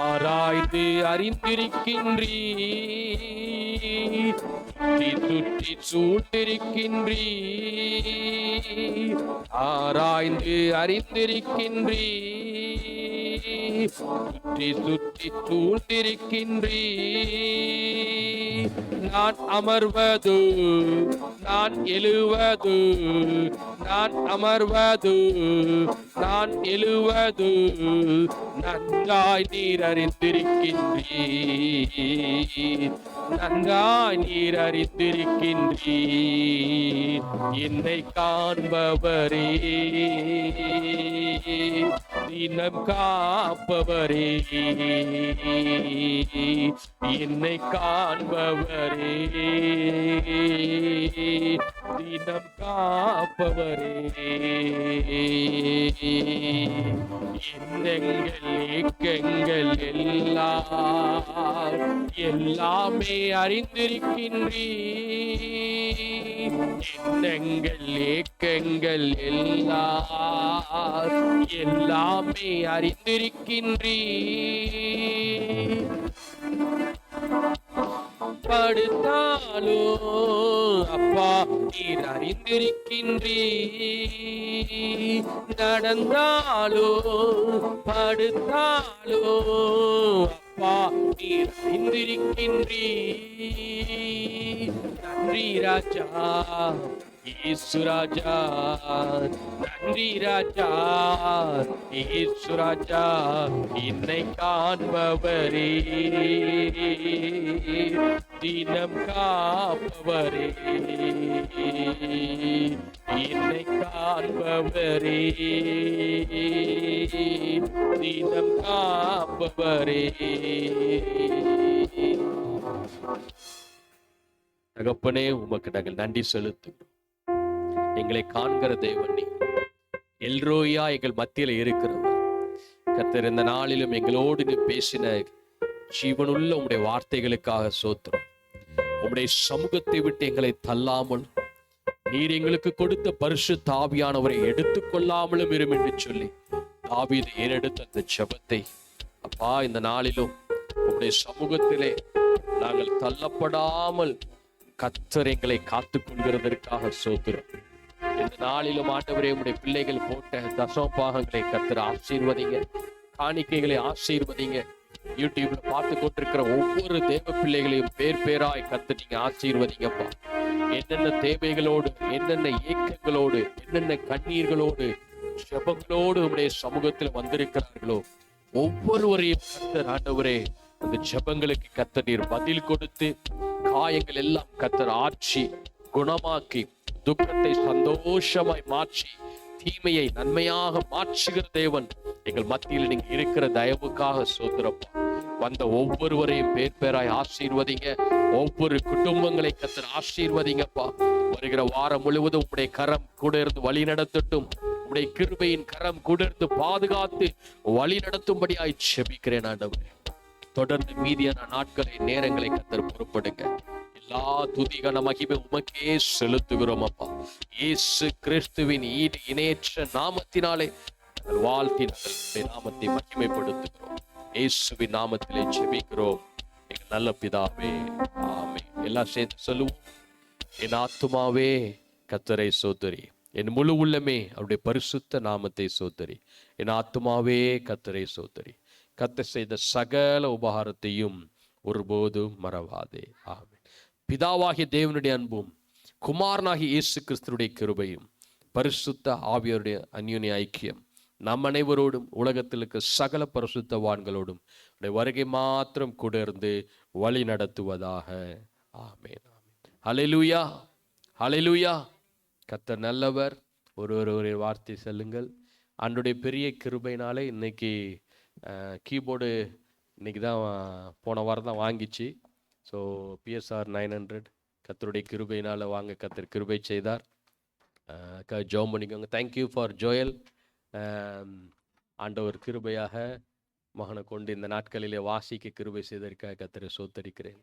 ஆராய்ந்து அறிந்திருக்கின்றீ, சுற்றி சூழ்ந்திருக்கின்றீ, ஆராய்ந்து அறிந்திருக்கின்றீ, சுற்றி சுற்றி சூழ்ந்திருக்கின்றீ, நான் அமர்வது, நான் எழுவது, நான் அமர்வது, நான் எழுவது, நன்றாய் நீர் அறிந்திருக்கின்றீ, நன்றாய் நீர் அறிந்திருக்கின்றீ, என்னை காண்பவரே, தினம் காப்பவரே, என்னை காண்பவரே, தினம் காப்பவரே, எண்ணங்கள் ஏக்கங்கள் எல்லாம் எல்லாமே அறிந்திருக்கின்றீ, எண்ணங்கள் ஏக்கங்கள் எல்லாம் எல்லாமே அறிந்திருக்கின்றீ, படுத்தாலோ அப்பா நீர் அறிந்திருக்கின்றீ, நடந்தாலோ படுத்தாலோ அப்பா நீர் அறிந்திருக்கின்றீ, நன்றி ராஜா இயேசு ராஜா, நன்றி ராஜா இயேசு ராஜா, என்னை காண்பவரே, தினம் காப்பவரே, என்னை காண்பவரே, தினம் காப்பவரே. தகப்பனே, உமக்கு நாங்கள் நன்றி செலுத்துகிறோம். எங்களை காண்கிற தேவன் நீர், எல்ரோயா எங்கள் மத்தியில இருக்கிறவர். கர்த்தர், இந்த நாளிலும் எங்களோடு நீ பேசின ஜீவனுள்ள உம்முடைய வார்த்தைகளுக்காக ஸ்தோத்திரம். உம்முடைய சமூகத்தை விட்டு எங்களை தள்ளாமல் நீர் எங்களுக்கு கொடுத்த பரிசுத்த ஆவியானவரை எடுத்துக்கொள்ளாமலும் இரும் என்று சொல்லி தாவீது ஏறெடுத்த அந்த ஜெபத்தை அப்பா, இந்த நாளிலும் உம்முடைய சமூகத்திலே நாங்கள் தள்ளப்படாமல் கர்த்தர் எங்களை காத்துக் கொள்கிறதற்காக ஸ்தோத்திரம். இந்த நாளிலும் ஆண்டவரே, உம்முடைய பிள்ளைகள் போட்ட தசமபாகங்களை கர்த்தர் ஆசீர்வதிங்க, காணிக்கைகளை ஆசீர்வதிங்க. யூடியூப்ல பார்த்து கொண்டிருக்கிற ஒவ்வொரு தேவ பிள்ளைகளையும் பேர் பேராய் கர்த்தர் நீங்க ஆசீர்வதிங்கப்பா. என்னென்ன தேவைகளோடு, என்னென்ன ஏக்கங்களோடு, என்னென்ன கண்ணீர்களோடு, ஜெபங்களோடு உம்முடைய சமூகத்தில் வந்திருக்கிறார்களோ ஒவ்வொருவரையும் கர்த்தர் ஆண்டவரே, அந்த ஜெபங்களுக்கு கர்த்தர் நீர் பதில் கொடுத்து காயங்கள் எல்லாம் கர்த்தர் ஆற்றி குணமாக்கி துக்கத்தை சந்தோஷமாய் மாற்றி தீமையை நன்மையாக மாற்றுகிற தேவன் எங்கள் மத்தியில் நீங்க இருக்கிற தயவுக்காக ஸ்தோத்திரப்பா. வந்த ஒவ்வொருவரையும் பேர் பேராய் ஆசீர்வதிங்க, ஒவ்வொரு குடும்பங்களை கர்த்தர் ஆசீர்வதிங்கப்பா. வருகிற வாரம் முழுவதும் உம்முடைய கரம் கூட இருந்து வழி நடத்தட்டும், உம்முடைய கிருபையின் கரம் கூட இருந்து பாதுகாத்து வழி நடத்தும்படியாய் செபிக்கிறேன் ஆண்டவரே. தொடர்ந்து மீதியான நாட்களை நேரங்களை கர்த்தர் பொறுப்படுங்க. எல்லா துதிகான மகிமை உமக்கே செலுத்துகிறோம் அப்பா. இயேசு கிறிஸ்துவின் ஈடு இணையற்ற நாமத்தினாலே வாழ்த்தி நாங்கள் நாமத்தை மகிமைப்படுத்துகிறோம். இயேசுவின் நாமத்திலே ஜெபிக்கிறோம் எங்கள் நல்ல பிதாவே, ஆமென். எல்லாம் சேர்த்து சொல்லுவோம். என் ஆத்துமாவே கர்த்தரை ஸ்தோத்திரி, என் முழு உள்ளமே அவருடைய பரிசுத்த நாமத்தை ஸ்தோத்திரி. என் ஆத்துமாவே கர்த்தரை ஸ்தோத்திரி, கர்த்தர் செய்த சகல உபகாரத்தையும் ஒருபோதும் மறவாதே. ஆமென். பிதாவாகிய தேவனுடைய அன்பும் குமாரனாகிய இயேசு கிறிஸ்துவுடைய கிருபையும் பரிசுத்த ஆவியருடைய அந்யோன்ய ஐக்கியம் நம் அனைவரோடும் உலகத்தில் இருக்க சகல பரிசுத்தவான்களோடும் வருகை மாத்திரம் கூட இருந்து வழி நடத்துவதாக. ஆமென். ஹல்லேலூயா, ஹல்லேலூயா. கர்த்தர் நல்லவர். ஒரு வார்த்தை சொல்லுங்கள். ஆண்டுடைய பெரிய கிருபையினாலே இன்னைக்கு கீபோர்டு இன்னைக்கு தான் போன வாரம் தான் வாங்கிச்சு. ஸோ பிஎஸ்ஆர் 900 கர்த்தருடைய கிருபையினால் வாங்க கர்த்தர் கிருபை செய்தார். ஜெபம் பண்ணிக்கோங்க. Thank you for Joel. ஆண்டவர் கிருபையாக மகனை கொண்டு இந்த நாட்களிலே வாசிக்க கிருபை செய்ததற்காக கர்த்தரை ஸ்தோத்தரிக்கிறேன்.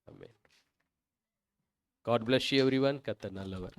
ஆமென். God bless you everyone. கர்த்தர் நல்லவர்.